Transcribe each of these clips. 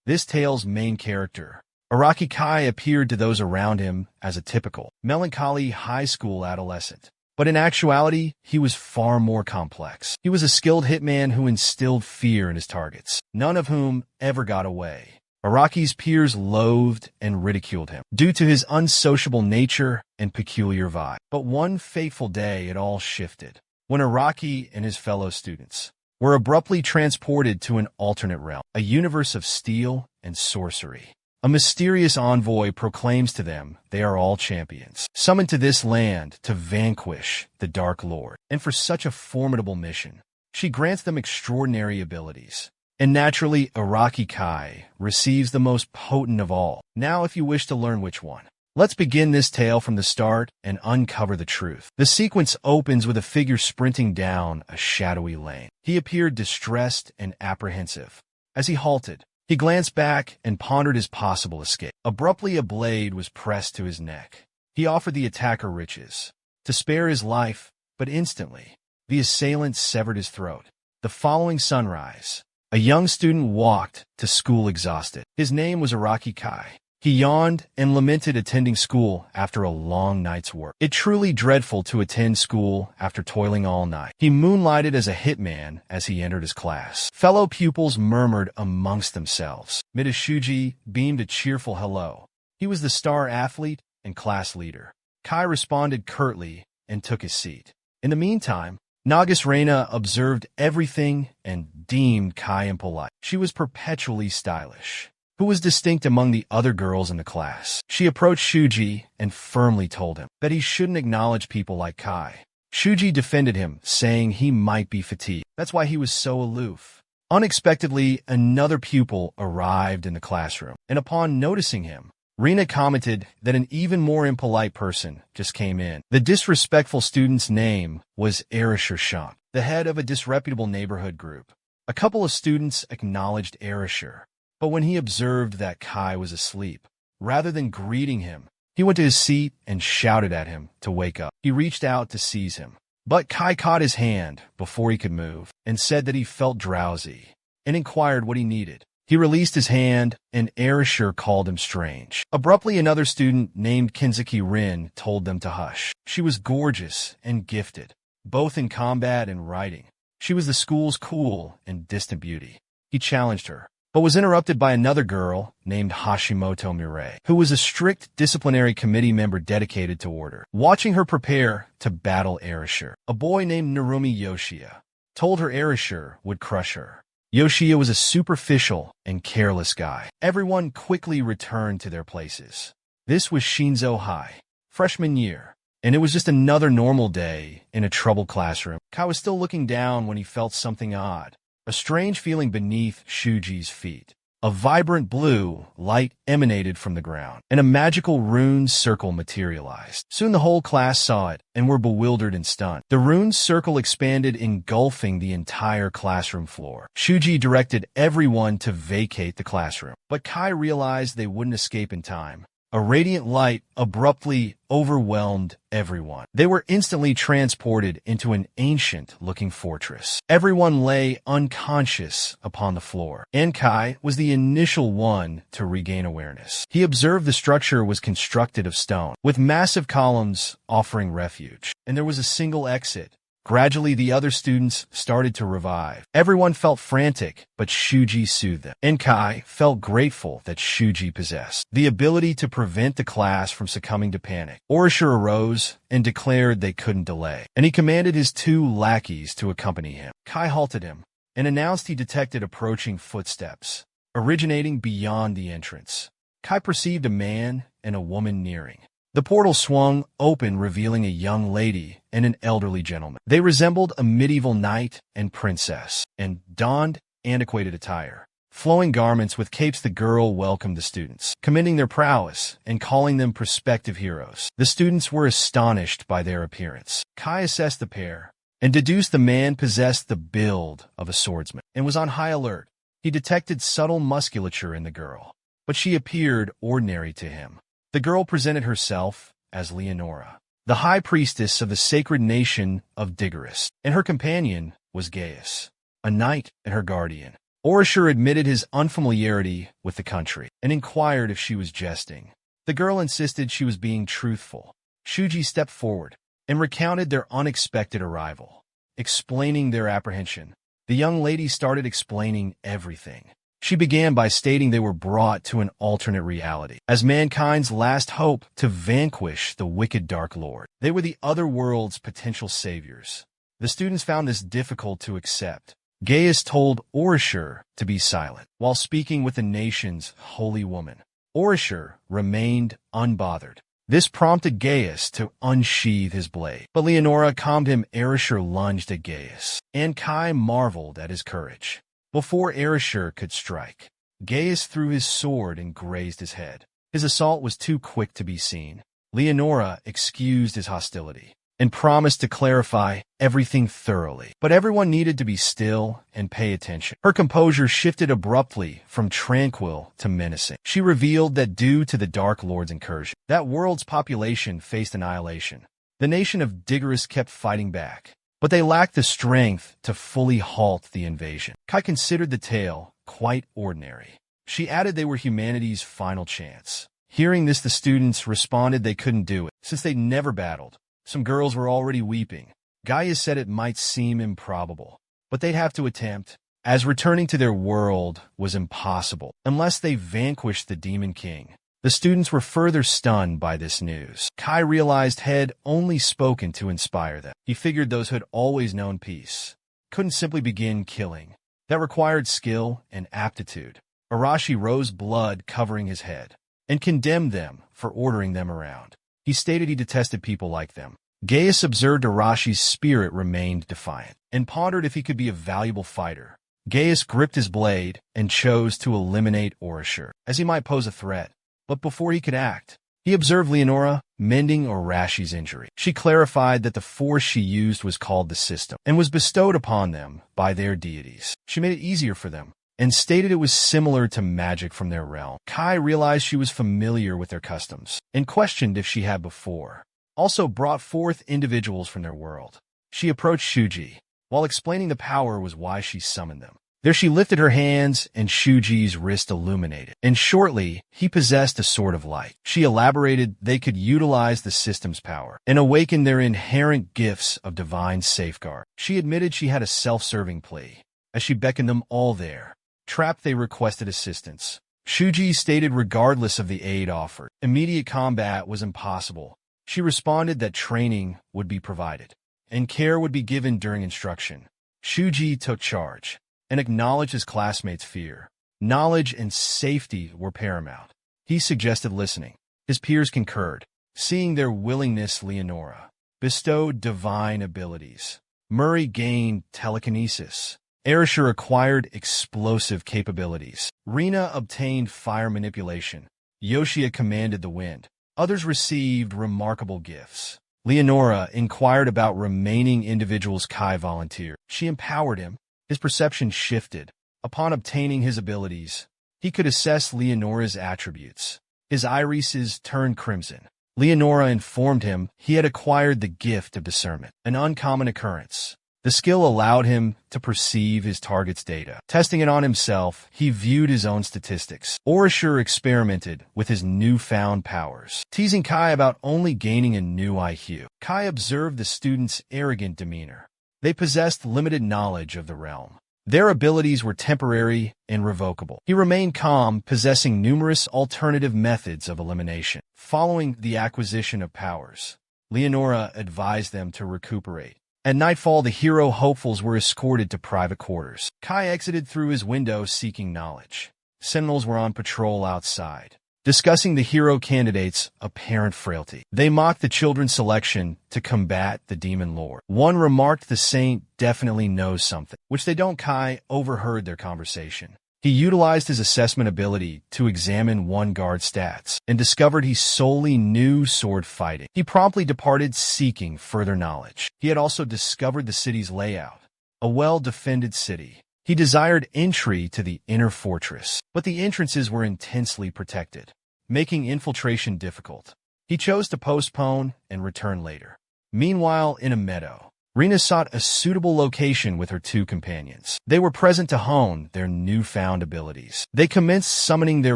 This tale's main character, Araki Kai, appeared to those around him as a typical, melancholy high school adolescent. But in actuality, he was far more complex. He was a skilled hitman who instilled fear in his targets, none of whom ever got away. Araki's peers loathed and ridiculed him due to his unsociable nature and peculiar vibe. But one fateful day, it all shifted, when Araki and his fellow students were abruptly transported to an alternate realm, a universe of steel and sorcery. A mysterious envoy proclaims to them they are all champions, summoned to this land to vanquish the Dark Lord. And for such a formidable mission, she grants them extraordinary abilities. And naturally, Araki Kai receives the most potent of all. Now, if you wish to learn which one, let's begin this tale from the start and uncover the truth. The sequence opens with a figure sprinting down a shadowy lane. He appeared distressed and apprehensive. As he halted, he glanced back and pondered his possible escape. Abruptly, a blade was pressed to his neck. He offered the attacker riches to spare his life, but instantly, the assailant severed his throat. The following sunrise, a young student walked to school exhausted. His name was Araki Kai. He yawned and lamented attending school after a long night's work. It truly dreadful to attend school after toiling all night. He moonlighted as a hitman as he entered his class. Fellow pupils murmured amongst themselves. Midashuji beamed a cheerful hello. He was the star athlete and class leader. Kai responded curtly and took his seat. In the meantime, Nagus Reina observed everything and deemed Kai impolite. She was perpetually stylish, who was distinct among the other girls in the class. She approached Shuji and firmly told him that he shouldn't acknowledge people like Kai. Shuji defended him, saying he might be fatigued. That's why he was so aloof. Unexpectedly, another pupil arrived in the classroom, and upon noticing him, Rina commented that an even more impolite person just came in. The disrespectful student's name was Erasure Shank, the head of a disreputable neighborhood group. A couple of students acknowledged Erasure, but when he observed that Kai was asleep, rather than greeting him, he went to his seat and shouted at him to wake up. He reached out to seize him, but Kai caught his hand before he could move and said that he felt drowsy and inquired what he needed. He released his hand, and Erasure called him strange. Abruptly, another student named Kinzaki Rin told them to hush. She was gorgeous and gifted, both in combat and writing. She was the school's cool and distant beauty. He challenged her, but was interrupted by another girl named Hashimoto Mirai, who was a strict disciplinary committee member dedicated to order. Watching her prepare to battle Erasure, a boy named Narumi Yoshia told her Erasure would crush her. Yoshia was a superficial and careless guy. Everyone quickly returned to their places. This was Shinzo High, freshman year, and it was just another normal day in a troubled classroom. Kai was still looking down when he felt something odd, a strange feeling beneath Shuji's feet. A vibrant blue light emanated from the ground, and a magical rune circle materialized. Soon the whole class saw it and were bewildered and stunned. The rune circle expanded, engulfing the entire classroom floor. Shuji directed everyone to vacate the classroom, but Kai realized they wouldn't escape in time. A radiant light abruptly overwhelmed everyone. They were instantly transported into an ancient-looking fortress. Everyone lay unconscious upon the floor, and Kai was the initial one to regain awareness. He observed the structure was constructed of stone, with massive columns offering refuge, and there was a single exit. Gradually, the other students started to revive. Everyone felt frantic, but Shuji soothed them. And Kai felt grateful that Shuji possessed the ability to prevent the class from succumbing to panic. Erasure arose and declared they couldn't delay, and he commanded his two lackeys to accompany him. Kai halted him and announced he detected approaching footsteps, originating beyond the entrance. Kai perceived a man and a woman nearing. The portal swung open, revealing a young lady and an elderly gentleman. They resembled a medieval knight and princess, and donned antiquated attire. Flowing garments with capes, the girl welcomed the students, commending their prowess and calling them prospective heroes. The students were astonished by their appearance. Kai assessed the pair and deduced the man possessed the build of a swordsman and was on high alert. He detected subtle musculature in the girl, but she appeared ordinary to him. The girl presented herself as Leonora, the high priestess of the sacred nation of Digoris, and her companion was Gaius, a knight and her guardian. Orishur admitted his unfamiliarity with the country and inquired if she was jesting. The girl insisted she was being truthful. Shuji stepped forward and recounted their unexpected arrival. Explaining their apprehension, the young lady started explaining everything. She began by stating they were brought to an alternate reality, as mankind's last hope to vanquish the wicked Dark Lord. They were the other world's potential saviors. The students found this difficult to accept. Gaius told Orishur to be silent while speaking with the nation's holy woman. Orishur remained unbothered. This prompted Gaius to unsheathe his blade, but Leonora calmed him. Orishur lunged at Gaius, and Kai marveled at his courage. Before Orishur could strike, Gaius threw his sword and grazed his head. His assault was too quick to be seen. Leonora excused his hostility and promised to clarify everything thoroughly. But everyone needed to be still and pay attention. Her composure shifted abruptly from tranquil to menacing. She revealed that due to the Dark Lord's incursion, that world's population faced annihilation. The nation of Digoris kept fighting back, but they lacked the strength to fully halt the invasion. Kai considered the tale quite ordinary. She added they were humanity's final chance. Hearing this, the students responded they couldn't do it, since they'd never battled. Some girls were already weeping. Gaius said it might seem improbable, but they'd have to attempt, as returning to their world was impossible unless they vanquished the Demon King. The students were further stunned by this news. Kai realized had only spoken to inspire them. He figured those who had always known peace couldn't simply begin killing. That required skill and aptitude. Arashi rose, blood covering his head, and condemned them for ordering them around. He stated he detested people like them. Gaius observed Arashi's spirit remained defiant, and pondered if he could be a valuable fighter. Gaius gripped his blade and chose to eliminate Orishur, as he might pose a threat. But before he could act, he observed Leonora mending Arashi's injury. She clarified that the force she used was called the system, and was bestowed upon them by their deities. She made it easier for them, and stated it was similar to magic from their realm. Kai realized she was familiar with their customs, and questioned if she had before. Also brought forth individuals from their world. She approached Shuji, while explaining the power was why she summoned them. There she lifted her hands, and Shuji's wrist illuminated, and shortly he possessed a sword of light. She elaborated they could utilize the system's power and awaken their inherent gifts of divine safeguard. She admitted she had a self-serving plea, as she beckoned them all there. Trapped, they requested assistance. Shuji stated regardless of the aid offered, immediate combat was impossible. She responded that training would be provided, and care would be given during instruction. Shuji took charge and acknowledged his classmates' fear. Knowledge and safety were paramount. He suggested listening. His peers concurred. Seeing their willingness, Leonora bestowed divine abilities. Murray gained telekinesis. Orishur acquired explosive capabilities. Rina obtained fire manipulation. Yoshia commanded the wind. Others received remarkable gifts. Leonora inquired about remaining individuals. Kai volunteered. She empowered him. His perception shifted. Upon obtaining his abilities, he could assess Leonora's attributes. His irises turned crimson. Leonora informed him he had acquired the gift of discernment, an uncommon occurrence. The skill allowed him to perceive his target's data. Testing it on himself, he viewed his own statistics. Orishur experimented with his newfound powers, teasing Kai about only gaining a new IQ. Kai observed the student's arrogant demeanor. They possessed limited knowledge of the realm. Their abilities were temporary and revocable. He remained calm, possessing numerous alternative methods of elimination. Following the acquisition of powers, Leonora advised them to recuperate. At nightfall, the hero hopefuls were escorted to private quarters. Kai exited through his window seeking knowledge. Sentinels were on patrol outside, discussing the hero candidates' apparent frailty. They mocked the children's selection to combat the demon lord. One remarked the saint definitely knows something, which they don't. Kai overheard their conversation. He utilized his assessment ability to examine one guard's stats and discovered he solely knew sword fighting. He promptly departed seeking further knowledge. He had also discovered the city's layout, a well-defended city. He desired entry to the inner fortress, but the entrances were intensely protected, making infiltration difficult. He chose to postpone and return later. Meanwhile, in a meadow, Rina sought a suitable location with her two companions. They were present to hone their newfound abilities. They commenced summoning their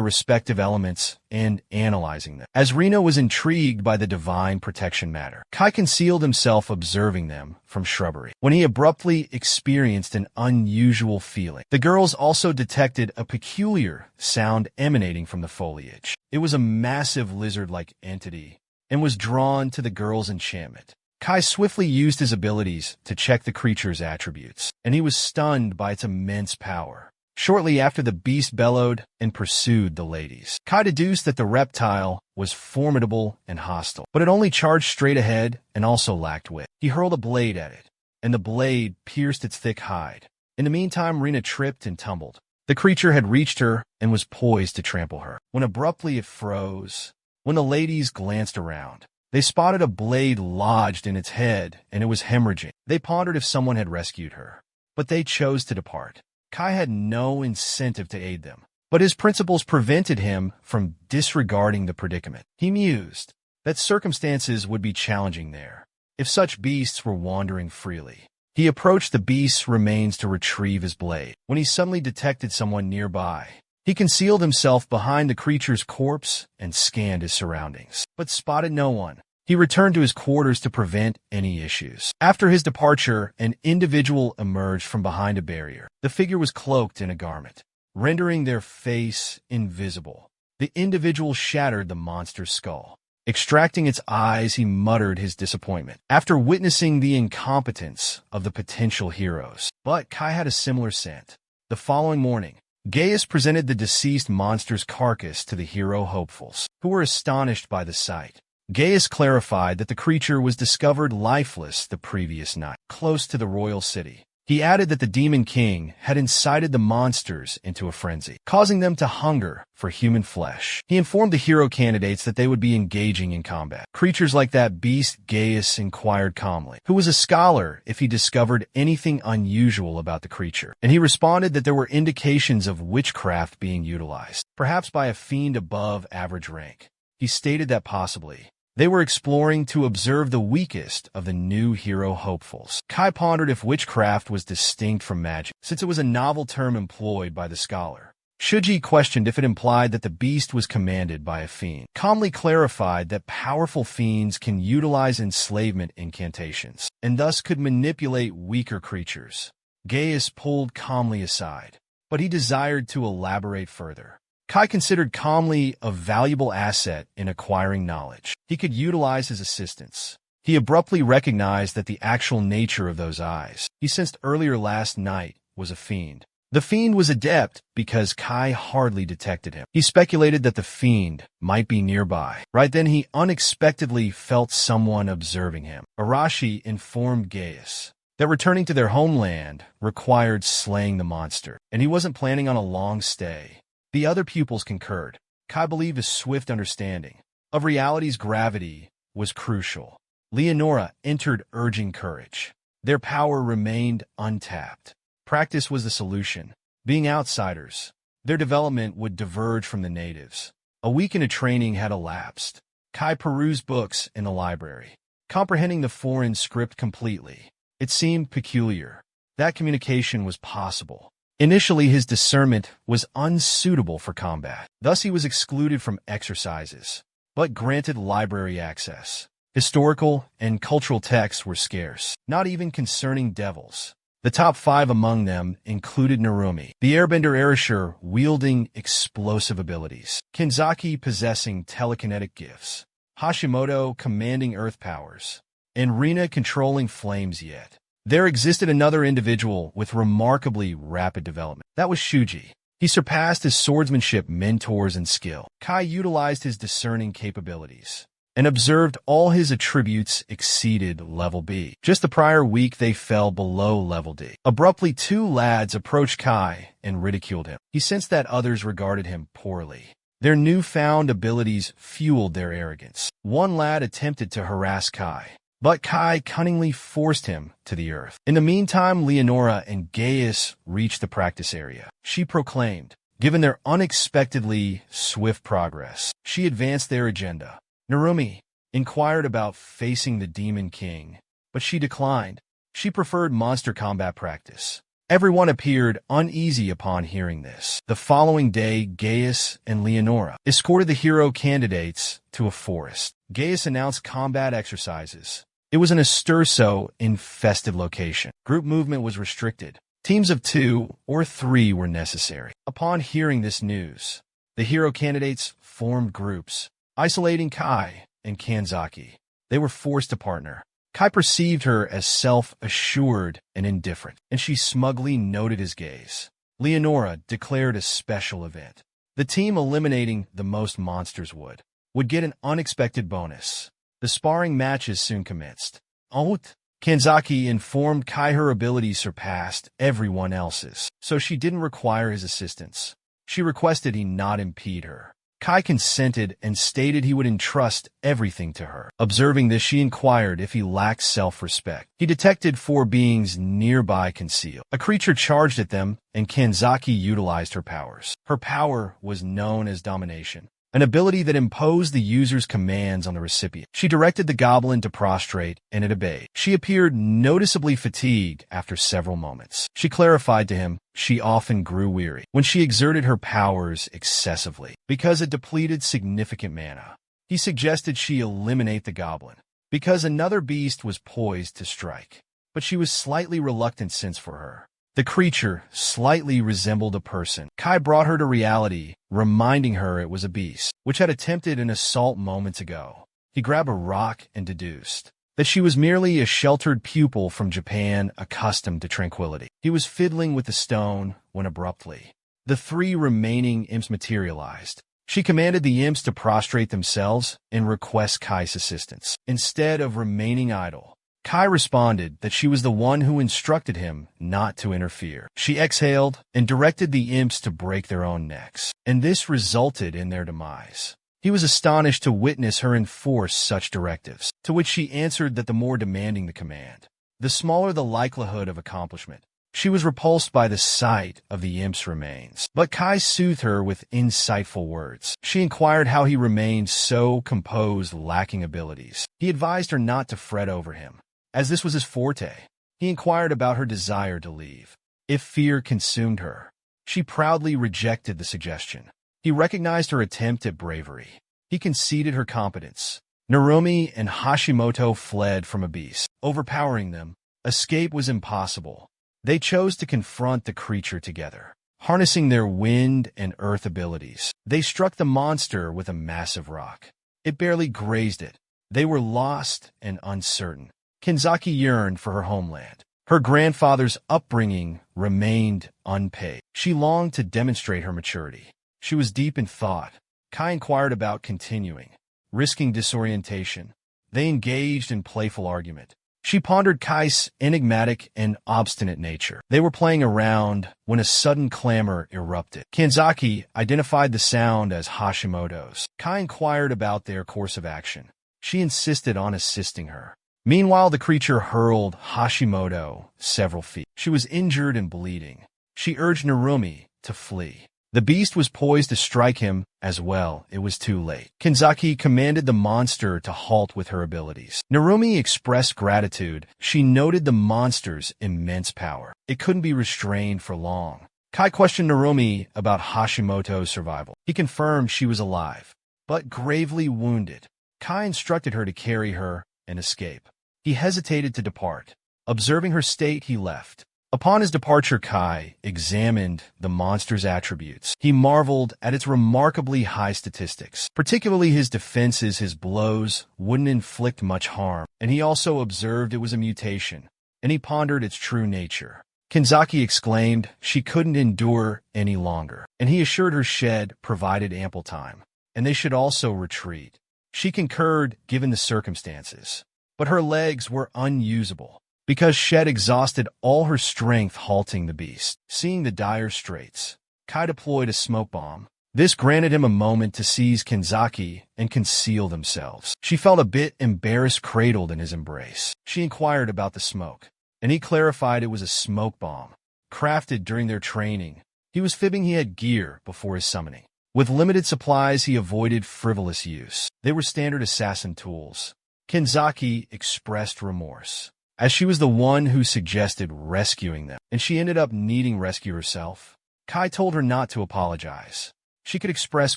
respective elements and analyzing them. As Rina was intrigued by the divine protection matter, Kai concealed himself observing them from shrubbery. When he abruptly experienced an unusual feeling, the girls also detected a peculiar sound emanating from the foliage. It was a massive lizard-like entity and was drawn to the girls' enchantment. Kai swiftly used his abilities to check the creature's attributes, and he was stunned by its immense power. Shortly after, the beast bellowed and pursued the ladies. Kai deduced that the reptile was formidable and hostile, but it only charged straight ahead and also lacked wit. He hurled a blade at it, and the blade pierced its thick hide. In the meantime, Rina tripped and tumbled. The creature had reached her and was poised to trample her, when abruptly it froze. When the ladies glanced around, they spotted a blade lodged in its head, and it was hemorrhaging. They pondered if someone had rescued her, but they chose to depart. Kai had no incentive to aid them, but his principles prevented him from disregarding the predicament. He mused that circumstances would be challenging there, if such beasts were wandering freely. He approached the beast's remains to retrieve his blade, when he suddenly detected someone nearby. He concealed himself behind the creature's corpse and scanned his surroundings, but spotted no one. He returned to his quarters to prevent any issues. After his departure, an individual emerged from behind a barrier. The figure was cloaked in a garment, rendering their face invisible. The individual shattered the monster's skull. Extracting its eyes, he muttered his disappointment after witnessing the incompetence of the potential heroes. But Kai had a similar scent. The following morning, Gaius presented the deceased monster's carcass to the hero hopefuls, who were astonished by the sight. Gaius clarified that the creature was discovered lifeless the previous night, close to the royal city. He added that the Demon King had incited the monsters into a frenzy, causing them to hunger for human flesh. He informed the hero candidates that they would be engaging in combat. Creatures like that beast, Gaius inquired calmly, who was a scholar, if he discovered anything unusual about the creature, and he responded that there were indications of witchcraft being utilized, perhaps by a fiend above average rank. He stated that possibly they were exploring to observe the weakest of the new hero hopefuls. Kai pondered if witchcraft was distinct from magic, since it was a novel term employed by the scholar. Shuji questioned if it implied that the beast was commanded by a fiend, calmly clarified that powerful fiends can utilize enslavement incantations, and thus could manipulate weaker creatures. Gaius pulled calmly aside, but he desired to elaborate further. Kai considered calmly a valuable asset in acquiring knowledge. He could utilize his assistance. He abruptly recognized that the actual nature of those eyes he sensed earlier last night was a fiend. The fiend was adept because Kai hardly detected him. He speculated that the fiend might be nearby. Right then, he unexpectedly felt someone observing him. Arashi informed Gaius that returning to their homeland required slaying the monster, and he wasn't planning on a long stay. The other pupils concurred. Kai believed a swift understanding of reality's gravity was crucial. Leonora entered urging courage. Their power remained untapped. Practice was the solution. Being outsiders, their development would diverge from the natives. A week into training had elapsed. Kai perused books in the library, comprehending the foreign script completely. It seemed peculiar that communication was possible. Initially, his discernment was unsuitable for combat. Thus, he was excluded from exercises, but granted library access. Historical and cultural texts were scarce, not even concerning devils. The top 5 among them included Narumi, the airbender Erasure wielding explosive abilities, Kinzaki possessing telekinetic gifts, Hashimoto commanding earth powers, and Rina controlling flames yet. There existed another individual with remarkably rapid development. That was Shuji. He surpassed his swordsmanship mentors in skill. Kai utilized his discerning capabilities and observed all his attributes exceeded level B. Just the prior week, they fell below level D. Abruptly, 2 lads approached Kai and ridiculed him. He sensed that others regarded him poorly. Their newfound abilities fueled their arrogance. One lad attempted to harass Kai, but Kai cunningly forced him to the earth. In the meantime, Leonora and Gaius reached the practice area. She proclaimed, given their unexpectedly swift progress, she advanced their agenda. Narumi inquired about facing the Demon King, but she declined. She preferred monster combat practice. Everyone appeared uneasy upon hearing this. The following day, Gaius and Leonora escorted the hero candidates to a forest. Gaius announced combat exercises. It was an Asturso-infested location. Group movement was restricted. Teams of 2 or 3 were necessary. Upon hearing this news, the hero candidates formed groups, isolating Kai and Kanzaki. They were forced to partner. Kai perceived her as self-assured and indifferent, and she smugly noted his gaze. Leonora declared a special event. The team eliminating the most monsters would get an unexpected bonus. The sparring matches soon commenced. Kanzaki informed Kai her abilities surpassed everyone else's, so she didn't require his assistance. She requested he not impede her. Kai consented and stated he would entrust everything to her. Observing this, she inquired if he lacked self-respect. He detected 4 beings nearby concealed. A creature charged at them, and Kanzaki utilized her powers. Her power was known as domination, an ability that imposed the user's commands on the recipient. She directed the goblin to prostrate, and it obeyed. She appeared noticeably fatigued after several moments. She clarified to him she often grew weary when she exerted her powers excessively because it depleted significant mana. He suggested she eliminate the goblin because another beast was poised to strike, but she was slightly reluctant since for her, the creature slightly resembled a person. Kai brought her to reality, reminding her it was a beast, which had attempted an assault moments ago. He grabbed a rock and deduced that she was merely a sheltered pupil from Japan accustomed to tranquility. He was fiddling with the stone when abruptly the 3 remaining imps materialized. She commanded the imps to prostrate themselves and request Kai's assistance. Instead of remaining idle, Kai responded that she was the one who instructed him not to interfere. She exhaled and directed the imps to break their own necks, and this resulted in their demise. He was astonished to witness her enforce such directives, to which she answered that the more demanding the command, the smaller the likelihood of accomplishment. She was repulsed by the sight of the imp's remains, but Kai soothed her with insightful words. She inquired how he remained so composed, lacking abilities. He advised her not to fret over him, as this was his forte. He inquired about her desire to leave, if fear consumed her. She proudly rejected the suggestion. He recognized her attempt at bravery. He conceded her competence. Narumi and Hashimoto fled from a beast, overpowering them. Escape was impossible. They chose to confront the creature together. Harnessing their wind and earth abilities, they struck the monster with a massive rock. It barely grazed it. They were lost and uncertain. Kanzaki yearned for her homeland. Her grandfather's upbringing remained unpaid. She longed to demonstrate her maturity. She was deep in thought. Kai inquired about continuing, risking disorientation. They engaged in playful argument. She pondered Kai's enigmatic and obstinate nature. They were playing around when a sudden clamor erupted. Kanzaki identified the sound as Hashimoto's. Kai inquired about their course of action. She insisted on assisting her. Meanwhile, the creature hurled Hashimoto several feet. She was injured and bleeding. She urged Narumi to flee. The beast was poised to strike him as well. It was too late. Kanzaki commanded the monster to halt with her abilities. Narumi expressed gratitude. She noted the monster's immense power. It couldn't be restrained for long. Kai questioned Narumi about Hashimoto's survival. He confirmed she was alive, but gravely wounded. Kai instructed her to carry her and escape. He hesitated to depart. Observing her state, he left. Upon his departure, Kai examined the monster's attributes. He marveled at its remarkably high statistics, particularly his defenses. His blows wouldn't inflict much harm, and he also observed it was a mutation, and he pondered its true nature. Kanzaki exclaimed she couldn't endure any longer, and he assured her Shed provided ample time, and they should also retreat. She concurred given the circumstances, but her legs were unusable, because Shed exhausted all her strength halting the beast. Seeing the dire straits, Kai deployed a smoke bomb. This granted him a moment to seize Kanzaki and conceal themselves. She felt a bit embarrassed, cradled in his embrace. She inquired about the smoke, and he clarified it was a smoke bomb, crafted during their training. He was fibbing. He had gear before his summoning. With limited supplies, he avoided frivolous use. They were standard assassin tools. Kanzaki expressed remorse. as she was the one who suggested rescuing them, and she ended up needing rescue herself. Kai told her not to apologize. She could express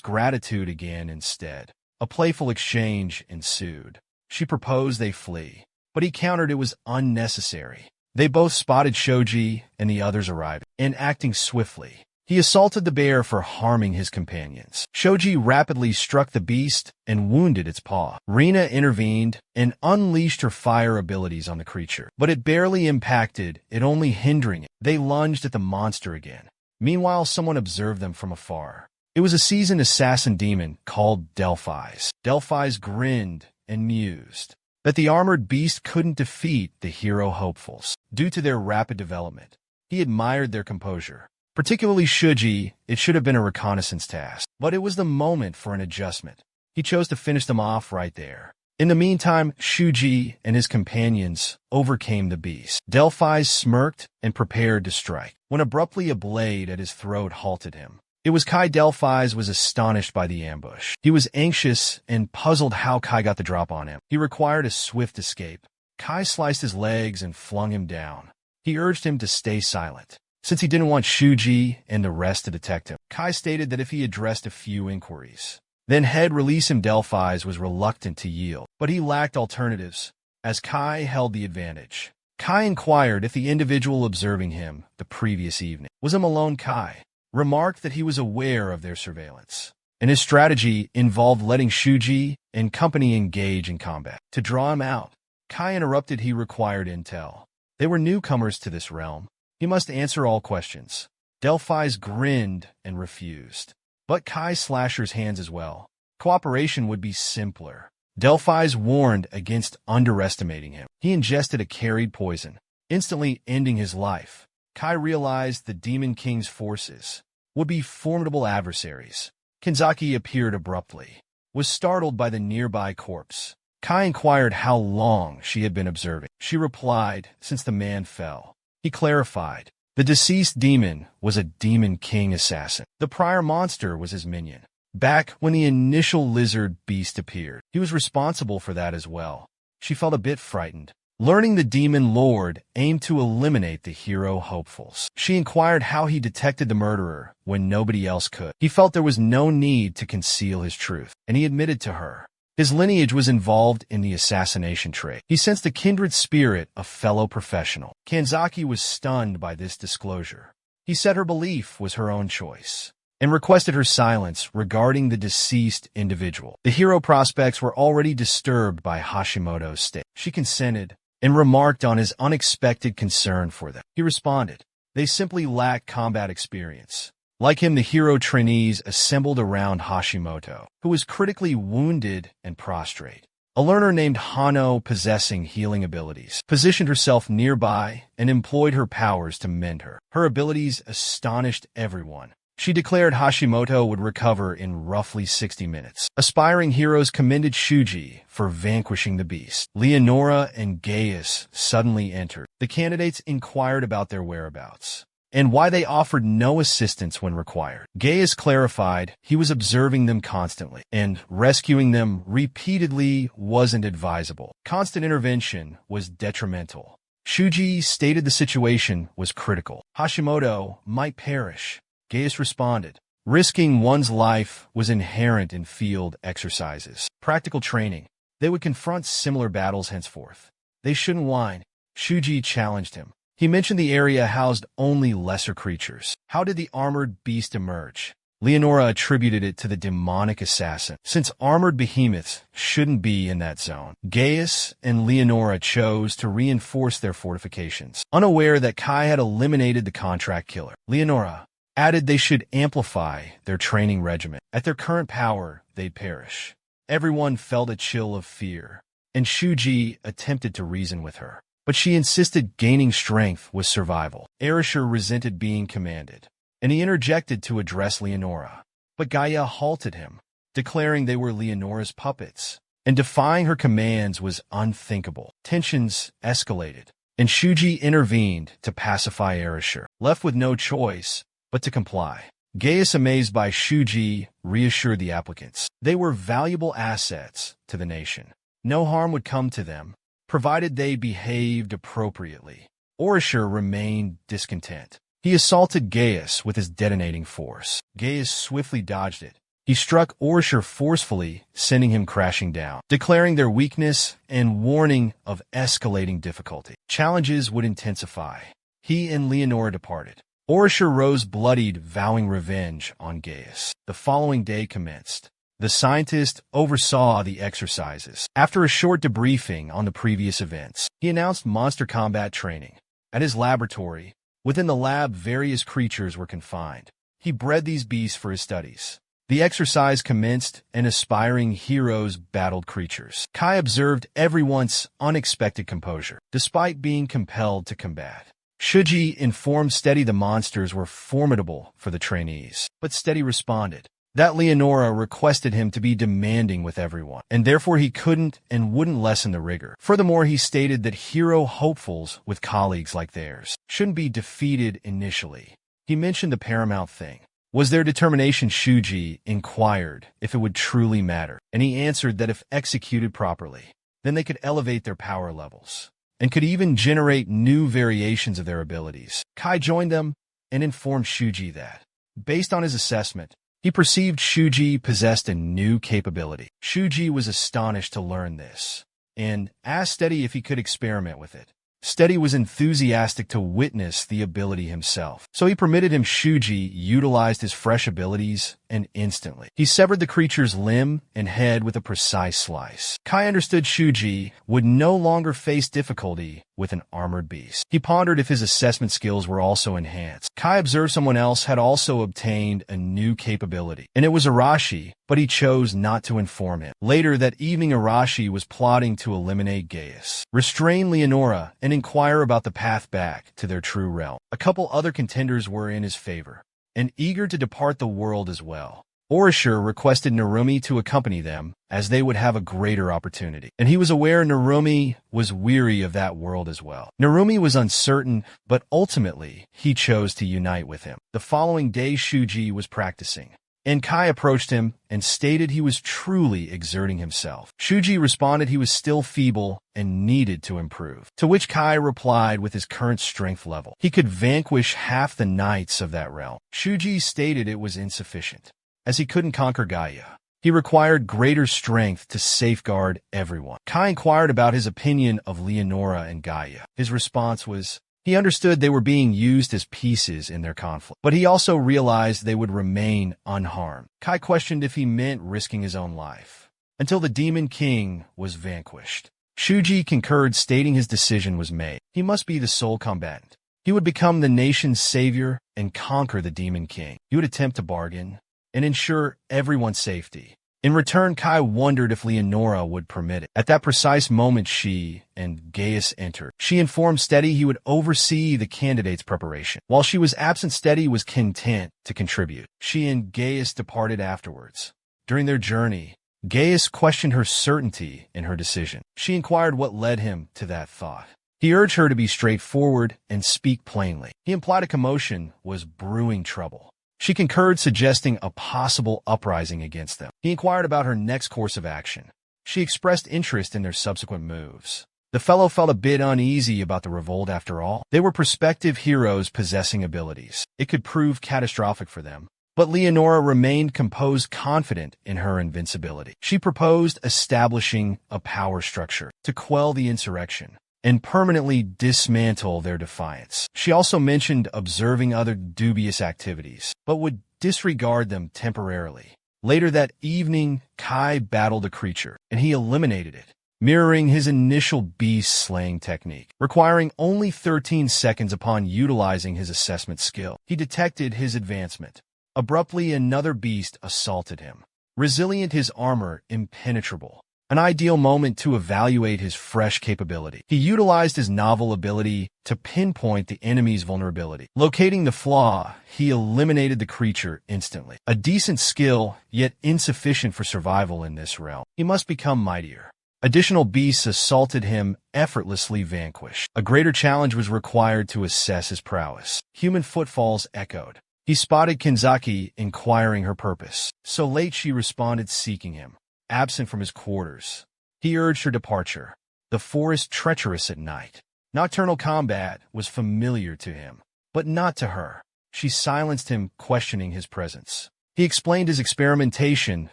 gratitude again instead. A playful exchange ensued. She proposed they flee, but he countered it was unnecessary. They both spotted Shoji and the others arriving, and acting swiftly, he assaulted the bear for harming his companions. Shoji rapidly struck the beast and wounded its paw. Rina intervened and unleashed her fire abilities on the creature, but it barely impacted it, only hindering it. They lunged at the monster again. Meanwhile, someone observed them from afar. It was a seasoned assassin demon called Delphis. Delphis grinned and mused that the armored beast couldn't defeat the hero hopefuls due to their rapid development. He admired their composure. Particularly Shuji, it should have been a reconnaissance task, but it was the moment for an adjustment. He chose to finish them off right there. In the meantime, Shuji and his companions overcame the beast. Delphis smirked and prepared to strike, when abruptly a blade at his throat halted him. It was Kai. Delphis was astonished by the ambush. He was anxious and puzzled how Kai got the drop on him. He required a swift escape. Kai sliced his legs and flung him down. He urged him to stay silent, since he didn't want Shuji and the rest to detect him. Kai stated that if he addressed a few inquiries, then he'd release him. Delphis was reluctant to yield, but he lacked alternatives, as Kai held the advantage. Kai inquired if the individual observing him the previous evening was a Malone. Kai remarked that he was aware of their surveillance, and his strategy involved letting Shuji and company engage in combat. To draw him out, Kai interrupted. He required intel. They were newcomers to this realm. He must answer all questions. Delphis grinned and refused, but Kai slashed his hands as well. Cooperation would be simpler. Delphis warned against underestimating him. He ingested a carried poison, instantly ending his life. Kai realized the Demon King's forces would be formidable adversaries. Kinzaki appeared abruptly, was startled by the nearby corpse. Kai inquired how long she had been observing. She replied, since the man fell. He clarified. The deceased demon was a Demon King assassin. The prior monster was his minion. Back when the initial lizard beast appeared, he was responsible for that as well. She felt a bit frightened. Learning the Demon Lord aimed to eliminate the hero hopefuls. She inquired how he detected the murderer when nobody else could. He felt there was no need to conceal his truth, and he admitted to her. His lineage was involved in the assassination trade. He sensed the kindred spirit of fellow professional. Kanzaki was stunned by this disclosure. He said her belief was her own choice, and requested her silence regarding the deceased individual. The hero prospects were already disturbed by Hashimoto's state. She consented and remarked on his unexpected concern for them. He responded, they simply lack combat experience. Like him, the hero trainees assembled around Hashimoto, who was critically wounded and prostrate. A learner named Hano, possessing healing abilities, positioned herself nearby and employed her powers to mend her. Her abilities astonished everyone. She declared Hashimoto would recover in roughly 60 minutes. Aspiring heroes commended Shuji for vanquishing the beast. Leonora and Gaius suddenly entered. The candidates inquired about their whereabouts and why they offered no assistance when required. Gaius clarified he was observing them constantly, and rescuing them repeatedly wasn't advisable. Constant intervention was detrimental. Shuji stated the situation was critical. Hashimoto might perish. Gaius responded, risking one's life was inherent in field exercises. Practical training. They would confront similar battles henceforth. They shouldn't whine. Shuji challenged him. He mentioned the area housed only lesser creatures. How did the armored beast emerge? Leonora attributed it to the demonic assassin, since armored behemoths shouldn't be in that zone. Gaius and Leonora chose to reinforce their fortifications, unaware that Kai had eliminated the contract killer. Leonora added they should amplify their training regimen. At their current power, they'd perish. Everyone felt a chill of fear, and Shuji attempted to reason with her. But she insisted gaining strength was survival. Arisher resented being commanded, and he interjected to address Leonora. But Gaia halted him, declaring they were Leonora's puppets, and defying her commands was unthinkable. Tensions escalated, and Shuji intervened to pacify Arisher, left with no choice but to comply. Gaius, amazed by Shuji, reassured the applicants. They were valuable assets to the nation. No harm would come to them, provided they behaved appropriately. Orishur remained discontent. He assaulted Gaius with his detonating force. Gaius swiftly dodged it. He struck Orishur forcefully, sending him crashing down, declaring their weakness and warning of escalating difficulty. Challenges would intensify. He and Leonora departed. Orishur rose bloodied, vowing revenge on Gaius. The following day commenced. The scientist oversaw the exercises. After a short debriefing on the previous events, he announced monster combat training. At his laboratory, within the lab, various creatures were confined. He bred these beasts for his studies. The exercise commenced, and aspiring heroes battled creatures. Kai observed everyone's unexpected composure, despite being compelled to combat. Shuji informed Steady the monsters were formidable for the trainees, but Steady responded that Leonora requested him to be demanding with everyone, and therefore he couldn't and wouldn't lessen the rigor. Furthermore, he stated that hero hopefuls with colleagues like theirs shouldn't be defeated initially. He mentioned the paramount thing was their determination. Shuji inquired if it would truly matter, and he answered that if executed properly, then they could elevate their power levels and could even generate new variations of their abilities. Kai joined them and informed Shuji that, based on his assessment, he perceived Shuji possessed a new capability. Shuji was astonished to learn this and asked Steady if he could experiment with it. Steady was enthusiastic to witness the ability himself, so he permitted him. Shuji utilized his fresh abilities, and instantly, he severed the creature's limb and head with a precise slice. Kai understood Shuji would no longer face difficulty with an armored beast. He pondered if his assessment skills were also enhanced. Kai observed someone else had also obtained a new capability, and it was Arashi, but he chose not to inform him. Later that evening, Arashi was plotting to eliminate Gaius, restrain Leonora, and inquire about the path back to their true realm. A couple other contenders were in his favor, and eager to depart the world as well. Orishur requested Narumi to accompany them, as they would have a greater opportunity, and he was aware Narumi was weary of that world as well. Narumi was uncertain, but ultimately, he chose to unite with him. The following day, Shuji was practicing, and Kai approached him and stated he was truly exerting himself. Shuji responded he was still feeble and needed to improve, to which Kai replied with his current strength level, he could vanquish half the knights of that realm. Shuji stated it was insufficient, as he couldn't conquer Gaia. He required greater strength to safeguard everyone. Kai inquired about his opinion of Leonora and Gaia. His response was, he understood they were being used as pieces in their conflict, but he also realized they would remain unharmed. Kai questioned if he meant risking his own life until the Demon King was vanquished. Shuji concurred, stating his decision was made. He must be the sole combatant. He would become the nation's savior and conquer the Demon King. He would attempt to bargain and ensure everyone's safety. In return, Kai wondered if Leonora would permit it. At that precise moment, she and Gaius entered. She informed Steady he would oversee the candidate's preparation. While she was absent, Steady was content to contribute. She and Gaius departed afterwards. During their journey, Gaius questioned her certainty in her decision. She inquired what led him to that thought. He urged her to be straightforward and speak plainly. He implied a commotion was brewing trouble. She concurred, suggesting a possible uprising against them. He inquired about her next course of action. She expressed interest in their subsequent moves. The fellow felt a bit uneasy about the revolt after all. They were prospective heroes possessing abilities. It could prove catastrophic for them. But Leonora remained composed, confident in her invincibility. She proposed establishing a power structure to quell the insurrection and permanently dismantle their defiance. She also mentioned observing other dubious activities, but would disregard them temporarily. Later that evening, Kai battled a creature, and he eliminated it, mirroring his initial beast-slaying technique. Requiring only 13 seconds upon utilizing his assessment skill, he detected his advancement. Abruptly, another beast assaulted him. Resilient, his armor impenetrable. An ideal moment to evaluate his fresh capability. He utilized his novel ability to pinpoint the enemy's vulnerability. Locating the flaw, he eliminated the creature instantly. A decent skill, yet insufficient for survival in this realm. He must become mightier. Additional beasts assaulted him, effortlessly vanquished. A greater challenge was required to assess his prowess. Human footfalls echoed. He spotted Kinzaki, inquiring her purpose. So late, she responded, seeking him. Absent from his quarters, he urged her departure, the forest treacherous at night. Nocturnal combat was familiar to him, but not to her. She silenced him, questioning his presence. He explained his experimentation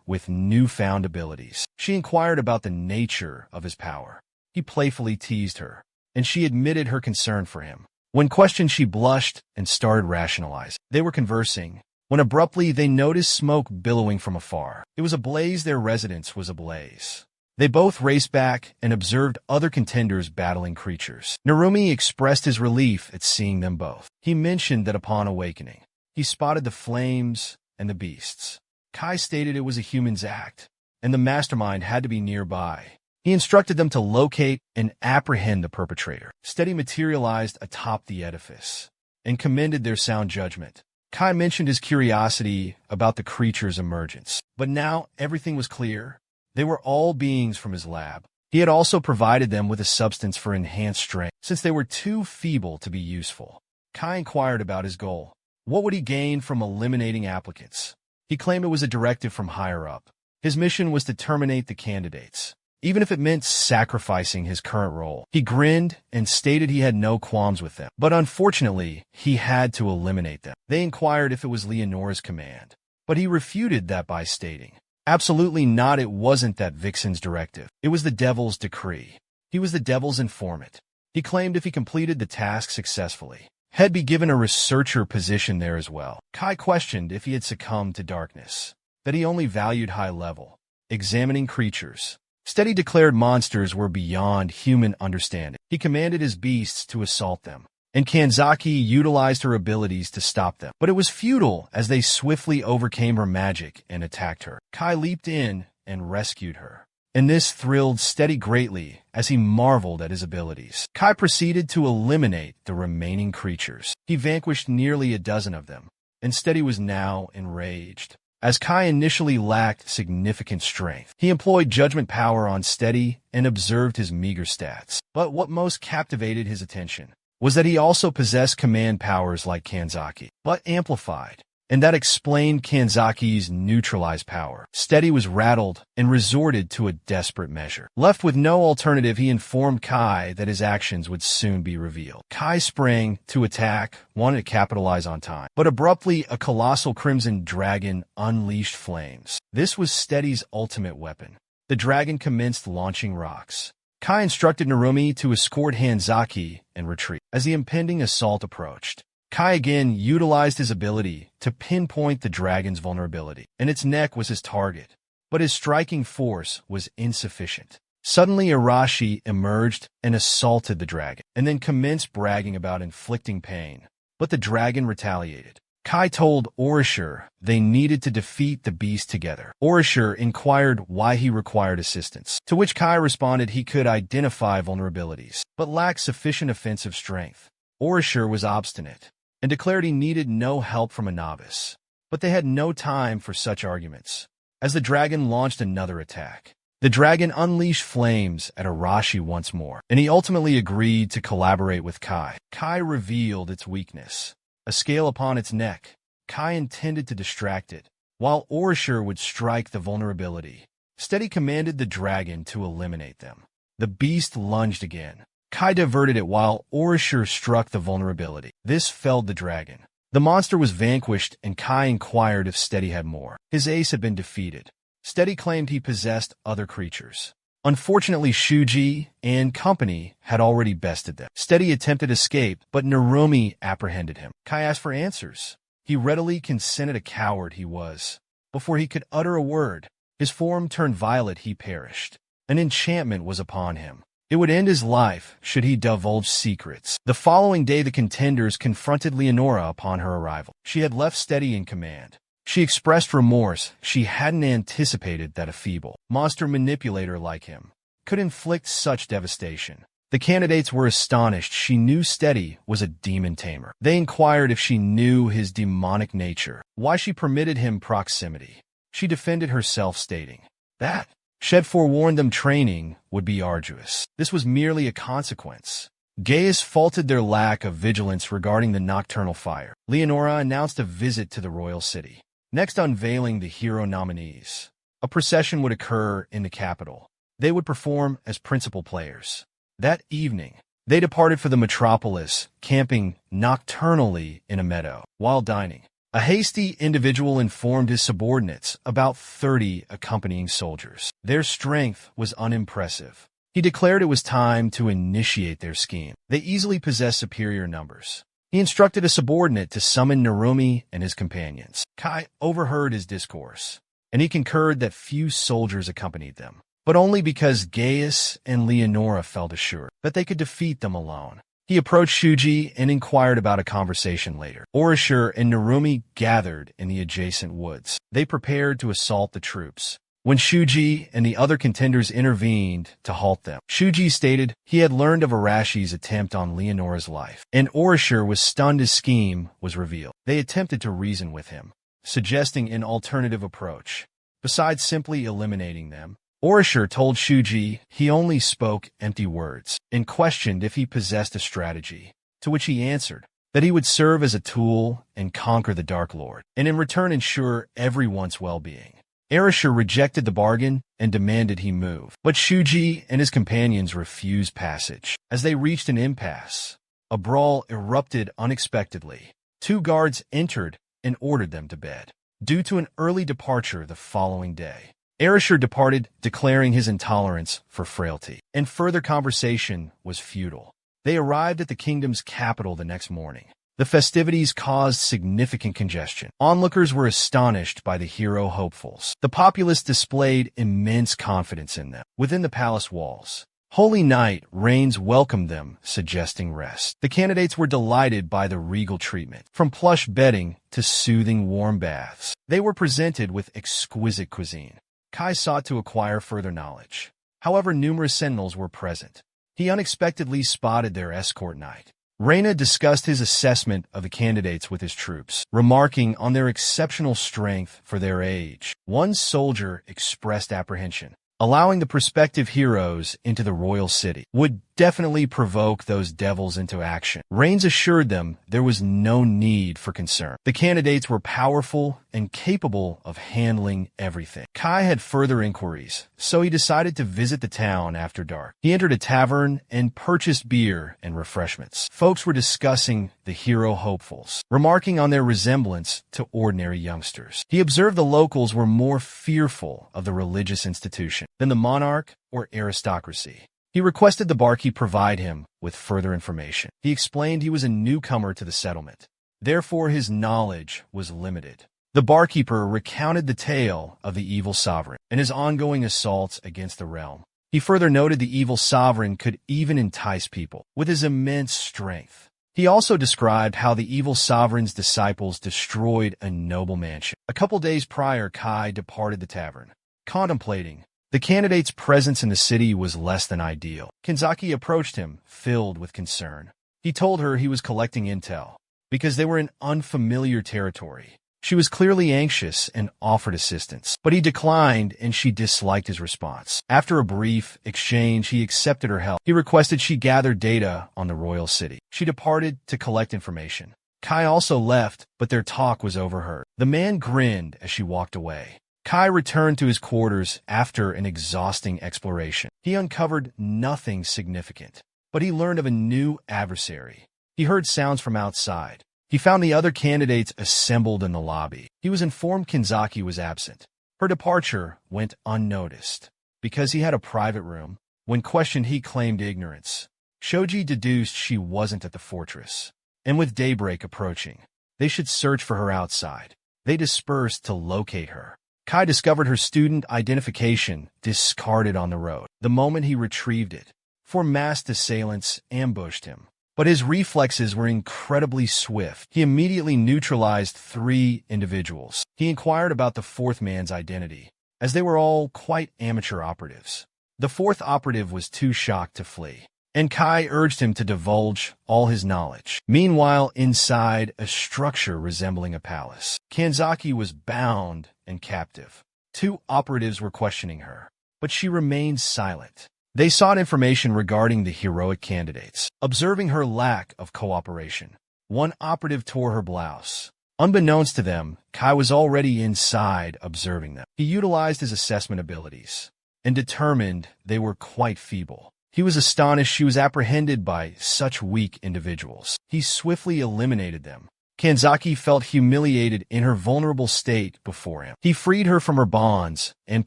with newfound abilities. She inquired about the nature of his power. He playfully teased her, and she admitted her concern for him. When questioned, she blushed and started rationalizing. They were conversing, when abruptly they noticed smoke billowing from afar. It was ablaze. Their residence was ablaze. They both raced back and observed other contenders battling creatures. Narumi expressed his relief at seeing them both. He mentioned that upon awakening, he spotted the flames and the beasts. Kai stated it was a human's act, and the mastermind had to be nearby. He instructed them to locate and apprehend the perpetrator. Steady materialized atop the edifice and commended their sound judgment. Kai mentioned his curiosity about the creature's emergence, but now everything was clear. They were all beings from his lab. He had also provided them with a substance for enhanced strength, since they were too feeble to be useful. Kai inquired about his goal. What would he gain from eliminating applicants? He claimed it was a directive from higher up. His mission was to terminate the candidates, even if it meant sacrificing his current role. He grinned and stated he had no qualms with them, but unfortunately, he had to eliminate them. They inquired if it was Leonora's command, but he refuted that by stating, absolutely not, it wasn't that Vixen's directive. It was the devil's decree. He was the devil's informant. He claimed if he completed the task successfully, he'd be given a researcher position there as well. Kai questioned if he had succumbed to darkness, that he only valued high level, examining creatures. Steady declared monsters were beyond human understanding. He commanded his beasts to assault them, and Kanzaki utilized her abilities to stop them. But it was futile as they swiftly overcame her magic and attacked her. Kai leaped in and rescued her, and this thrilled Steady greatly as he marveled at his abilities. Kai proceeded to eliminate the remaining creatures. He vanquished nearly a dozen of them, and Steady was now enraged. As Kai initially lacked significant strength, he employed judgment power on Steady and observed his meager stats. But what most captivated his attention was that he also possessed command powers like Kanzaki, but amplified, and that explained Kanzaki's neutralized power. Steady was rattled and resorted to a desperate measure. Left with no alternative, he informed Kai that his actions would soon be revealed. Kai sprang to attack, wanted to capitalize on time, but abruptly a colossal crimson dragon unleashed flames. This was Steady's ultimate weapon. The dragon commenced launching rocks. Kai instructed Narumi to escort Hanzaki and retreat. As the impending assault approached, Kai again utilized his ability to pinpoint the dragon's vulnerability, and its neck was his target. But his striking force was insufficient. Suddenly, Arashi emerged and assaulted the dragon, and then commenced bragging about inflicting pain. But the dragon retaliated. Kai told Orishur they needed to defeat the beast together. Orishur inquired why he required assistance, to which Kai responded he could identify vulnerabilities, but lacked sufficient offensive strength. Orishur was obstinate and declared he needed no help from a novice, but they had no time for such arguments. As the dragon launched another attack, the dragon unleashed flames at Arashi once more, and he ultimately agreed to collaborate with Kai. Kai revealed its weakness, a scale upon its neck. Kai intended to distract it, while Orishur would strike the vulnerability. Steady commanded the dragon to eliminate them. The beast lunged again. Kai diverted it while Orishur struck the vulnerability. This felled the dragon. The monster was vanquished, and Kai inquired if Steady had more. His ace had been defeated. Steady claimed he possessed other creatures. Unfortunately, Shuji and company had already bested them. Steady attempted escape, but Narumi apprehended him. Kai asked for answers. He readily consented, a coward he was. Before he could utter a word, his form turned violet, he perished. An enchantment was upon him. It would end his life should he divulge secrets. The following day, the contenders confronted Leonora upon her arrival. She had left Steady in command. She expressed remorse. She hadn't anticipated that a feeble monster manipulator like him could inflict such devastation. The candidates were astonished. She knew Steady was a demon tamer. They inquired if she knew his demonic nature, why she permitted him proximity. She defended herself, stating that Shed forewarned them training would be arduous. This was merely a consequence. Gaius faulted their lack of vigilance regarding the nocturnal fire. Leonora announced a visit to the royal city. Next, unveiling the hero nominees. A procession would occur in the capital. They would perform as principal players. That evening, they departed for the metropolis, camping nocturnally in a meadow. While dining, a hasty individual informed his subordinates about 30 accompanying soldiers. Their strength was unimpressive. He declared it was time to initiate their scheme. They easily possessed superior numbers. He instructed a subordinate to summon Narumi and his companions. Kai overheard his discourse, and he concurred that few soldiers accompanied them, but only because Gaius and Leonora felt assured that they could defeat them alone. He approached Shuji and inquired about a conversation later. Orishur and Narumi gathered in the adjacent woods. They prepared to assault the troops, when Shuji and the other contenders intervened to halt them. Shuji stated he had learned of Arashi's attempt on Leonora's life, and Orishur was stunned his scheme was revealed. They attempted to reason with him, suggesting an alternative approach. Besides simply eliminating them, Orishur told Shuji he only spoke empty words and questioned if he possessed a strategy, to which he answered that he would serve as a tool and conquer the Dark Lord, and in return ensure everyone's well-being. Orishur rejected the bargain and demanded he move, but Shuji and his companions refused passage. As they reached an impasse, a brawl erupted unexpectedly. 2 guards entered and ordered them to bed, due to an early departure the following day. Orishur departed, declaring his intolerance for frailty, and further conversation was futile. They arrived at the kingdom's capital the next morning. The festivities caused significant congestion. Onlookers were astonished by the hero hopefuls. The populace displayed immense confidence in them. Within the palace walls, Holy Night Rains welcomed them, suggesting rest. The candidates were delighted by the regal treatment, from plush bedding to soothing warm baths. They were presented with exquisite cuisine. Kai sought to acquire further knowledge. However, numerous sentinels were present. He unexpectedly spotted their escort knight. Reina discussed his assessment of the candidates with his troops, remarking on their exceptional strength for their age. One soldier expressed apprehension. Allowing the prospective heroes into the royal city would definitely provoke those devils into action. Reigns assured them there was no need for concern. The candidates were powerful and capable of handling everything. Kai had further inquiries, so he decided to visit the town after dark. He entered a tavern and purchased beer and refreshments. Folks were discussing the hero hopefuls, remarking on their resemblance to ordinary youngsters. He observed the locals were more fearful of the religious institution than the monarch or aristocracy. He requested the barkeep provide him with further information. He explained he was a newcomer to the settlement. Therefore, his knowledge was limited. The barkeeper recounted the tale of the evil sovereign and his ongoing assaults against the realm. He further noted the evil sovereign could even entice people with his immense strength. He also described how the evil sovereign's disciples destroyed a noble mansion. A couple days prior, Kai departed the tavern, contemplating. The candidate's presence in the city was less than ideal. Kinzaki approached him, filled with concern. He told her he was collecting intel, because they were in unfamiliar territory. She was clearly anxious and offered assistance, but he declined and she disliked his response. After a brief exchange, he accepted her help. He requested she gather data on the royal city. She departed to collect information. Kai also left, but their talk was overheard. The man grinned as she walked away. Kai returned to his quarters after an exhausting exploration. He uncovered nothing significant, but he learned of a new adversary. He heard sounds from outside. He found the other candidates assembled in the lobby. He was informed Kinzaki was absent. Her departure went unnoticed, because he had a private room. When questioned, he claimed ignorance. Shoji deduced she wasn't at the fortress, and with daybreak approaching, they should search for her outside. They dispersed to locate her. Kai discovered her student identification discarded on the road the moment he retrieved it. 4 masked assailants ambushed him, but his reflexes were incredibly swift. He immediately neutralized 3 individuals. He inquired about the 4th man's identity, as they were all quite amateur operatives. The 4th operative was too shocked to flee, and Kai urged him to divulge all his knowledge. Meanwhile, inside a structure resembling a palace, Kanzaki was bound and captive. 2 operatives were questioning her, but she remained silent. They sought information regarding the heroic candidates. Observing her lack of cooperation, one operative tore her blouse. Unbeknownst to them, Kai was already inside observing them. He utilized his assessment abilities. and determined they were quite feeble. He was astonished she was apprehended by such weak individuals. He swiftly eliminated them. Kanzaki felt humiliated in her vulnerable state before him. He freed her from her bonds and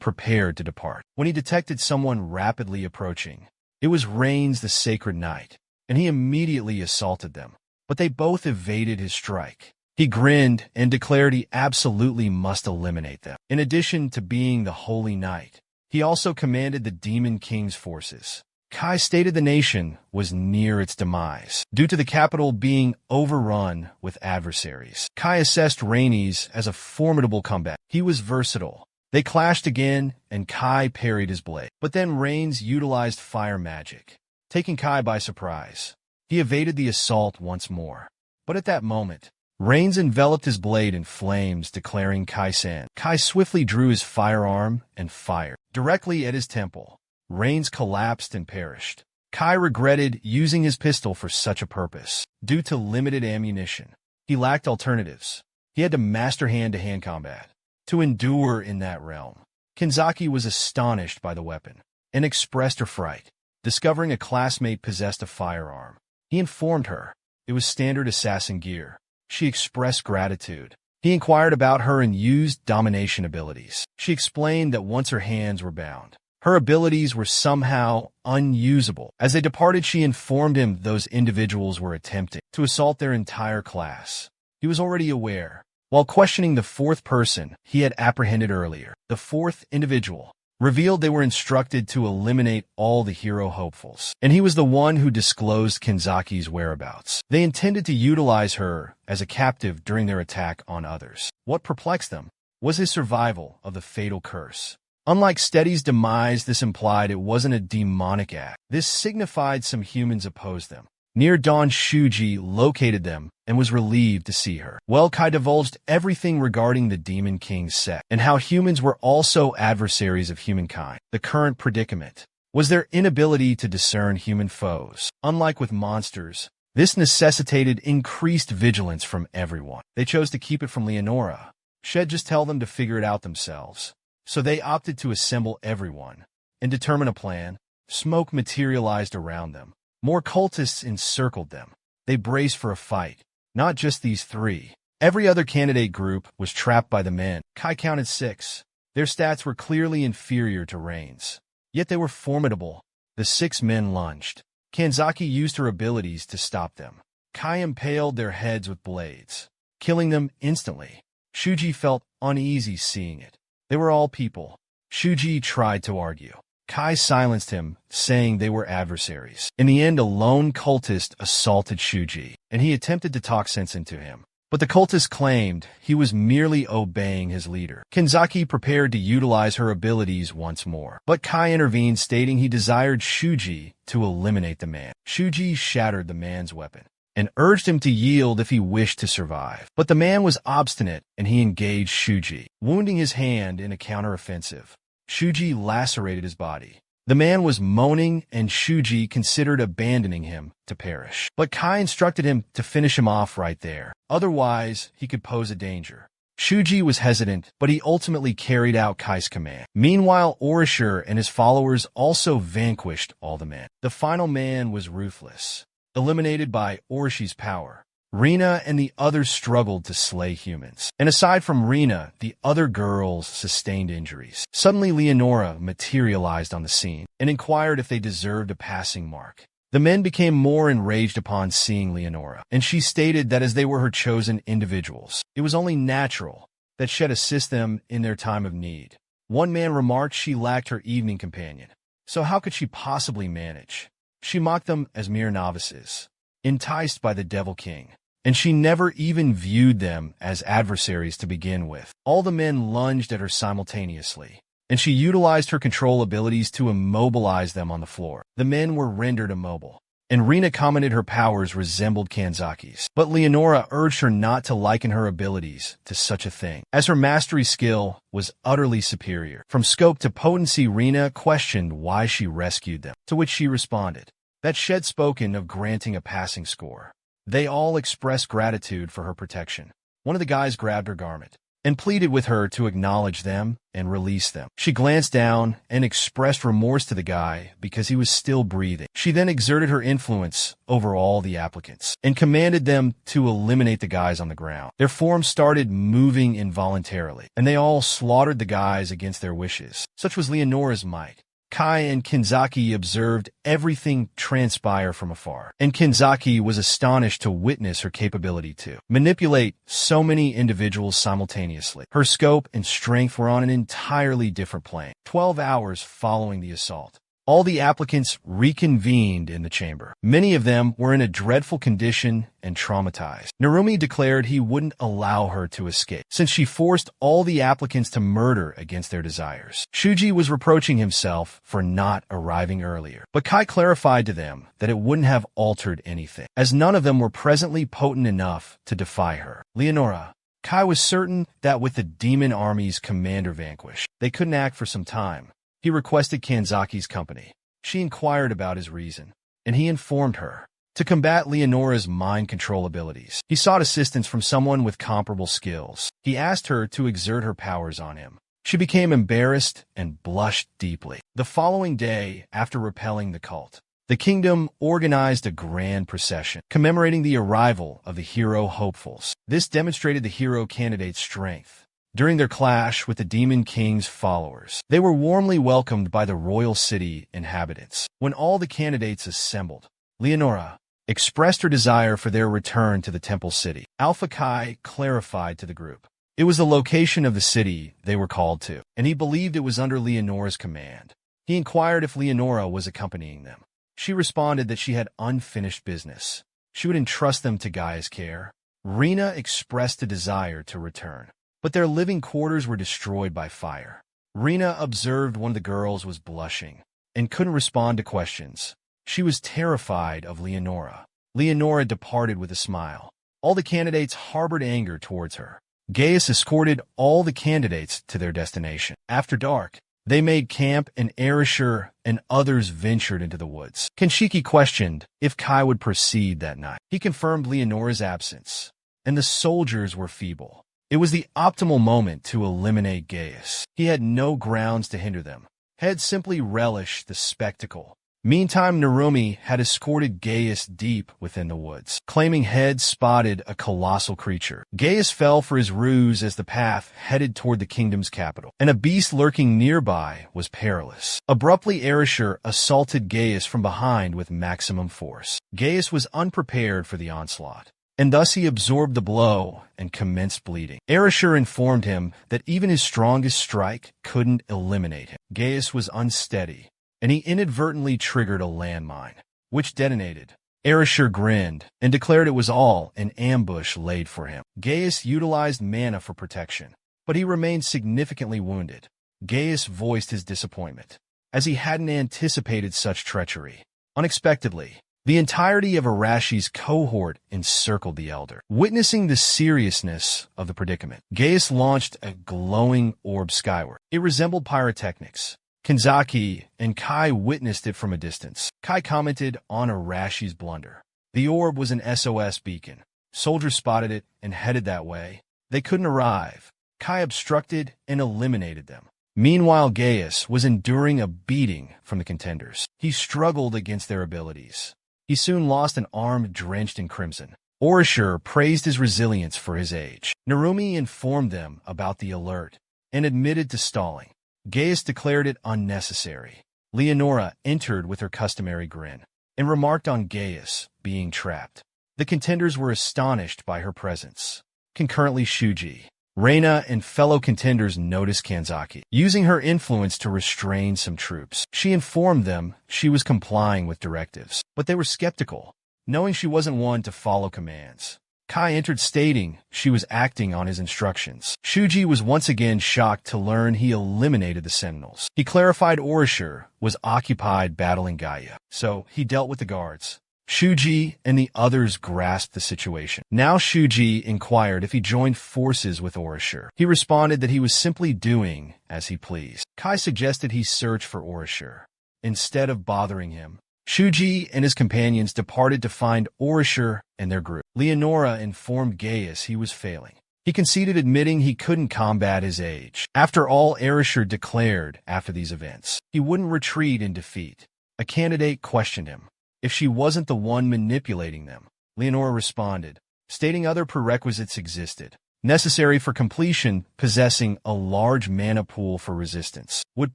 prepared to depart. When he detected someone rapidly approaching, it was Rains the Sacred Knight, and he immediately assaulted them. But they both evaded his strike. He grinned and declared he absolutely must eliminate them. In addition to being the Holy Knight, he also commanded the Demon King's forces. Kai stated the nation was near its demise, due to the capital being overrun with adversaries. Kai assessed Rainies as a formidable combat. He was versatile. They clashed again, and Kai parried his blade. But then Rains utilized fire magic, taking Kai by surprise. He evaded the assault once more. But at that moment, Rains enveloped his blade in flames, declaring Kai-san. Kai swiftly drew his firearm and fired directly at his temple. Rains collapsed and perished. Kai regretted using his pistol for such a purpose. Due to limited ammunition, he lacked alternatives. He had to master hand-to-hand combat to endure in that realm. Kanzaki was astonished by the weapon and expressed her fright, discovering a classmate possessed a firearm. He informed her it was standard assassin gear. She expressed gratitude. He inquired about her and used domination abilities. She explained that once her hands were bound, her abilities were somehow unusable. As they departed, she informed him those individuals were attempting to assault their entire class. He was already aware. While questioning the fourth person he had apprehended earlier, the fourth individual revealed they were instructed to eliminate all the hero hopefuls, and he was the one who disclosed Kanzaki's whereabouts. They intended to utilize her as a captive during their attack on others. What perplexed them was his survival of the fatal curse. Unlike Steady's demise, this implied it wasn't a demonic act. This signified some humans opposed them. Near dawn, Shuji located them and was relieved to see her. Kai divulged everything regarding the Demon King's sect and how humans were also adversaries of humankind. The current predicament was their inability to discern human foes. Unlike with monsters, this necessitated increased vigilance from everyone. They chose to keep it from Leonora. She'd just tell them to figure it out themselves. So they opted to assemble everyone and determine a plan. Smoke materialized around them. More cultists encircled them. They braced for a fight. Not just these three. Every other candidate group was trapped by the men. Kai counted 6. Their stats were clearly inferior to Rain's. Yet they were formidable. The 6 men lunged. Kanzaki used her abilities to stop them. Kai impaled their heads with blades, killing them instantly. Shuji felt uneasy seeing it. They were all people. Shuji tried to argue. Kai silenced him, saying they were adversaries. In the end, a lone cultist assaulted Shuji, and he attempted to talk sense into him. But the cultist claimed he was merely obeying his leader. Kanzaki prepared to utilize her abilities once more, but Kai intervened, stating he desired Shuji to eliminate the man. Shuji shattered the man's weapon and urged him to yield if he wished to survive. But the man was obstinate, and he engaged Shuji, wounding his hand in a counteroffensive. Shuji lacerated his body. The man was moaning, and Shuji considered abandoning him to perish. But Kai instructed him to finish him off right there. Otherwise, he could pose a danger. Shuji was hesitant, but he ultimately carried out Kai's command. Meanwhile, Orishur and his followers also vanquished all the men. The final man was ruthless. Eliminated by Orishi's power, Rina and the others struggled to slay humans. And aside from Rina, the other girls sustained injuries. Suddenly, Leonora materialized on the scene and inquired if they deserved a passing mark. The men became more enraged upon seeing Leonora, and she stated that as they were her chosen individuals, it was only natural that she'd assist them in their time of need. One man remarked she lacked her evening companion, so how could she possibly manage? She mocked them as mere novices, enticed by the Devil King, and she never even viewed them as adversaries to begin with. All the men lunged at her simultaneously, and she utilized her control abilities to immobilize them on the floor. The men were rendered immobile, and Rina commented her powers resembled Kanzaki's. But Leonora urged her not to liken her abilities to such a thing, as her mastery skill was utterly superior. From scope to potency, Rina questioned why she rescued them, to which she responded that she'd spoken of granting a passing score. They all expressed gratitude for her protection. One of the guys grabbed her garment and pleaded with her to acknowledge them and release them. She glanced down and expressed remorse to the guy because he was still breathing. She then exerted her influence over all the applicants and commanded them to eliminate the guys on the ground. Their forms started moving involuntarily, and they all slaughtered the guys against their wishes. Such was Leonora's might. Kai and Kinzaki observed everything transpire from afar, and Kinzaki was astonished to witness her capability to manipulate so many individuals simultaneously. Her scope and strength were on an entirely different plane. 12 hours following the assault, all the applicants reconvened in the chamber. Many of them were in a dreadful condition and traumatized. Narumi declared he wouldn't allow her to escape, since she forced all the applicants to murder against their desires. Shuji was reproaching himself for not arriving earlier, but Kai clarified to them that it wouldn't have altered anything, as none of them were presently potent enough to defy her. Leonora. Kai was certain that with the demon army's commander vanquished, they couldn't act for some time. He requested Kanzaki's company. She inquired about his reason, and he informed her. To combat Leonora's mind control abilities, he sought assistance from someone with comparable skills. He asked her to exert her powers on him. She became embarrassed and blushed deeply. The following day, after repelling the cult, the kingdom organized a grand procession commemorating the arrival of the hero hopefuls. This demonstrated the hero candidate's strength. During their clash with the Demon King's followers, they were warmly welcomed by the royal city inhabitants. When all the candidates assembled, Leonora expressed her desire for their return to the temple city. Alpha Kai clarified to the group. It was the location of the city they were called to, and he believed it was under Leonora's command. He inquired if Leonora was accompanying them. She responded that she had unfinished business. She would entrust them to Gaia's care. Rina expressed a desire to return, but their living quarters were destroyed by fire. Rina observed one of the girls was blushing and couldn't respond to questions. She was terrified of Leonora. Leonora departed with a smile. All the candidates harbored anger towards her. Gaius escorted all the candidates to their destination. After dark, they made camp, and Erishur and others ventured into the woods. Kenshiki questioned if Kai would proceed that night. He confirmed Leonora's absence, and the soldiers were feeble. It was the optimal moment to eliminate Gaius. He had no grounds to hinder them. Had simply relished the spectacle. Meantime, Narumi had escorted Gaius deep within the woods, claiming Head spotted a colossal creature. Gaius fell for his ruse as the path headed toward the kingdom's capital, and a beast lurking nearby was perilous. Abruptly, Erishur assaulted Gaius from behind with maximum force. Gaius was unprepared for the onslaught, and thus he absorbed the blow and commenced bleeding. Erishur informed him that even his strongest strike couldn't eliminate him. Gaius was unsteady, and he inadvertently triggered a landmine, which detonated. Erishur grinned and declared it was all an ambush laid for him. Gaius utilized mana for protection, but he remained significantly wounded. Gaius voiced his disappointment, as he hadn't anticipated such treachery. Unexpectedly, the entirety of Arashi's cohort encircled the elder. Witnessing the seriousness of the predicament, Gaius launched a glowing orb skyward. It resembled pyrotechnics. Kinzaki and Kai witnessed it from a distance. Kai commented on Arashi's blunder. The orb was an SOS beacon. Soldiers spotted it and headed that way. They couldn't arrive. Kai obstructed and eliminated them. Meanwhile, Gaius was enduring a beating from the contenders. He struggled against their abilities. He soon lost an arm drenched in crimson. Erishur praised his resilience for his age. Narumi informed them about the alert and admitted to stalling. Gaius declared it unnecessary. Leonora entered with her customary grin and remarked on Gaius being trapped. The contenders were astonished by her presence. Concurrently, Shuji, Reina, and fellow contenders noticed Kanzaki using her influence to restrain some troops. She informed them she was complying with directives, but they were skeptical, knowing she wasn't one to follow commands. Kai entered stating she was acting on his instructions. Shuji was once again shocked to learn he eliminated the Sentinels. He clarified Erishur was occupied battling Gaia, so he dealt with the guards. Shuji and the others grasped the situation. Now Shuji inquired if he joined forces with Erishur. He responded that he was simply doing as he pleased. Kai suggested he search for Erishur. Instead of bothering him, Shuji and his companions departed to find Erishur and their group. Leonora informed Gaius he was failing. He conceded, admitting he couldn't combat his age. After all, Erasure declared after these events, he wouldn't retreat in defeat. A candidate questioned him if she wasn't the one manipulating them. Leonora responded, stating other prerequisites existed, necessary for completion. Possessing a large mana pool for resistance would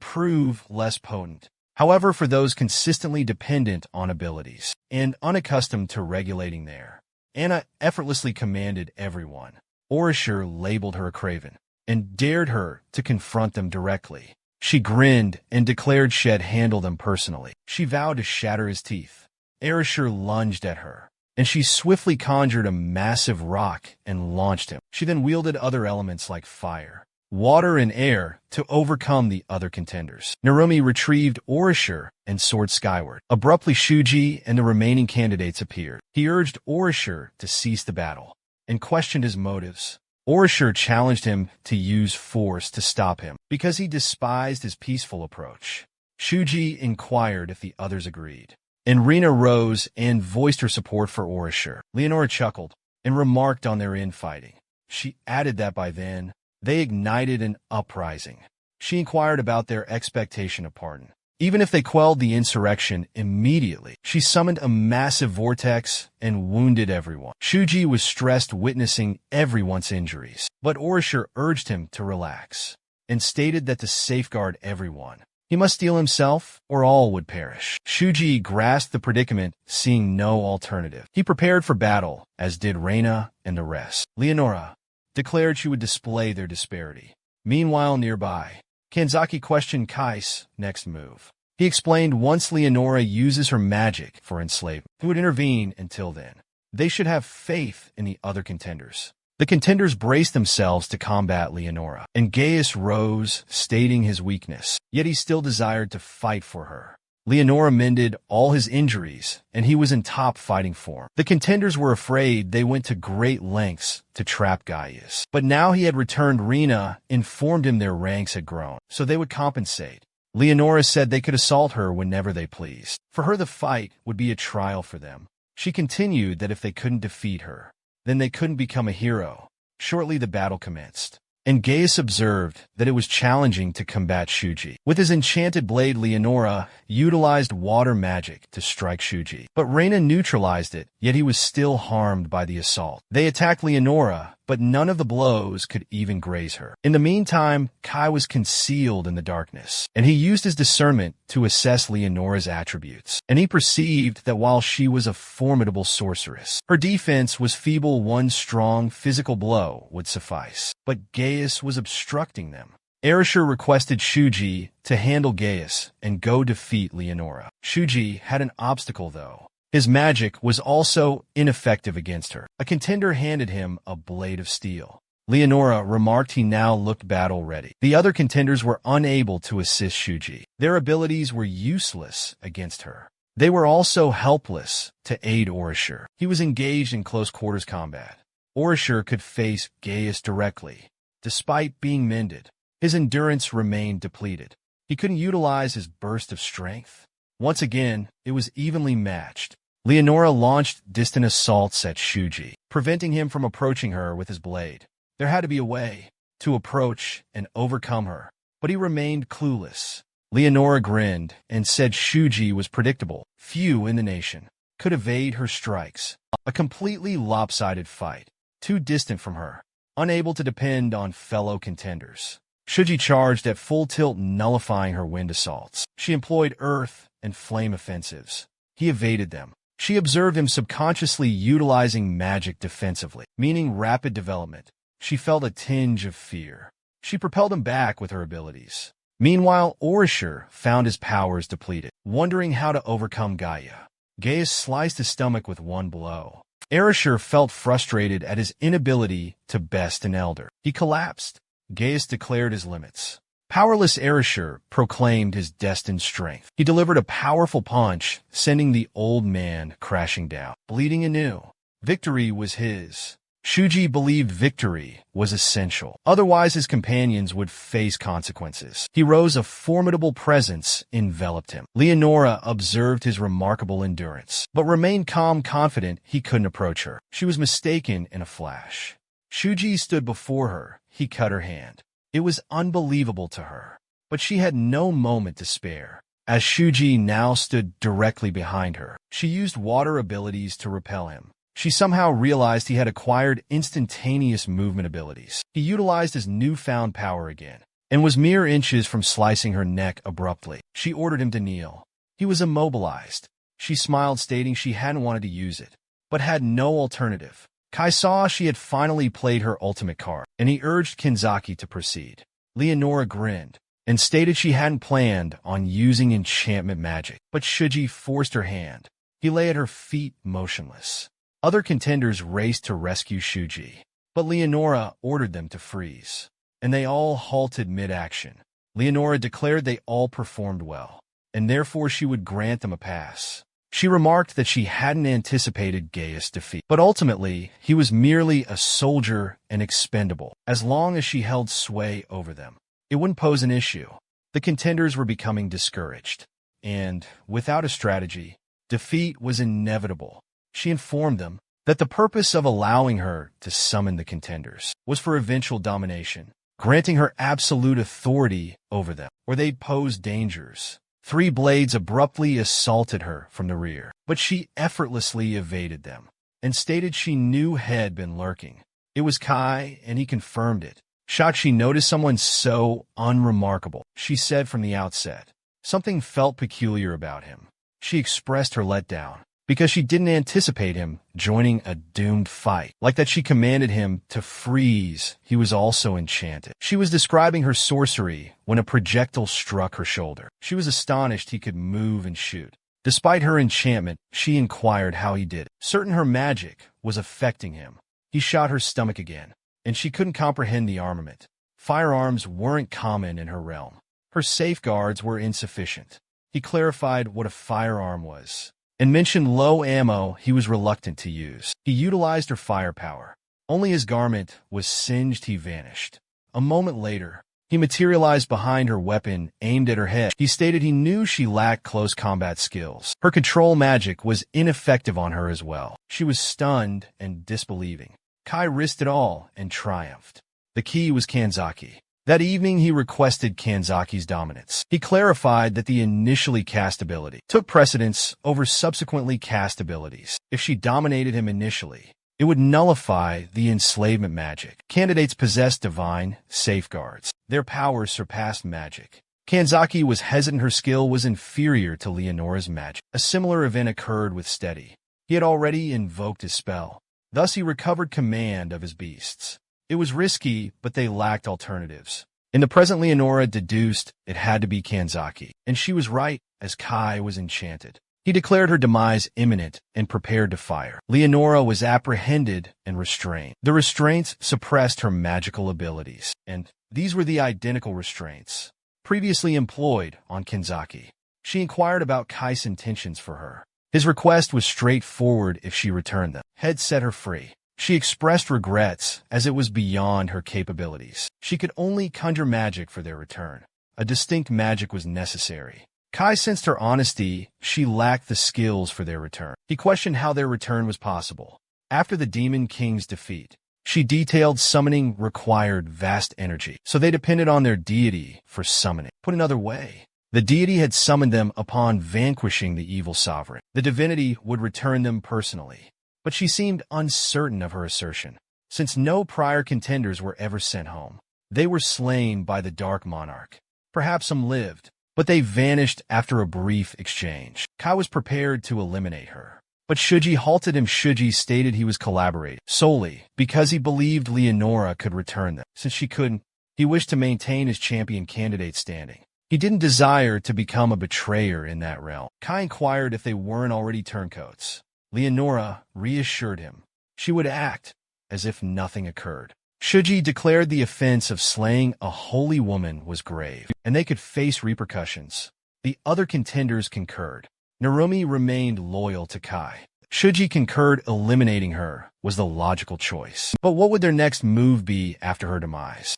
prove less potent. However, for those consistently dependent on abilities and unaccustomed to regulating their Anna effortlessly commanded everyone. Erasure labeled her a craven and dared her to confront them directly. She grinned and declared she'd handle them personally. She vowed to shatter his teeth. Erasure lunged at her, and she swiftly conjured a massive rock and launched him. She then wielded other elements like fire, water, and air to overcome the other contenders. Narumi retrieved Erasure and soared skyward. Abruptly, Shuji and the remaining candidates appeared. He urged Erasure to cease the battle and questioned his motives. Erasure challenged him to use force to stop him because he despised his peaceful approach. Shuji inquired if the others agreed, and Rina rose and voiced her support for Erasure. Leonora chuckled and remarked on their infighting. She added that by then, they ignited an uprising. She inquired about their expectation of pardon, even if they quelled the insurrection immediately. She summoned a massive vortex and wounded everyone. Shuji was stressed witnessing everyone's injuries, but Erasure urged him to relax and stated that to safeguard everyone, he must steel himself or all would perish. Shuji grasped the predicament, seeing no alternative. He prepared for battle, as did Reina and the rest. Leonora declared she would display their disparity. Meanwhile, nearby, Kanzaki questioned Kai's next move. He explained once Leonora uses her magic for enslavement, he would intervene. Until then, they should have faith in the other contenders. The contenders braced themselves to combat Leonora, and Gaius rose, stating his weakness, yet he still desired to fight for her. Leonora mended all his injuries, and he was in top fighting form. The contenders were afraid. They went to great lengths to trap Gaius. But now he had returned. Rina informed him their ranks had grown, so they would compensate. Leonora said they could assault her whenever they pleased. For her, the fight would be a trial for them. She continued that if they couldn't defeat her, then they couldn't become a hero. Shortly, the battle commenced, and Gaius observed that it was challenging to combat Shuji. With his enchanted blade, Leonora utilized water magic to strike Shuji, but Reina neutralized it, yet he was still harmed by the assault. They attacked Leonora, but none of the blows could even graze her. In the meantime, Kai was concealed in the darkness, and he used his discernment to assess Leonora's attributes, and he perceived that while she was a formidable sorceress, her defense was feeble. One strong physical blow would suffice, but Gaius was obstructing them. Erasure requested Shuji to handle Gaius and go defeat Leonora. Shuji had an obstacle, though. His magic was also ineffective against her. A contender handed him a blade of steel. Leonora remarked he now looked battle-ready. The other contenders were unable to assist Shuji. Their abilities were useless against her. They were also helpless to aid Erasure. He was engaged in close-quarters combat. Erasure could face Gaius directly. Despite being mended, his endurance remained depleted. He couldn't utilize his burst of strength. Once again, it was evenly matched. Leonora launched distant assaults at Shuji, preventing him from approaching her with his blade. There had to be a way to approach and overcome her, but he remained clueless. Leonora grinned and said Shuji was predictable. Few in the nation could evade her strikes. A completely lopsided fight, too distant from her, unable to depend on fellow contenders. Shuji charged at full tilt, nullifying her wind assaults. She employed earth and flame offensives. He evaded them. She observed him subconsciously utilizing magic defensively, meaning rapid development. She felt a tinge of fear. She propelled him back with her abilities. Meanwhile, Erasure found his powers depleted, wondering how to overcome Gaia. Gaius sliced his stomach with one blow. Erasure felt frustrated at his inability to best an elder. He collapsed. Gaius declared his limits. Powerless Erasure proclaimed his destined strength. He delivered a powerful punch, sending the old man crashing down, bleeding anew. Victory was his. Shuji believed victory was essential. Otherwise, his companions would face consequences. He rose. A formidable presence enveloped him. Leonora observed his remarkable endurance, but remained calm, confident he couldn't approach her. She was mistaken in a flash. Shuji stood before her. He cut her hand. It was unbelievable to her, but she had no moment to spare. As Shuji now stood directly behind her, she used water abilities to repel him. She somehow realized he had acquired instantaneous movement abilities. He utilized his newfound power again, and was mere inches from slicing her neck abruptly. She ordered him to kneel. He was immobilized. She smiled, stating she hadn't wanted to use it, but had no alternative. Kai saw she had finally played her ultimate card, and he urged Kanzaki to proceed. Leonora grinned and stated she hadn't planned on using enchantment magic, but Shuji forced her hand. He lay at her feet motionless. Other contenders raced to rescue Shuji, but Leonora ordered them to freeze, and they all halted mid-action. Leonora declared they all performed well, and therefore she would grant them a pass. She remarked that she hadn't anticipated Gaius' defeat, but ultimately he was merely a soldier and expendable. As long as she held sway over them, it wouldn't pose an issue. The contenders were becoming discouraged, and, without a strategy, defeat was inevitable. She informed them that the purpose of allowing her to summon the contenders was for eventual domination, granting her absolute authority over them, or they'd pose dangers. 3 blades abruptly assaulted her from the rear, but she effortlessly evaded them, and stated she knew had been lurking. It was Kai, and he confirmed it. Shocked she noticed someone so unremarkable, she said from the outset. Something felt peculiar about him. She expressed her letdown, because she didn't anticipate him joining a doomed fight. Like that she commanded him to freeze. He was also enchanted. She was describing her sorcery when a projectile struck her shoulder. She was astonished he could move and shoot. Despite her enchantment, she inquired how he did it. Certain her magic was affecting him. He shot her stomach again, and she couldn't comprehend the armament. Firearms weren't common in her realm. Her safeguards were insufficient. He clarified what a firearm was, and mentioned low ammo he was reluctant to use. He utilized her firepower. Only his garment was singed. He vanished. A moment later, he materialized behind her weapon, aimed at her head. He stated he knew she lacked close combat skills. Her control magic was ineffective on her as well. She was stunned and disbelieving. Kai risked it all and triumphed. The key was Kanzaki. That evening he requested Kanzaki's dominance. He clarified that the initially cast ability took precedence over subsequently cast abilities. If she dominated him initially, it would nullify the enslavement magic. Candidates possessed divine safeguards. Their powers surpassed magic. Kanzaki was hesitant. Her skill was inferior to Leonora's magic. A similar event occurred with Steady. He had already invoked his spell. Thus he recovered command of his beasts. It was risky, but they lacked alternatives. In the present, Leonora deduced it had to be Kanzaki, and she was right, as Kai was enchanted. He declared her demise imminent and prepared to fire. Leonora was apprehended and restrained. The restraints suppressed her magical abilities, and these were the identical restraints previously employed on Kanzaki. She inquired about Kai's intentions for her. His request was straightforward if she returned them. Head set her free. She expressed regrets, as it was beyond her capabilities. She could only conjure magic for their return. A distinct magic was necessary. Kai sensed her honesty. She lacked the skills for their return. He questioned how their return was possible. After the Demon King's defeat, she detailed summoning required vast energy, so they depended on their deity for summoning. Put another way, the deity had summoned them upon vanquishing the evil sovereign. The divinity would return them personally. But she seemed uncertain of her assertion, since no prior contenders were ever sent home. They were slain by the Dark Monarch. Perhaps some lived, but they vanished after a brief exchange. Kai was prepared to eliminate her, but Shuji halted him. Shuji stated he was collaborating solely because he believed Leonora could return them. Since she couldn't, he wished to maintain his champion candidate standing. He didn't desire to become a betrayer in that realm. Kai inquired if they weren't already turncoats. Leonora reassured him she would act as if nothing occurred. Shuji declared the offense of slaying a holy woman was grave, and they could face repercussions. The other contenders concurred. Narumi remained loyal to Kai. Shuji concurred eliminating her was the logical choice. But what would their next move be after her demise?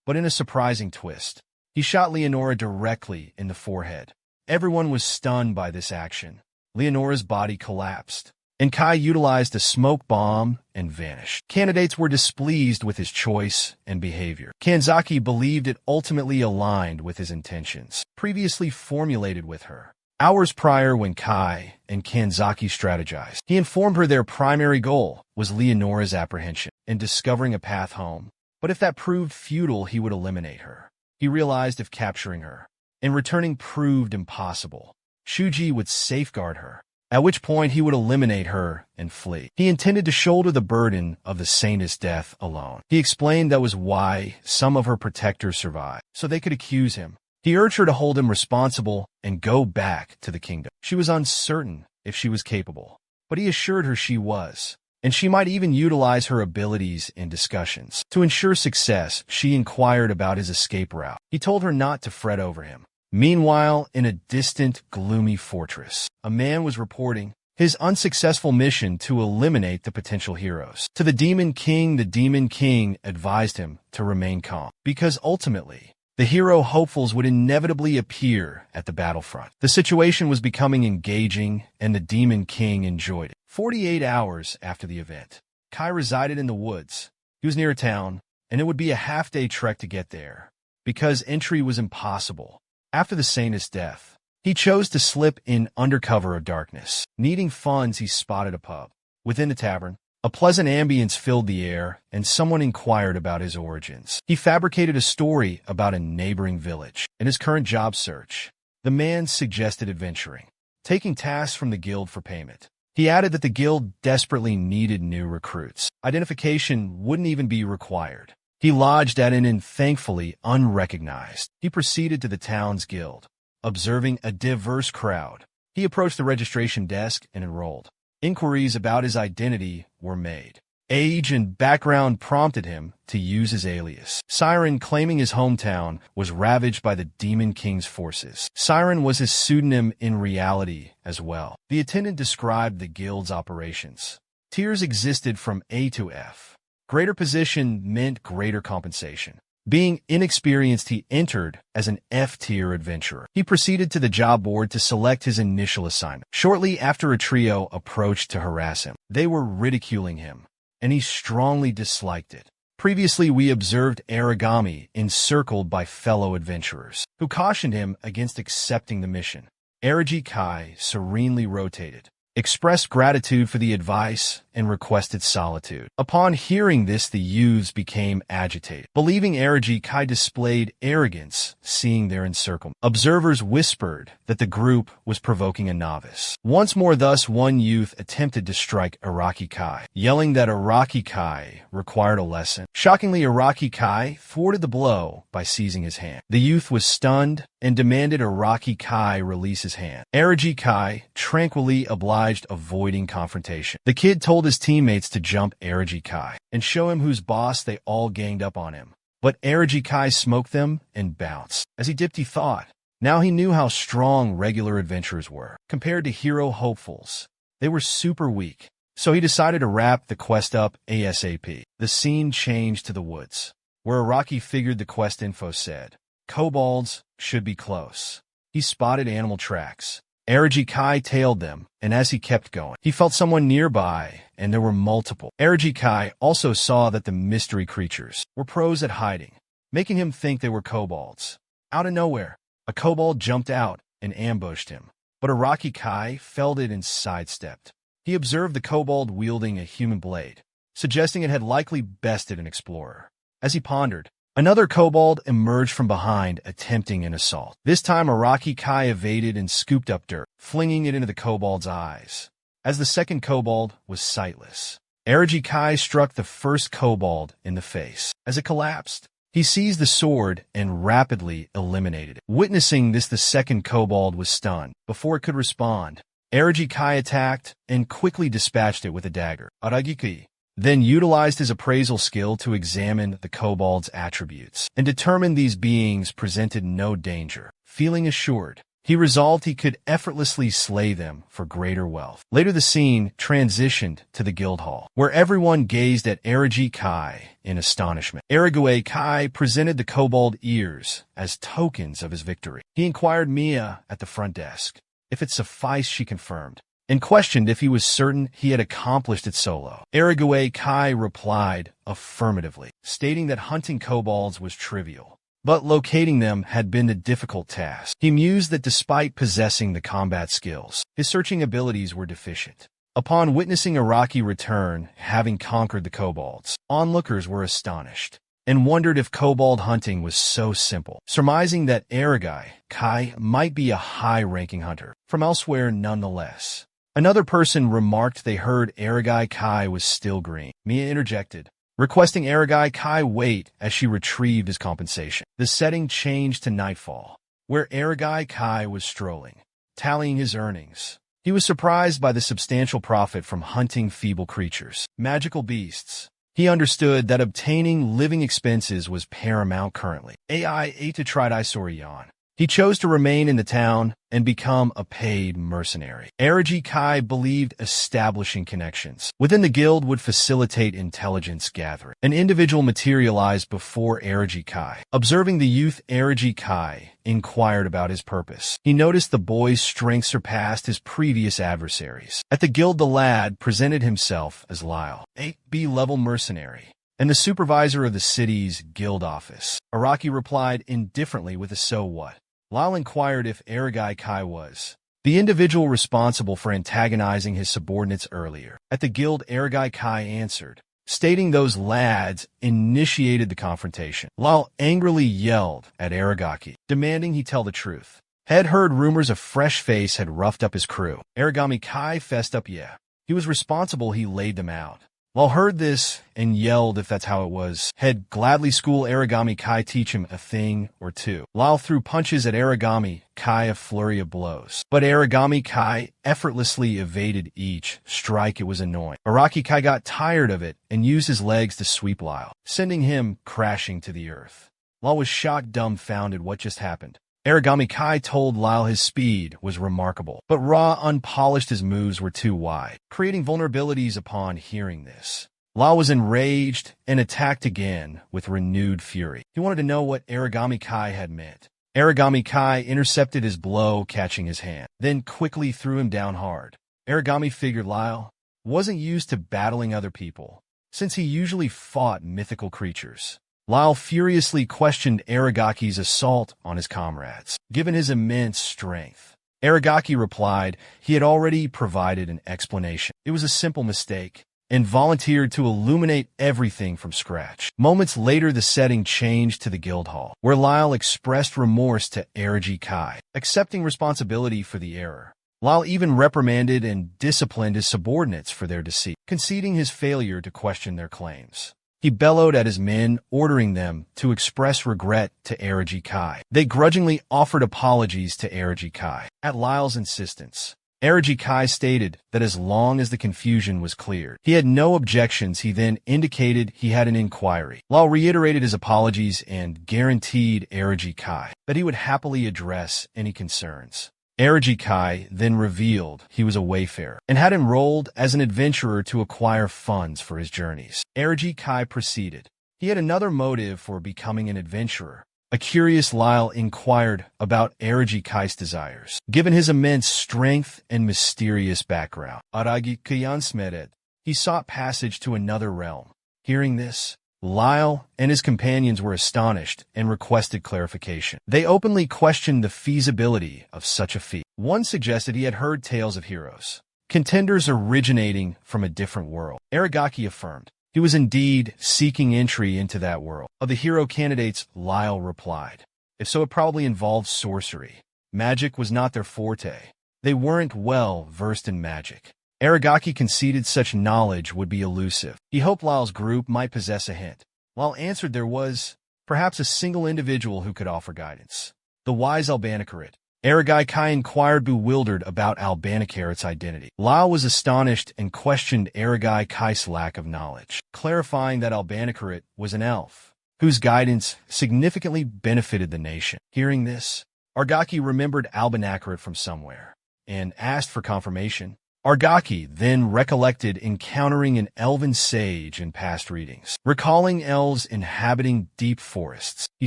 But in a surprising twist, he shot Leonora directly in the forehead. Everyone was stunned by this action. Leonora's body collapsed, and Kai utilized a smoke bomb and vanished. Candidates were displeased with his choice and behavior. Kanzaki believed it ultimately aligned with his intentions, previously formulated with her. Hours prior, when Kai and Kanzaki strategized, he informed her their primary goal was Leonora's apprehension and discovering a path home. But if that proved futile, he would eliminate her. He realized if capturing her and returning proved impossible, Shuji would safeguard her, at which point he would eliminate her and flee. He intended to shoulder the burden of the saint's death alone. He explained that was why some of her protectors survived, so they could accuse him. He urged her to hold him responsible and go back to the kingdom. She was uncertain if she was capable, but he assured her she was, and she might even utilize her abilities in discussions. To ensure success, she inquired about his escape route. He told her not to fret over him. Meanwhile, in a distant, gloomy fortress, a man was reporting his unsuccessful mission to eliminate the potential heroes. To the Demon King advised him to remain calm, because ultimately, the hero hopefuls would inevitably appear at the battlefront. The situation was becoming engaging, and the Demon King enjoyed it. 48 hours after the event, Kai resided in the woods. He was near a town, and it would be a half-day trek to get there, because entry was impossible. After the saint's death, he chose to slip in under cover of darkness. Needing funds, he spotted a pub. Within the tavern, a pleasant ambience filled the air, and someone inquired about his origins. He fabricated a story about a neighboring village. In his current job search, the man suggested adventuring, taking tasks from the guild for payment. He added that the guild desperately needed new recruits. Identification wouldn't even be required. He lodged at an inn, thankfully unrecognized. He proceeded to the town's guild. Observing a diverse crowd, he approached the registration desk and enrolled. Inquiries about his identity were made. Age and background prompted him to use his alias. Siren, claiming his hometown was ravaged by the Demon King's forces. Siren was his pseudonym in reality as well. The attendant described the guild's operations. Tiers existed from A to F. Greater position meant greater compensation. Being inexperienced, he entered as an F-tier adventurer. He proceeded to the job board to select his initial assignment. Shortly after, a trio approached to harass him. They were ridiculing him, and he strongly disliked it. Previously, we observed Aragami encircled by fellow adventurers, who cautioned him against accepting the mission. Aragi Kai serenely rotated, expressed gratitude for the advice, and requested solitude. Upon hearing this, the youths became agitated. Believing Aragi Kai displayed arrogance, seeing their encirclement, observers whispered that the group was provoking a novice. Once more, thus, one youth attempted to strike Araki Kai, yelling that Araki Kai required a lesson. Shockingly, Araki Kai thwarted the blow by seizing his hand. The youth was stunned and demanded Araki Kai release his hand. Aragi Kai tranquilly obliged, avoiding confrontation. The kid told his teammates to jump Aragi Kai and show him who's boss. They all ganged up on him, but Aragi Kai smoked them and bounced. As he dipped, he thought. Now he knew how strong regular adventurers were. Compared to hero hopefuls, they were super weak. So he decided to wrap the quest up ASAP. The scene changed to the woods, where Araki figured the quest info said, kobolds should be close. He spotted animal tracks. Aragi Kai tailed them, and as he kept going, he felt someone nearby, and there were multiple. Aragi Kai also saw that the mystery creatures were pros at hiding, making him think they were kobolds. Out of nowhere, a kobold jumped out and ambushed him, but Araki Kai felt it and sidestepped. He observed the kobold wielding a human blade, suggesting it had likely bested an explorer. As he pondered, another kobold emerged from behind, attempting an assault. This time, Araki Kai evaded and scooped up dirt, flinging it into the kobold's eyes. As the second kobold was sightless, Aragi Kai struck the first kobold in the face. As it collapsed, he seized the sword and rapidly eliminated it. Witnessing this, the second kobold was stunned. Before it could respond, Aragi Kai attacked and quickly dispatched it with a dagger. Aragi then utilized his appraisal skill to examine the kobold's attributes and determined these beings presented no danger. Feeling assured, he resolved he could effortlessly slay them for greater wealth. Later, the scene transitioned to the guild hall, where everyone gazed at Aragi Kai in astonishment. Aragi Kai presented the kobold ears as tokens of his victory. He inquired Mia at the front desk. If it sufficed, she confirmed. and questioned if he was certain he had accomplished it solo. Arague Kai replied affirmatively, stating that hunting kobolds was trivial, but locating them had been the difficult task. He mused that despite possessing the combat skills, his searching abilities were deficient. Upon witnessing Araki return, having conquered the kobolds, onlookers were astonished and wondered if kobold hunting was so simple, surmising that Aragui Kai might be a high-ranking hunter from elsewhere nonetheless. Another person remarked they heard Aragui Kai was still green. Mia interjected, requesting Aragui Kai wait as she retrieved his compensation. The setting changed to nightfall, where Aragui Kai was strolling, tallying his earnings. He was surprised by the substantial profit from hunting feeble creatures, magical beasts. He understood that obtaining living expenses was paramount currently. AI ate to try Isorion. He chose to remain in the town and become a paid mercenary. Aragi Kai believed establishing connections within the guild would facilitate intelligence gathering. An individual materialized before Aragi Kai. Observing the youth, Aragi Kai inquired about his purpose. He noticed the boy's strength surpassed his previous adversaries. At the guild, the lad presented himself as Lyle, a B-level mercenary, and the supervisor of the city's guild office. Araki replied indifferently with a "so what?" Lyle inquired if Aragi Kai was the individual responsible for antagonizing his subordinates earlier. At the guild, Aragi Kai answered, stating those lads initiated the confrontation. Lyle angrily yelled at Aragaki, demanding he tell the truth. Had heard rumors a fresh face had roughed up his crew. Aragami Kai fessed up, yeah, he was responsible, he laid them out. Lyle heard this and yelled if that's how it was. Had gladly school Aragami Kai teach him a thing or two. Lyle threw punches at Aragami Kai, a flurry of blows, but Aragami Kai effortlessly evaded each strike. It was annoying. Araki Kai got tired of it and used his legs to sweep Lyle, sending him crashing to the earth. Lyle was shocked, dumbfounded what just happened. Aragami Kai told Lyle his speed was remarkable, but raw, unpolished, his moves were too wide, creating vulnerabilities. Upon hearing this, Lyle was enraged and attacked again with renewed fury. He wanted to know what Aragami Kai had meant. Aragami Kai intercepted his blow, catching his hand, then quickly threw him down hard. Aragami figured Lyle wasn't used to battling other people, since he usually fought mythical creatures. Lyle furiously questioned Aragaki's assault on his comrades, given his immense strength. Aragaki replied he had already provided an explanation. It was a simple mistake, and volunteered to illuminate everything from scratch. Moments later, the setting changed to the guild hall, where Lyle expressed remorse to Aragi Kai, accepting responsibility for the error. Lyle even reprimanded and disciplined his subordinates for their deceit, conceding his failure to question their claims. He bellowed at his men, ordering them to express regret to Aragi Kai. They grudgingly offered apologies to Aragi Kai. At Lyle's insistence, Aragi Kai stated that as long as the confusion was cleared, he had no objections. He then indicated he had an inquiry. Lyle reiterated his apologies and guaranteed Aragi Kai that he would happily address any concerns. Aragi Kai then revealed he was a wayfarer and had enrolled as an adventurer to acquire funds for his journeys. Aragi Kai proceeded. He had another motive for becoming an adventurer. A curious Lyle inquired about Aragi Kai's desires, given his immense strength and mysterious background. Aragi Kayan Smeret. He sought passage to another realm. Hearing this, Lyle and his companions were astonished and requested clarification. They openly questioned the feasibility of such a feat. One suggested he had heard tales of heroes, contenders originating from a different world. Aragaki affirmed he was indeed seeking entry into that world. Of the hero candidates, Lyle replied, if so, it probably involved sorcery. Magic was not their forte. They weren't well versed in magic. Aragaki conceded such knowledge would be elusive. He hoped Lyle's group might possess a hint. Lyle answered there was perhaps a single individual who could offer guidance. The wise Albanicaret. Aragi Kai inquired, bewildered about Albanicaret's identity. Lyle was astonished and questioned Aragi Kai's lack of knowledge, clarifying that Albanicaret was an elf, whose guidance significantly benefited the nation. Hearing this, Aragaki remembered Albanicaret from somewhere and asked for confirmation. Aragaki then recollected encountering an elven sage in past readings. Recalling elves inhabiting deep forests, he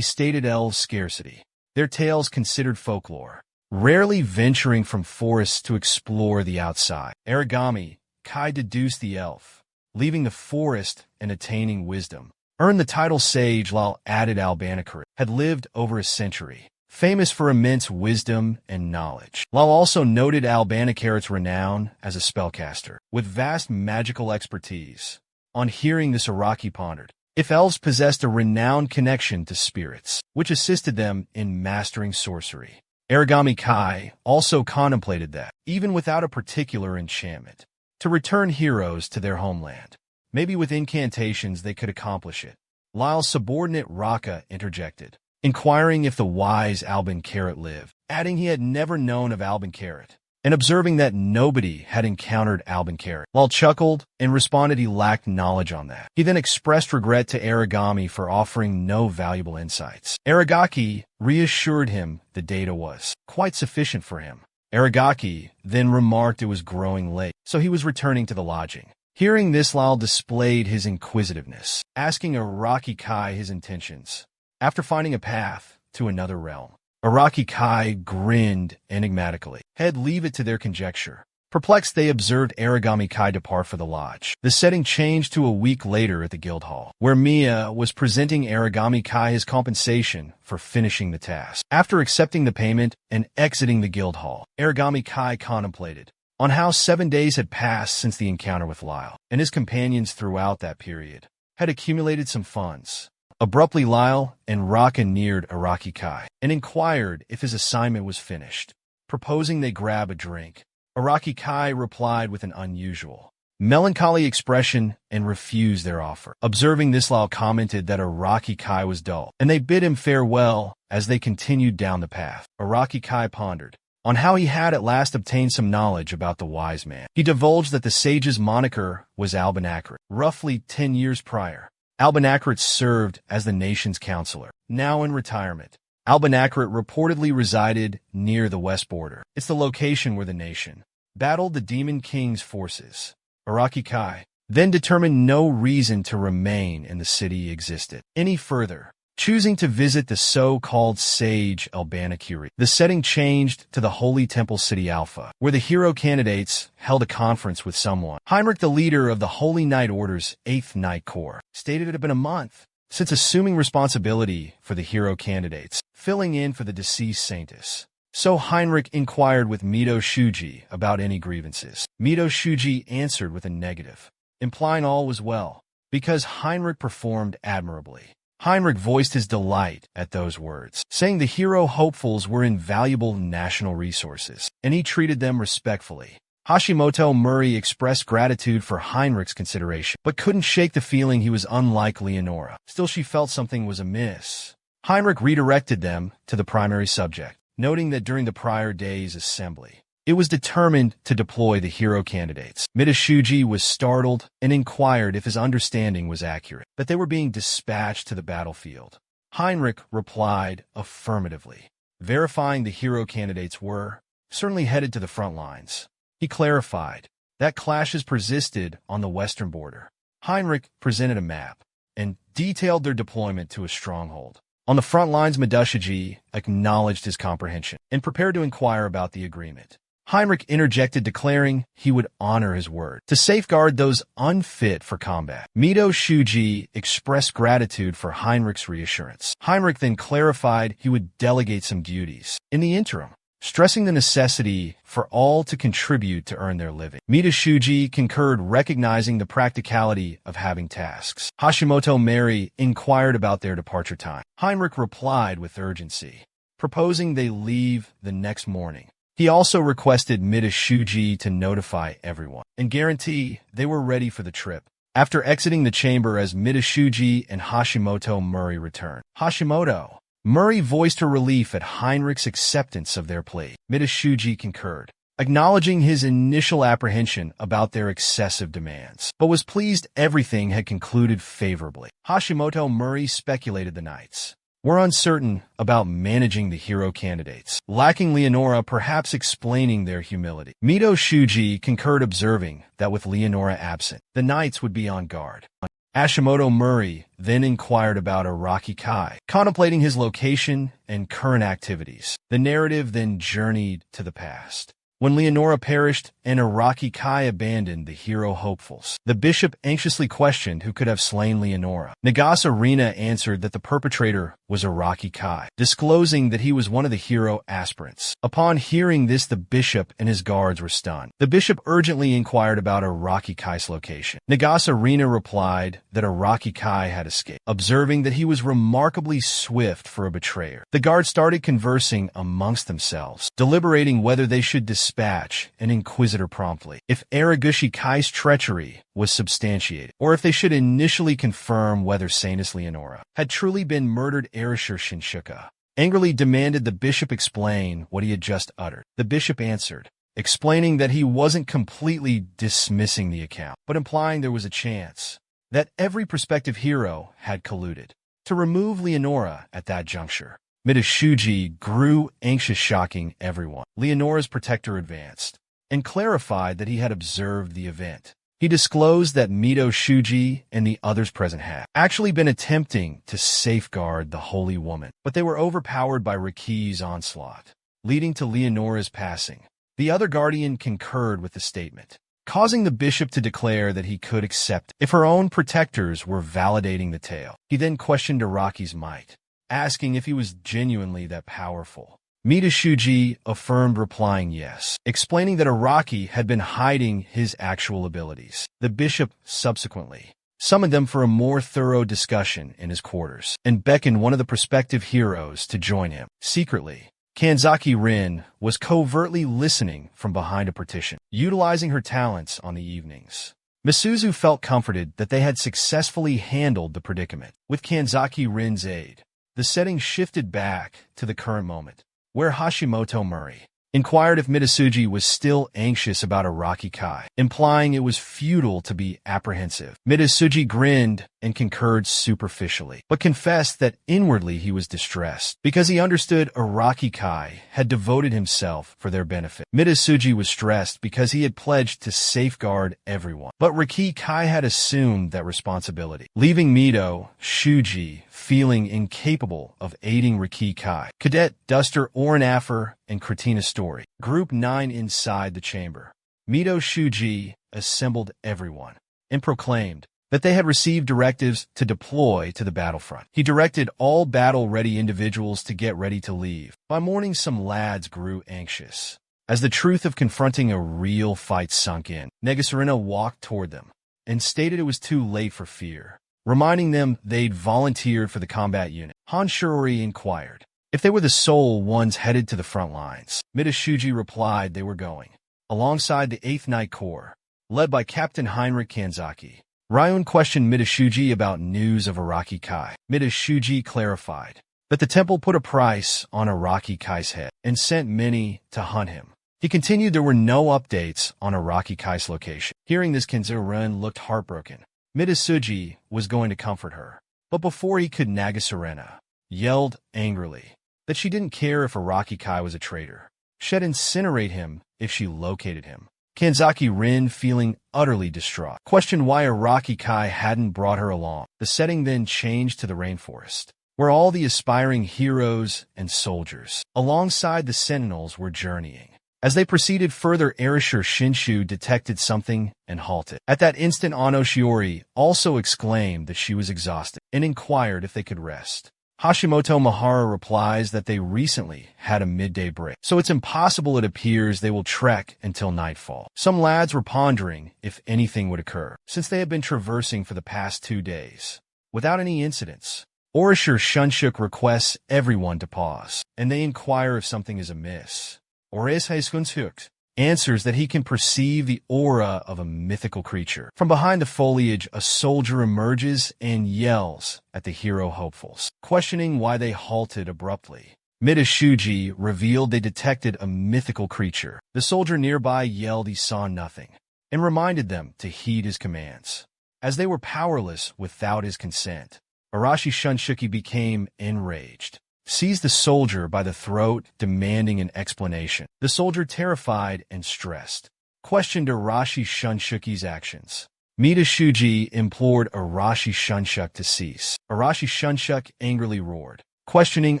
stated elves' scarcity, their tales considered folklore, rarely venturing from forests to explore the outside. Aragami, Kai deduced the elf, leaving the forest and attaining wisdom, earned the title sage while added Albanacarat, had lived over a century, famous for immense wisdom and knowledge. While also noted Albanacarat's renown as a spellcaster, with vast magical expertise. On hearing this, Araki pondered if elves possessed a renowned connection to spirits, which assisted them in mastering sorcery. Aragami Kai also contemplated that, even without a particular enchantment, to return heroes to their homeland. Maybe with incantations they could accomplish it. Lyle's subordinate Raka interjected, inquiring if the wise Albanacarat lived, adding he had never known of Albanacarat, and observing that nobody had encountered Albanacarat. Lyle chuckled and responded he lacked knowledge on that. He then expressed regret to Aragami for offering no valuable insights. Aragaki reassured him the data was quite sufficient for him. Aragaki then remarked it was growing late, so he was returning to the lodging. Hearing this, Lyle displayed his inquisitiveness, asking Araki Kai his intentions. After finding a path to another realm, Araki Kai grinned enigmatically. He'd leave it to their conjecture. Perplexed, they observed Aragami Kai depart for the lodge. The setting changed to a week later at the guild hall, where Mia was presenting Aragami Kai his compensation for finishing the task. After accepting the payment and exiting the guild hall, Aragami Kai contemplated on how 7 days had passed since the encounter with Lyle, and his companions throughout that period had accumulated some funds. Abruptly, Lyle and Raka neared Araki Kai and inquired if his assignment was finished, proposing they grab a drink. Araki Kai replied with an unusual, melancholy expression and refused their offer. Observing this, Lyle commented that Araki Kai was dull, and they bid him farewell as they continued down the path. Araki Kai pondered on how he had at last obtained some knowledge about the wise man. He divulged that the sage's moniker was Albanacarat. Roughly 10 years prior, Albanacarat served as the nation's counselor. Now in retirement, Albanacarat reportedly resided near the west border. It's the location where the nation battled the Demon King's forces. Araki Kai then determined no reason to remain in the city existed any further, choosing to visit the so-called sage Albanacarat. The setting changed to the Holy Temple City Alpha, where the hero candidates held a conference with someone. Heinrich, the leader of the Holy Knight Order's 8th Knight Corps, stated it had been a month since assuming responsibility for the hero candidates, filling in for the deceased saintess. So Heinrich inquired with Mito Shuji about any grievances. Mito Shuji answered with a negative, implying all was well, because Heinrich performed admirably. Heinrich voiced his delight at those words, saying the hero hopefuls were invaluable national resources, and he treated them respectfully. Hashimoto Murray expressed gratitude for Heinrich's consideration, but couldn't shake the feeling he was unlike Leonora. Still, she felt something was amiss. Heinrich redirected them to the primary subject, noting that during the prior day's assembly, it was determined to deploy the hero candidates. Midashuji was startled and inquired if his understanding was accurate, that they were being dispatched to the battlefield. Heinrich replied affirmatively, verifying the hero candidates were certainly headed to the front lines. He clarified that clashes persisted on the western border. Heinrich presented a map and detailed their deployment to a stronghold. On the front lines, Midashuji acknowledged his comprehension and prepared to inquire about the agreement. Heinrich interjected, declaring he would honor his word to safeguard those unfit for combat. Mito Shuji expressed gratitude for Heinrich's reassurance. Heinrich then clarified he would delegate some duties in the interim, stressing the necessity for all to contribute to earn their living. Mito Shuji concurred, recognizing the practicality of having tasks. Hashimoto Mary inquired about their departure time. Heinrich replied with urgency, proposing they leave the next morning. He also requested Midashuji to notify everyone and guarantee they were ready for the trip. After exiting the chamber as Midashuji and Hashimoto Murray returned, Hashimoto Murray voiced her relief at Heinrich's acceptance of their plea. Midashuji concurred, acknowledging his initial apprehension about their excessive demands, but was pleased everything had concluded favorably. Hashimoto Murray speculated the knights were uncertain about managing the hero candidates, lacking Leonora perhaps explaining their humility. Mito Shuji concurred, observing that with Leonora absent, the knights would be on guard. Hashimoto Murray then inquired about Araki Kai, contemplating his location and current activities. The narrative then journeyed to the past, when Leonora perished and Araki Kai abandoned the hero hopefuls. The bishop anxiously questioned who could have slain Leonora. Nagasa Rina answered that the perpetrator was Araki Kai, disclosing that he was one of the hero aspirants. Upon hearing this, the bishop and his guards were stunned. The bishop urgently inquired about Araki Kai's location. Nagasa Rina replied that Araki Kai had escaped, observing that he was remarkably swift for a betrayer. The guards started conversing amongst themselves, deliberating whether they should dispatch an inquisitor promptly, if Aragushi Kai's treachery was substantiated, or if they should initially confirm whether Sanus Leonora had truly been murdered. Erishur Shinshuka angrily demanded the bishop explain what he had just uttered. The bishop answered, explaining that he wasn't completely dismissing the account, but implying there was a chance that every prospective hero had colluded to remove Leonora at that juncture. Midashuji grew anxious, shocking everyone. Leonora's protector advanced and clarified that he had observed the event. He disclosed that Mito Shuji and the others present had actually been attempting to safeguard the holy woman, but they were overpowered by Riki's onslaught, leading to Leonora's passing. The other guardian concurred with the statement, causing the bishop to declare that he could accept if her own protectors were validating the tale. He then questioned Araki's might, asking if he was genuinely that powerful. Mita Shuji affirmed, replying yes, explaining that Araki had been hiding his actual abilities. The bishop subsequently summoned them for a more thorough discussion in his quarters and beckoned one of the prospective heroes to join him. Secretly, Kanzaki Rin was covertly listening from behind a partition, utilizing her talents on the evenings. Misuzu felt comforted that they had successfully handled the predicament. With Kanzaki Rin's aid, the setting shifted back to the current moment, where Hashimoto Murray inquired if Mitasuji was still anxious about Araki Kai, implying it was futile to be apprehensive. Mitasuji grinned and concurred superficially, but confessed that inwardly he was distressed because he understood Araki Kai had devoted himself for their benefit. Mitasuji was stressed because he had pledged to safeguard everyone, but Riki Kai had assumed that responsibility, leaving Mito Shuji feeling incapable of aiding Riki Kai. Cadet Duster Orinaffer and Kratina Story. Group 9 inside the chamber. Mito Shuji assembled everyone and proclaimed that they had received directives to deploy to the battlefront. He directed all battle-ready individuals to get ready to leave. By morning, some lads grew anxious. As the truth of confronting a real fight sunk in, Negasarina walked toward them and stated it was too late for fear, reminding them they'd volunteered for the combat unit. Hanshuri inquired if they were the sole ones headed to the front lines. Mitasuji replied they were going alongside the 8th Night Corps, led by Captain Heinrich Kanzaki. Ryun questioned Mitasuji about news of Araki Kai. Mitasuji clarified that the temple put a price on Araki Kai's head and sent many to hunt him. He continued there were no updates on Araki Kai's location. Hearing this, Kanzurun looked heartbroken. Mitasuji was going to comfort her, but before he could, Nagasarena yelled angrily that she didn't care if Araki Kai was a traitor. She'd incinerate him if she located him. Kanzaki Rin, feeling utterly distraught, questioned why Araki Kai hadn't brought her along. The setting then changed to the rainforest, where all the aspiring heroes and soldiers, alongside the sentinels, were journeying. As they proceeded further, Erishur Shinshu detected something and halted. At that instant, Ano Shiori also exclaimed that she was exhausted and inquired if they could rest. Hashimoto Mahara replies that they recently had a midday break, so it's impossible it appears they will trek until nightfall. Some lads were pondering if anything would occur, since they had been traversing for the past 2 days without any incidents. Orishur Shunshuk requests everyone to pause, and they inquire if something is amiss. Oreshaiskунshuk answers that he can perceive the aura of a mythical creature. From behind the foliage, a soldier emerges and yells at the hero hopefuls, questioning why they halted abruptly. Mitasuji revealed they detected a mythical creature. The soldier nearby yelled he saw nothing and reminded them to heed his commands, as they were powerless without his consent. Arashi Shunshuki became enraged, seized the soldier by the throat, demanding an explanation. The soldier, terrified and stressed, questioned Arashi Shunshuki's actions, Mida Shuji implored Arashi Shunshuk to cease. Arashi Shunshuk angrily roared, questioning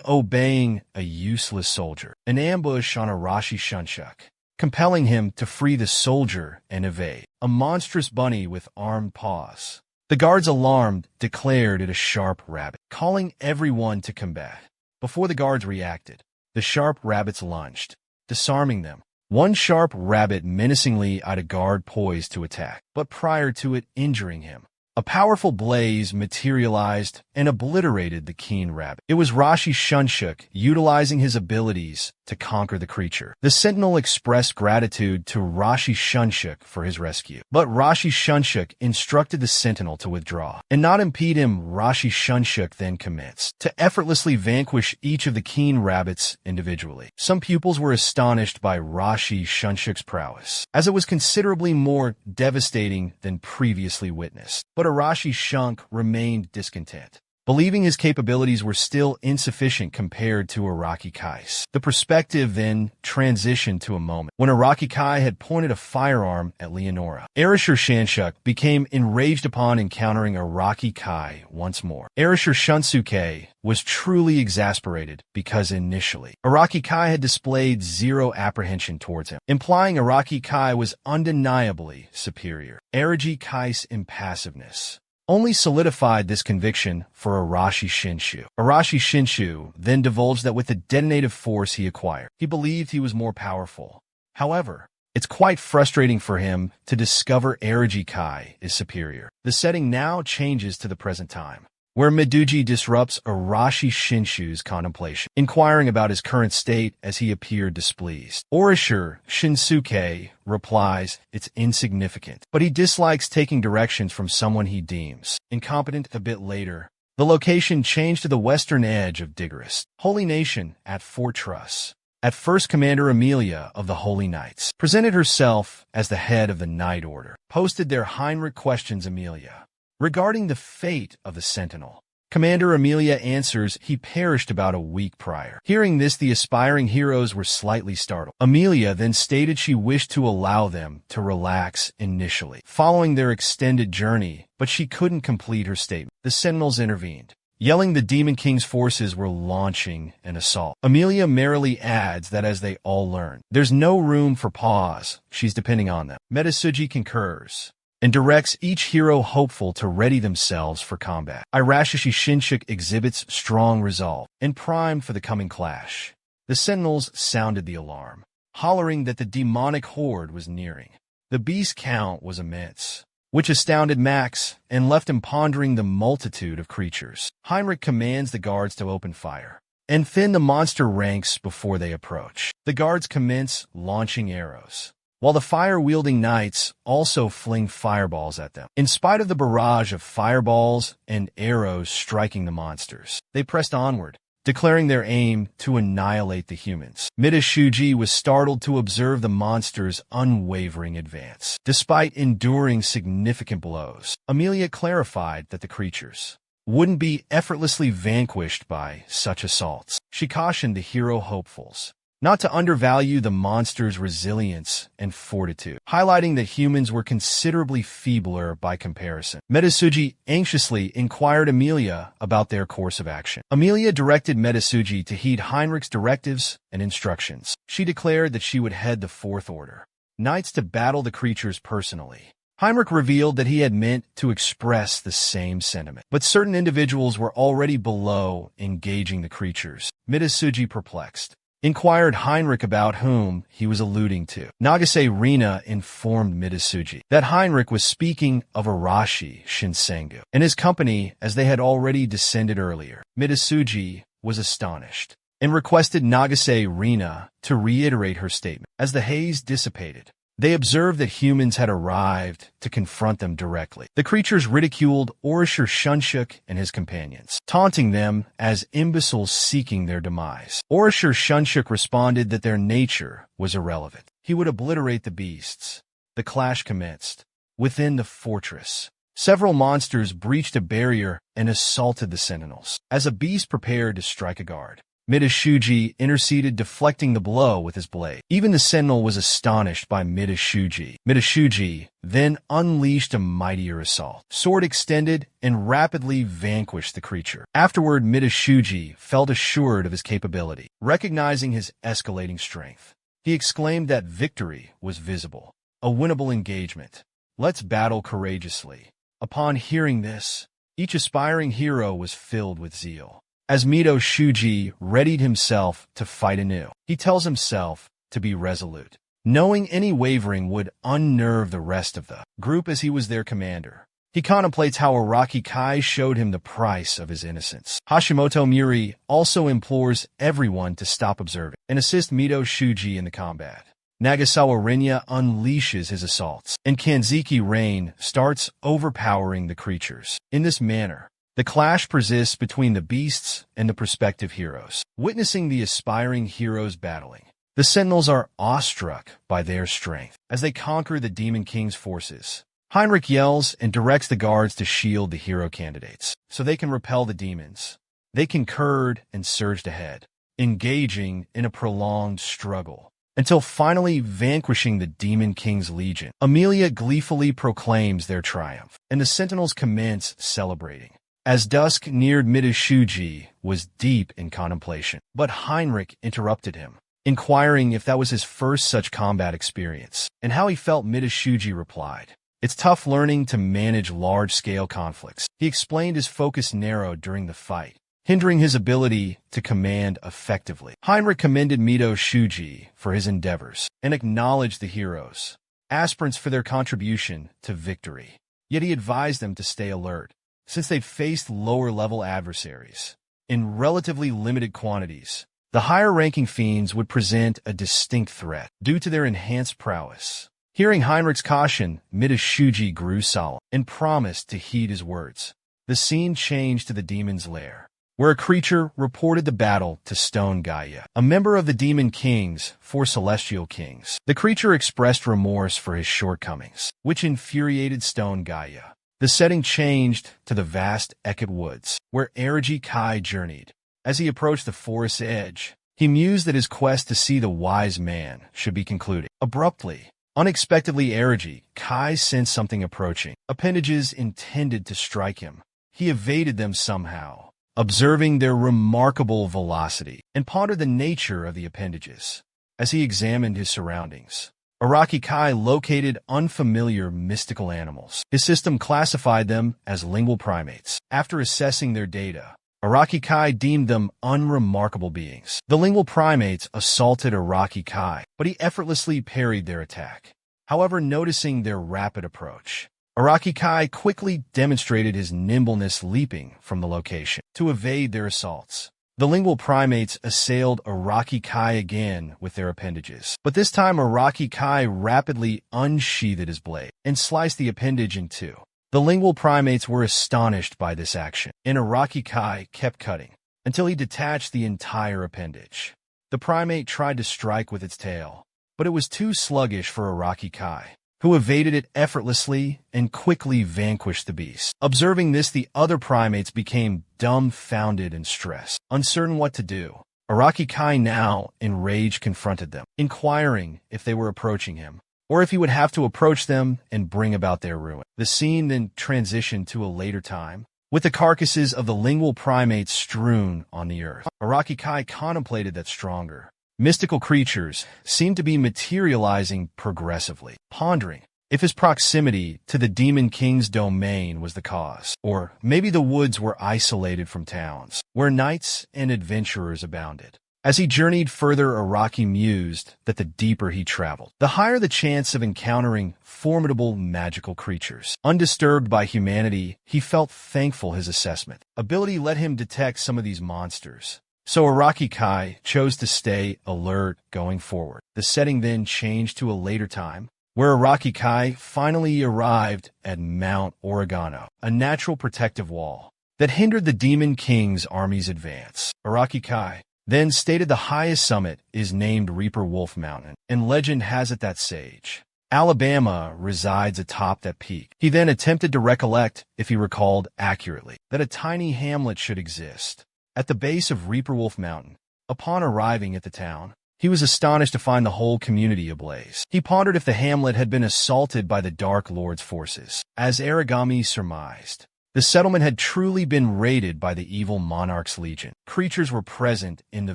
obeying a useless soldier. An ambush on Arashi Shunshuk, compelling him to free the soldier and evade. A monstrous bunny with armed paws. The guards, alarmed, declared it a sharp rabbit, calling everyone to combat. Before the guards reacted, the sharp rabbits lunged, disarming them. One sharp rabbit menacingly eyed a guard poised to attack, but prior to it injuring him, a powerful blaze materialized and obliterated the keen rabbit. It was Rashi Shunshuk utilizing his abilities to conquer the creature. The sentinel expressed gratitude to Rashi Shunshuk for his rescue, but Rashi Shunshuk instructed the sentinel to withdraw and not impede him. Rashi Shunshuk then commenced to effortlessly vanquish each of the keen rabbits individually. Some pupils were astonished by Rashi Shunshuk's prowess, as it was considerably more devastating than previously witnessed. But Arashi Shunk remained discontent, believing his capabilities were still insufficient compared to Araki Kai's. The perspective then transitioned to a moment when Araki Kai had pointed a firearm at Leonora. Arashir Shanshuk became enraged upon encountering Araki Kai once more. Arashir Shunsuke was truly exasperated because initially, Araki Kai had displayed zero apprehension towards him, implying Araki Kai was undeniably superior. Araji Kai's impassiveness only solidified this conviction for Arashi Shinshu. Arashi Shinshu then divulged that with the detonative force he acquired, he believed he was more powerful. However, it's quite frustrating for him to discover Araji Kai is superior. The setting now changes to the present time, where Miduji disrupts Arashi Shinshu's contemplation, inquiring about his current state as he appeared displeased. Orashir Shinsuke replies it's insignificant, but he dislikes taking directions from someone he deems incompetent. A bit later, the location changed to the western edge of Digoris, Holy Nation at Fort Truss. At first, Commander Amelia of the Holy Knights presented herself as the head of the Knight Order, posted their Heinrich questions Amelia regarding the fate of the Sentinel. Commander Amelia answers he perished about a week prior. Hearing this, the aspiring heroes were slightly startled. Amelia then stated she wished to allow them to relax initially, following their extended journey, but she couldn't complete her statement. The Sentinels intervened, yelling the Demon King's forces were launching an assault. Amelia merrily adds that as they all learn, there's no room for pause. She's depending on them. Metasuji concurs and directs each hero hopeful to ready themselves for combat. Irashishi Shinshuk exhibits strong resolve and primed for the coming clash. The Sentinels sounded the alarm, hollering that the demonic horde was nearing. The beast count was immense, which astounded Max and left him pondering the multitude of creatures. Heinrich commands the guards to open fire and thin the monster ranks before they approach. The guards commence launching arrows, while the fire-wielding knights also fling fireballs at them. In spite of the barrage of fireballs and arrows striking the monsters, they pressed onward, declaring their aim to annihilate the humans. Mida Shuji was startled to observe the monsters' unwavering advance. Despite enduring significant blows, Amelia clarified that the creatures wouldn't be effortlessly vanquished by such assaults. She cautioned the hero hopefuls not to undervalue the monster's resilience and fortitude, highlighting that humans were considerably feebler by comparison. Metasuji anxiously inquired Amelia about their course of action. Amelia directed Metasuji to heed Heinrich's directives and instructions. She declared that she would head the Fourth Order Knights to battle the creatures personally. Heinrich revealed that he had meant to express the same sentiment, but certain individuals were already below engaging the creatures. Metasuji, perplexed, inquired Heinrich about whom he was alluding to. Nagase Rina informed Mitasuji that Heinrich was speaking of Arashi Shinsengu and his company as they had already descended earlier. Mitasuji was astonished and requested Nagase Rina to reiterate her statement. As the haze dissipated, they observed that humans had arrived to confront them directly. The creatures ridiculed Orashir Shunshuk and his companions, taunting them as imbeciles seeking their demise. Orashir Shunshuk responded that their nature was irrelevant. He would obliterate the beasts. The clash commenced. Within the fortress, several monsters breached a barrier and assaulted the sentinels. As a beast prepared to strike a guard, Midashuji interceded, deflecting the blow with his blade. Even the sentinel was astonished by Midashuji. Midashuji then unleashed a mightier assault. Sword extended and rapidly vanquished the creature. Afterward, Midashuji felt assured of his capability. Recognizing his escalating strength, he exclaimed that victory was visible. A winnable engagement. Let's battle courageously. Upon hearing this, each aspiring hero was filled with zeal. As Midashuji readied himself to fight anew, he tells himself to be resolute, knowing any wavering would unnerve the rest of the group as he was their commander. He contemplates how Araki Kai showed him the price of his innocence. Hashimoto Muri also implores everyone to stop observing and assist Midashuji in the combat. Nagasawa Rinya unleashes his assaults, and Kanzeki Rain starts overpowering the creatures. In this manner, the clash persists between the beasts and the prospective heroes. Witnessing the aspiring heroes battling, the Sentinels are awestruck by their strength. As they conquer the Demon King's forces, Heinrich yells and directs the guards to shield the hero candidates so they can repel the demons. They concurred and surged ahead, engaging in a prolonged struggle, until finally vanquishing the Demon King's legion. Amelia gleefully proclaims their triumph, and the Sentinels commence celebrating. As dusk neared, Midashuji was deep in contemplation, but Heinrich interrupted him, inquiring if that was his first such combat experience, and how he felt. Midashuji replied, "It's tough learning to manage large-scale conflicts." He explained his focus narrowed during the fight, hindering his ability to command effectively. Heinrich commended Midashuji for his endeavors and acknowledged the heroes, aspirants, for their contribution to victory. Yet he advised them to stay alert, since they'd faced lower-level adversaries. In relatively limited quantities, the higher-ranking fiends would present a distinct threat due to their enhanced prowess. Hearing Heinrich's caution, Midashuji grew solemn and promised to heed his words. The scene changed to the demon's lair, where a creature reported the battle to Stone Gaia, a member of the Demon King's 4 celestial kings. The creature expressed remorse for his shortcomings, which infuriated Stone Gaia. The setting changed to the vast Eket Woods, where Araki Kai journeyed. As he approached the forest's edge, he mused that his quest to see the wise man should be concluded. Abruptly, unexpectedly, Araki Kai sensed something approaching. Appendages intended to strike him. He evaded them somehow, observing their remarkable velocity, and pondered the nature of the appendages. As he examined his surroundings, Araki Kai located unfamiliar mystical animals. His system classified them as lingual primates. After assessing their data, Araki Kai deemed them unremarkable beings. The lingual primates assaulted Araki Kai, but he effortlessly parried their attack. However, noticing their rapid approach, Araki Kai quickly demonstrated his nimbleness, leaping from the location to evade their assaults. The lingual primates assailed Araki Kai again with their appendages, but this time Araki Kai rapidly unsheathed his blade and sliced the appendage in two. The lingual primates were astonished by this action, and Araki Kai kept cutting until he detached the entire appendage. The primate tried to strike with its tail, but it was too sluggish for Araki Kai, who evaded it effortlessly and quickly vanquished the beast. Observing this, the other primates became dumbfounded and stressed, uncertain what to do. Araki Kai, now enraged, confronted them, inquiring if they were approaching him, or if he would have to approach them and bring about their ruin. The scene then transitioned to a later time, with the carcasses of the lingual primates strewn on the earth. Araki Kai contemplated that stronger, mystical creatures seemed to be materializing progressively, pondering if his proximity to the Demon King's domain was the cause, or maybe the woods were isolated from towns, where knights and adventurers abounded. As he journeyed further, Araki mused that the deeper he traveled, the higher the chance of encountering formidable magical creatures. Undisturbed by humanity, he felt thankful his assessment ability let him detect some of these monsters. So Araki Kai chose to stay alert going forward. The setting then changed to a later time, where Araki Kai finally arrived at Mount Oregano, a natural protective wall that hindered the Demon King's army's advance. Araki Kai then stated the highest summit is named Reaper Wolf Mountain, and legend has it that Sage Alabama resides atop that peak. He then attempted to recollect, if he recalled accurately, that a tiny hamlet should exist at the base of Reaper Wolf Mountain, Upon arriving at the town, he was astonished to find the whole community ablaze. He pondered if the hamlet had been assaulted by the Dark Lord's forces. As Aragami surmised, the settlement had truly been raided by the evil monarch's legion. Creatures were present in the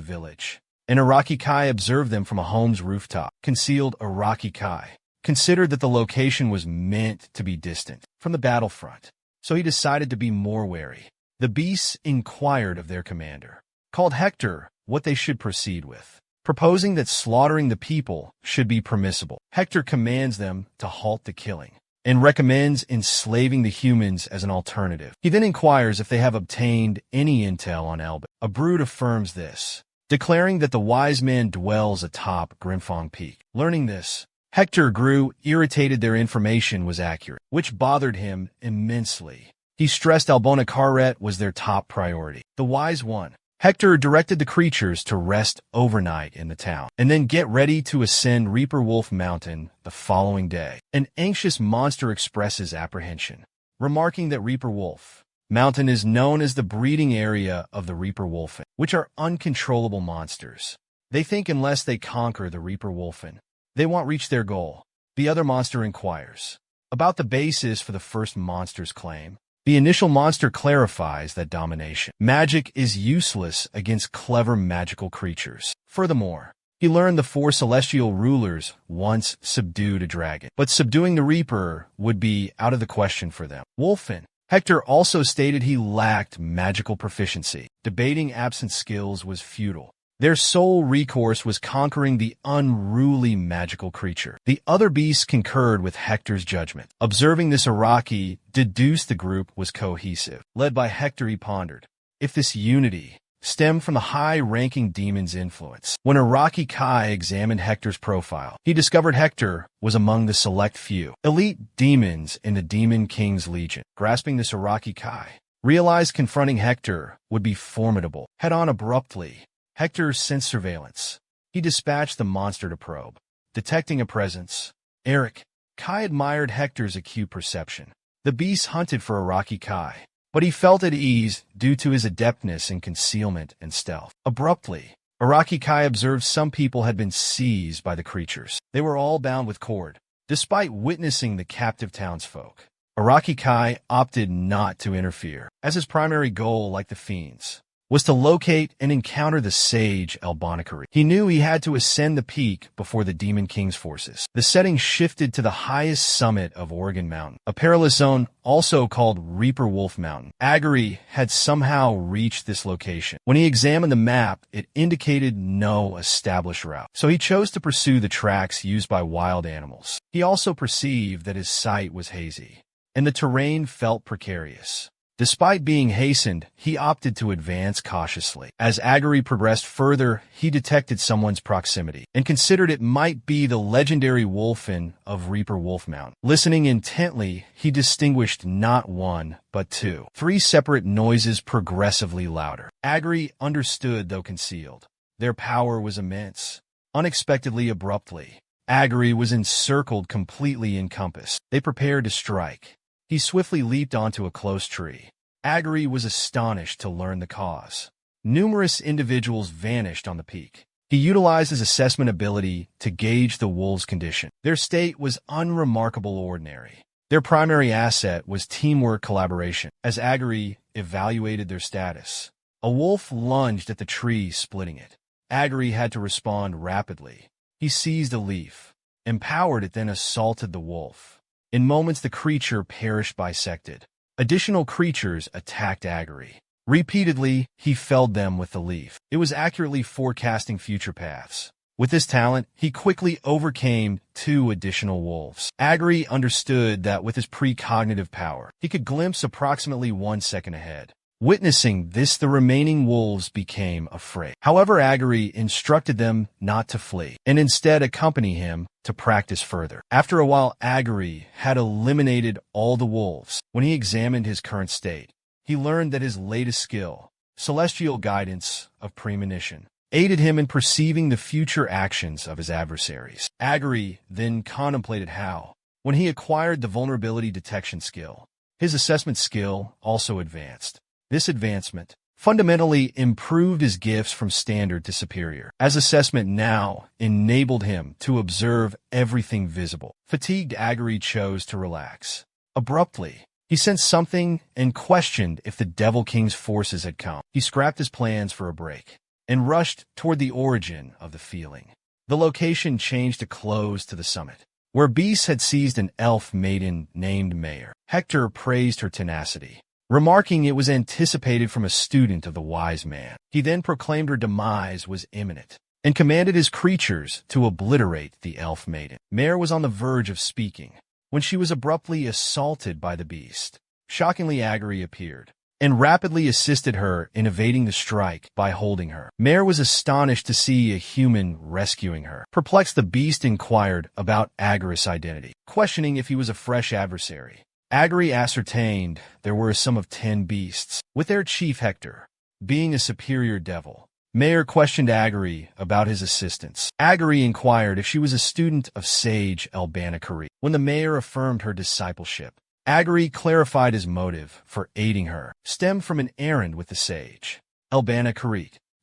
village. An Araki Kai observed them from a home's rooftop. Concealed Araki Kai considered that the location was meant to be distant from the battlefront, so he decided to be more wary. The beasts inquired of their commander, called Hector, what they should proceed with, proposing that slaughtering the people should be permissible. Hector commands them to halt the killing and recommends enslaving the humans as an alternative. He then inquires if they have obtained any intel on Elba. A brood affirms this, declaring that the wise man dwells atop Grimfong Peak. Learning this, Hector grew irritated their information was accurate, which bothered him immensely. He stressed Albonakaret was their top priority. The wise one, Hector, directed the creatures to rest overnight in the town and then get ready to ascend Reaper Wolf Mountain the following day. An anxious monster expresses apprehension, remarking that Reaper Wolf Mountain is known as the breeding area of the Reaper Wolfen, which are uncontrollable monsters. They think unless they conquer the Reaper Wolfen, they won't reach their goal. The other monster inquires about the basis for the first monster's claim. The initial monster clarifies that domination magic is useless against clever magical creatures. Furthermore, he learned the 4 celestial rulers once subdued a dragon, but subduing the Reaper would be out of the question for them. Wolfen Hector also stated he lacked magical proficiency. Debating absent skills was futile. Their sole recourse was conquering the unruly magical creature. The other beasts concurred with Hector's judgment. Observing this, Araki deduced the group was cohesive. Led by Hector, he pondered if this unity stemmed from the high-ranking demon's influence. When Araki Kai examined Hector's profile, he discovered Hector was among the select few elite demons in the Demon King's Legion. Grasping this, Araki Kai realized confronting Hector would be formidable. Head-on abruptly, Hector sensed surveillance. He dispatched the monster to probe. Detecting a presence, Kai admired Hector's acute perception. The beast hunted for Araki Kai, but he felt at ease due to his adeptness in concealment and stealth. Abruptly, Araki Kai observed some people had been seized by the creatures. They were all bound with cord. Despite witnessing the captive townsfolk, Araki Kai opted not to interfere, as his primary goal, like the fiends, was to locate and encounter the sage Albonakaret. He knew he had to ascend the peak before the Demon King's forces. The setting shifted to the highest summit of Oregon Mountain, a perilous zone also called Reaper Wolf Mountain. Agari had somehow reached this location. When he examined the map, it indicated no established route, so he chose to pursue the tracks used by wild animals. He also perceived that his sight was hazy, and the terrain felt precarious. Despite being hastened, he opted to advance cautiously. As Agari progressed further, he detected someone's proximity and considered it might be the legendary Wolfen of Reaper Wolf Mountain. Listening intently, he distinguished not one, but 2, 3 separate noises progressively louder. Agari understood, though concealed. Their power was immense. Unexpectedly, abruptly, Agari was encircled, completely encompassed. They prepared to strike. He swiftly leaped onto a close tree. Agari was astonished to learn the cause. Numerous individuals vanished on the peak. He utilized his assessment ability to gauge the wolves' condition. Their state was unremarkable ordinary. Their primary asset was teamwork collaboration. As Agari evaluated their status, a wolf lunged at the tree, splitting it. Agari had to respond rapidly. He seized a leaf, empowered it, then assaulted the wolf. In moments, the creature perished bisected. Additional creatures attacked Agari. Repeatedly, he felled them with the leaf. It was accurately forecasting future paths. With this talent, he quickly overcame 2 additional wolves. Agari understood that with his precognitive power, he could glimpse approximately 1 second ahead. Witnessing this, the remaining wolves became afraid. However, Agari instructed them not to flee, and instead accompany him to practice further. After a while, Agari had eliminated all the wolves. When he examined his current state, he learned that his latest skill, Celestial Guidance of Premonition, aided him in perceiving the future actions of his adversaries. Agari then contemplated how, when he acquired the Vulnerability Detection skill, his assessment skill also advanced. This advancement fundamentally improved his gifts from standard to superior, as assessment now enabled him to observe everything visible. Fatigued Aguri chose to relax. Abruptly, he sensed something and questioned if the Devil King's forces had come. He scrapped his plans for a break and rushed toward the origin of the feeling. The location changed to close to the summit, where beasts had seized an elf maiden named Mayor. Hector praised her tenacity, remarking it was anticipated from a student of the wise man. He then proclaimed her demise was imminent and commanded his creatures to obliterate the elf maiden. Mare was on the verge of speaking when she was abruptly assaulted by the beast. Shockingly, Aguri appeared and rapidly assisted her in evading the strike by holding her. Mare was astonished to see a human rescuing her. Perplexed, the beast inquired about Aguri's identity, questioning if he was a fresh adversary. Aguri ascertained there were a sum of 10 beasts, with their chief Hector being a superior devil. Mare questioned Aguri about his assistance. Aguri inquired if she was a student of sage Albana. When the mayor affirmed her discipleship, Aguri clarified his motive for aiding her stemmed from an errand with the sage Albana.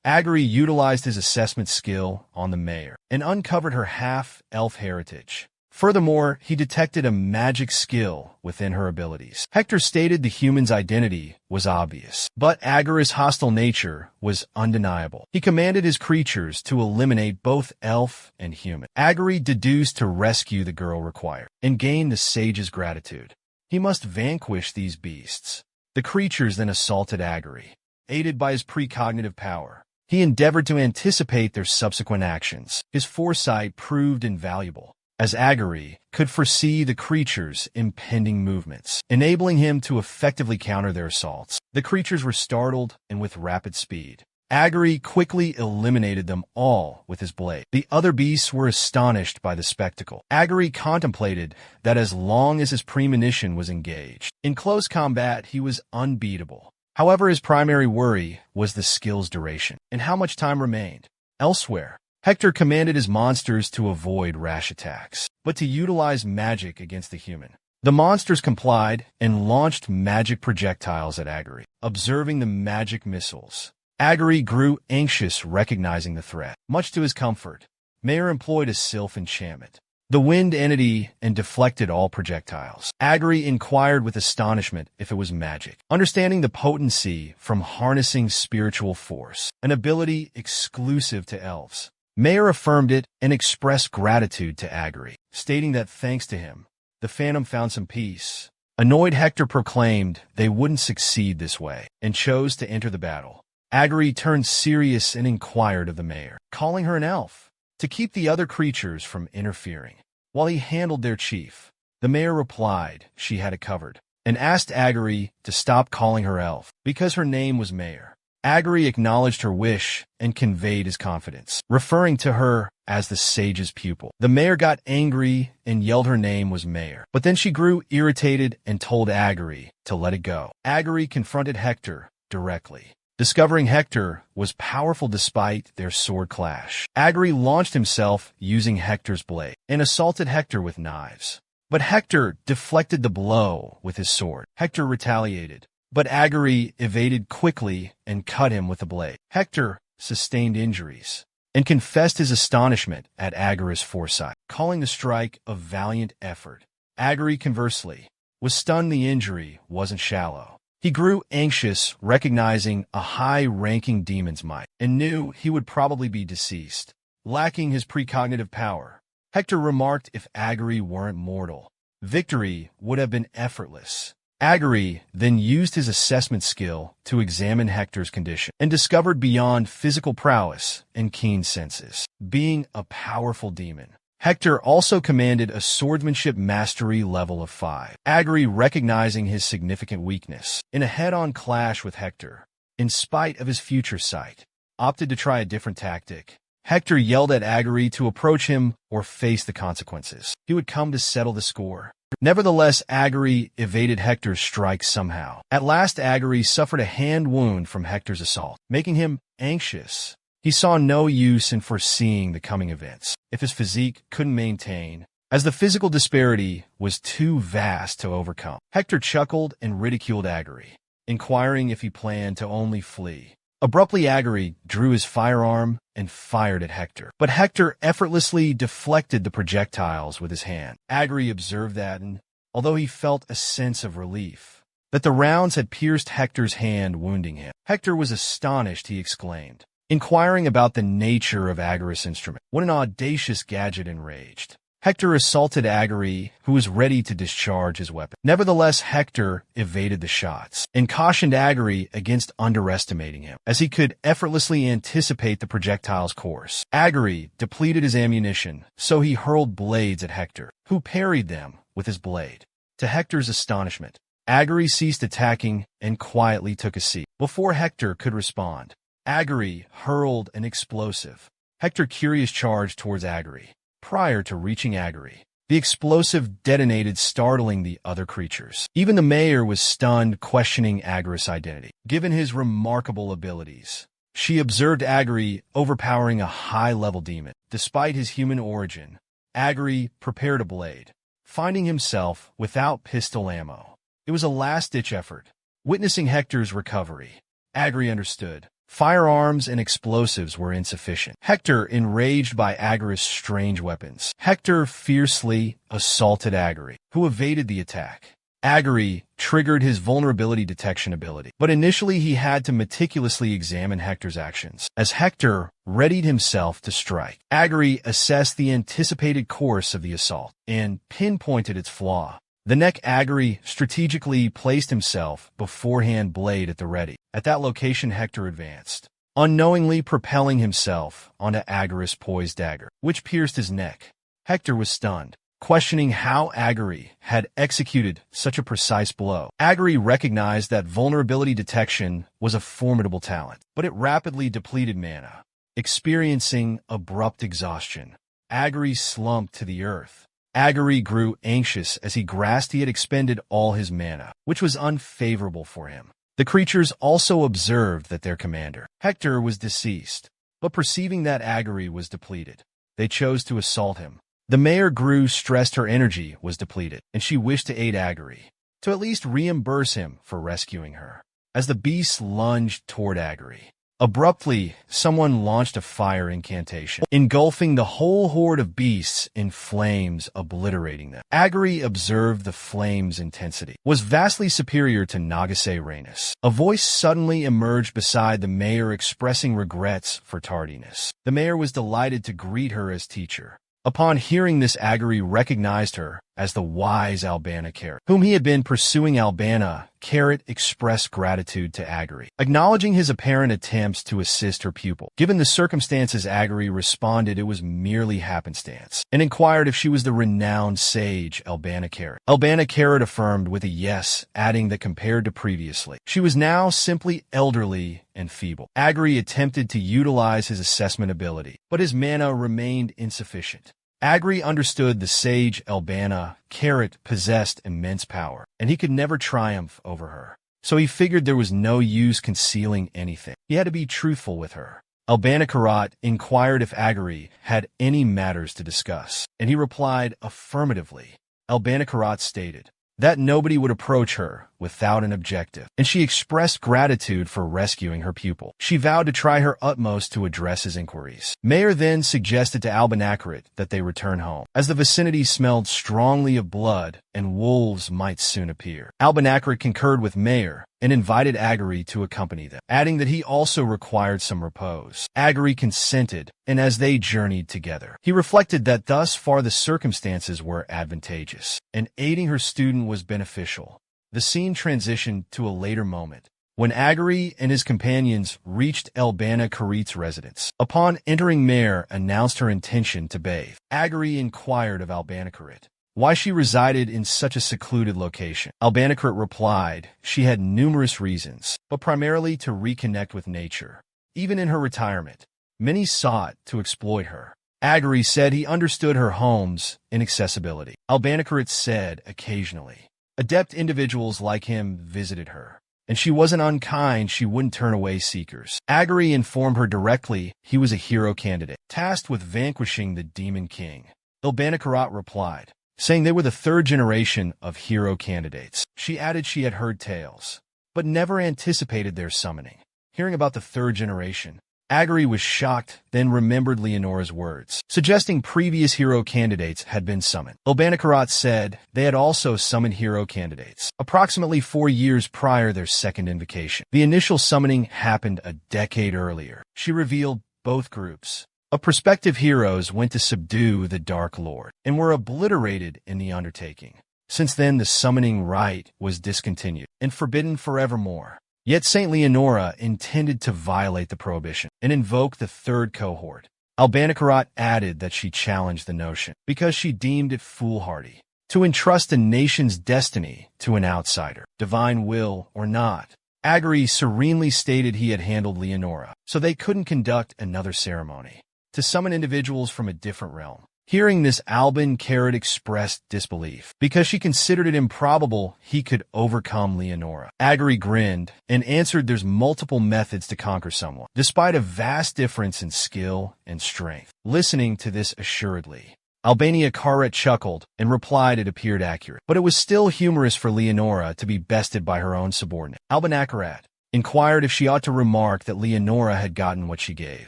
Aguri utilized his assessment skill on the mayor and uncovered her half-elf heritage. Furthermore, he detected a magic skill within her abilities. Hector stated the human's identity was obvious, but Aguri's hostile nature was undeniable. He commanded his creatures to eliminate both elf and human. Aguri deduced to rescue the girl required and gain the sage's gratitude. He must vanquish these beasts. The creatures then assaulted Aguri. Aided by his precognitive power, he endeavored to anticipate their subsequent actions. His foresight proved invaluable, as Aguri could foresee the creatures' impending movements, enabling him to effectively counter their assaults. The creatures were startled, and with rapid speed, Aguri quickly eliminated them all with his blade. The other beasts were astonished by the spectacle. Aguri contemplated that as long as his premonition was engaged in close combat, he was unbeatable. However, his primary worry was the skill's duration and how much time remained. Elsewhere, Hector commanded his monsters to avoid rash attacks, but to utilize magic against the human. The monsters complied and launched magic projectiles at Aguri. Observing the magic missiles, Aguri grew anxious, recognizing the threat. Much to his comfort, Mayor employed a sylph enchantment, the wind entity, and deflected all projectiles. Aguri inquired with astonishment if it was magic, understanding the potency from harnessing spiritual force, an ability exclusive to elves. Mayor affirmed it and expressed gratitude to Aguri, stating that thanks to him, the Phantom found some peace. Annoyed, Hector proclaimed they wouldn't succeed this way and chose to enter the battle. Aguri turned serious and inquired of the mayor, calling her an elf, to keep the other creatures from interfering. While he handled their chief, the mayor replied she had it covered and asked Aguri to stop calling her elf because her name was Mayor. Aguri acknowledged her wish and conveyed his confidence, referring to her as the sage's pupil. The mayor got angry and yelled her name was Mayor, but then she grew irritated and told Aguri to let it go. Aguri confronted Hector directly, discovering Hector was powerful despite their sword clash. Aguri launched himself using Hector's blade and assaulted Hector with knives. But Hector deflected the blow with his sword. Hector retaliated, but Aguri evaded quickly and cut him with the blade. Hector sustained injuries and confessed his astonishment at Aguri's foresight, calling the strike a valiant effort. Aguri, conversely, was stunned the injury wasn't shallow. He grew anxious, recognizing a high-ranking demon's might, and knew he would probably be deceased. Lacking his precognitive power, Hector remarked if Aguri weren't mortal, victory would have been effortless. Aguri then used his assessment skill to examine Hector's condition and discovered beyond physical prowess and keen senses, being a powerful demon. Hector also commanded a swordsmanship mastery level of 5. Aguri, recognizing his significant weakness in a head-on clash with Hector, in spite of his future sight, opted to try a different tactic. Hector yelled at Aguri to approach him or face the consequences. He would come to settle the score. Nevertheless, Aguri evaded Hector's strike somehow. At last, Aguri suffered a hand wound from Hector's assault, making him anxious. He saw no use in foreseeing the coming events if his physique couldn't maintain, as the physical disparity was too vast to overcome. Hector chuckled and ridiculed Aguri, inquiring if he planned to only flee. Abruptly, Agri drew his firearm and fired at Hector. But Hector effortlessly deflected the projectiles with his hand. Agri observed that, and although he felt a sense of relief, that the rounds had pierced Hector's hand, wounding him. Hector was astonished, he exclaimed, inquiring about the nature of Agri's instrument. What an audacious gadget! Enraged, Hector assaulted Agri, who was ready to discharge his weapon. Nevertheless, Hector evaded the shots and cautioned Agri against underestimating him, as he could effortlessly anticipate the projectile's course. Agri depleted his ammunition, so he hurled blades at Hector, who parried them with his blade. To Hector's astonishment, Agri ceased attacking and quietly took a seat. Before Hector could respond, Agri hurled an explosive. Hector curious charged towards Agri. Prior to reaching Agri, the explosive detonated, startling the other creatures. Even the mayor was stunned, questioning Agri's identity. Given his remarkable abilities, she observed Agri overpowering a high-level demon. Despite his human origin, Agri prepared a blade, finding himself without pistol ammo. It was a last-ditch effort. Witnessing Hector's recovery, Agri understood. Firearms and explosives were insufficient. Hector, enraged by Agri's strange weapons, Hector fiercely assaulted Agri, who evaded the attack. Agri triggered his vulnerability detection ability, but initially he had to meticulously examine Hector's actions. As Hector readied himself to strike, Agri assessed the anticipated course of the assault and pinpointed its flaw. The neck. Agri strategically placed himself beforehand, blade at the ready. At that location, Hector advanced, unknowingly propelling himself onto Agri's poised dagger, which pierced his neck. Hector was stunned, questioning how Agri had executed such a precise blow. Agri recognized that vulnerability detection was a formidable talent, but it rapidly depleted mana. Experiencing abrupt exhaustion, Agri slumped to the earth. Agri grew anxious as he grasped he had expended all his mana, which was unfavorable for him. The creatures also observed that their commander, Hector, was deceased, but perceiving that Agri was depleted, they chose to assault him. The mayor grew stressed, her energy was depleted, and she wished to aid Agri, to at least reimburse him for rescuing her. As the beasts lunged toward Agri, abruptly, someone launched a fire incantation, engulfing the whole horde of beasts in flames, obliterating them. Agri observed the flames' intensity was vastly superior to Nagase Reyna's. A voice suddenly emerged beside the mayor, expressing regrets for tardiness. The mayor was delighted to greet her as teacher. Upon hearing this, Agri recognized her as the wise Albana Carrot, whom he had been pursuing. Albana Carrot expressed gratitude to Agri, acknowledging his apparent attempts to assist her pupil. Given the circumstances, Agri responded it was merely happenstance, and inquired if she was the renowned sage Albana Carrot. Albana Carrot affirmed with a yes, adding that compared to previously, she was now simply elderly and feeble. Agri attempted to utilize his assessment ability, but his mana remained insufficient. Agri understood the sage Albana Carrot possessed immense power, and he could never triumph over her. So he figured there was no use concealing anything. He had to be truthful with her. Albana Carrot inquired if Agri had any matters to discuss, and he replied affirmatively. Albana Carrot stated that nobody would approach her without an objective, and she expressed gratitude for rescuing her pupil. She vowed to try her utmost to address his inquiries. Mayor then suggested to Albana Carrot that they return home, as the vicinity smelled strongly of blood and wolves might soon appear. Albana Carrot concurred with Mayor and invited Agri to accompany them, adding that he also required some repose. Agri consented, and as they journeyed together, he reflected that thus far the circumstances were advantageous, and aiding her student was beneficial. The scene transitioned to a later moment, when Agri and his companions reached Albana Carrot's residence. Upon entering, Mayor announced her intention to bathe. Agri inquired of Albana Carrot why she resided in such a secluded location. Albana Carrot replied she had numerous reasons, but primarily to reconnect with nature. Even in her retirement, many sought to exploit her. Agri said he understood her home's inaccessibility. Albana Carrot said occasionally, adept individuals like him visited her, and she wasn't unkind, she wouldn't turn away seekers. Agri informed her directly he was a hero candidate, tasked with vanquishing the Demon King. Albana Carrot replied, saying they were the third generation of hero candidates. She added she had heard tales, but never anticipated their summoning. Hearing about the third generation, Agri was shocked, then remembered Leonora's words, suggesting previous hero candidates had been summoned. Albanicarat said they had also summoned hero candidates, approximately 4 years prior their second invocation. The initial summoning happened a decade earlier. She revealed both groups of prospective heroes went to subdue the Dark Lord and were obliterated in the undertaking. Since then, the summoning rite was discontinued and forbidden forevermore. Yet Saint Leonora intended to violate the prohibition and invoke the third cohort. Albanicarat added that she challenged the notion because she deemed it foolhardy to entrust a nation's destiny to an outsider, divine will or not. Agri serenely stated he had handled Leonora, so they couldn't conduct another ceremony to summon individuals from a different realm. Hearing this, Albanicarat expressed disbelief because she considered it improbable he could overcome Leonora. Agri grinned and answered there's multiple methods to conquer someone, despite a vast difference in skill and strength. Listening to this assuredly, Albanicarat chuckled and replied it appeared accurate, but it was still humorous for Leonora to be bested by her own subordinate. Albanicarat inquired if she ought to remark that Leonora had gotten what she gave.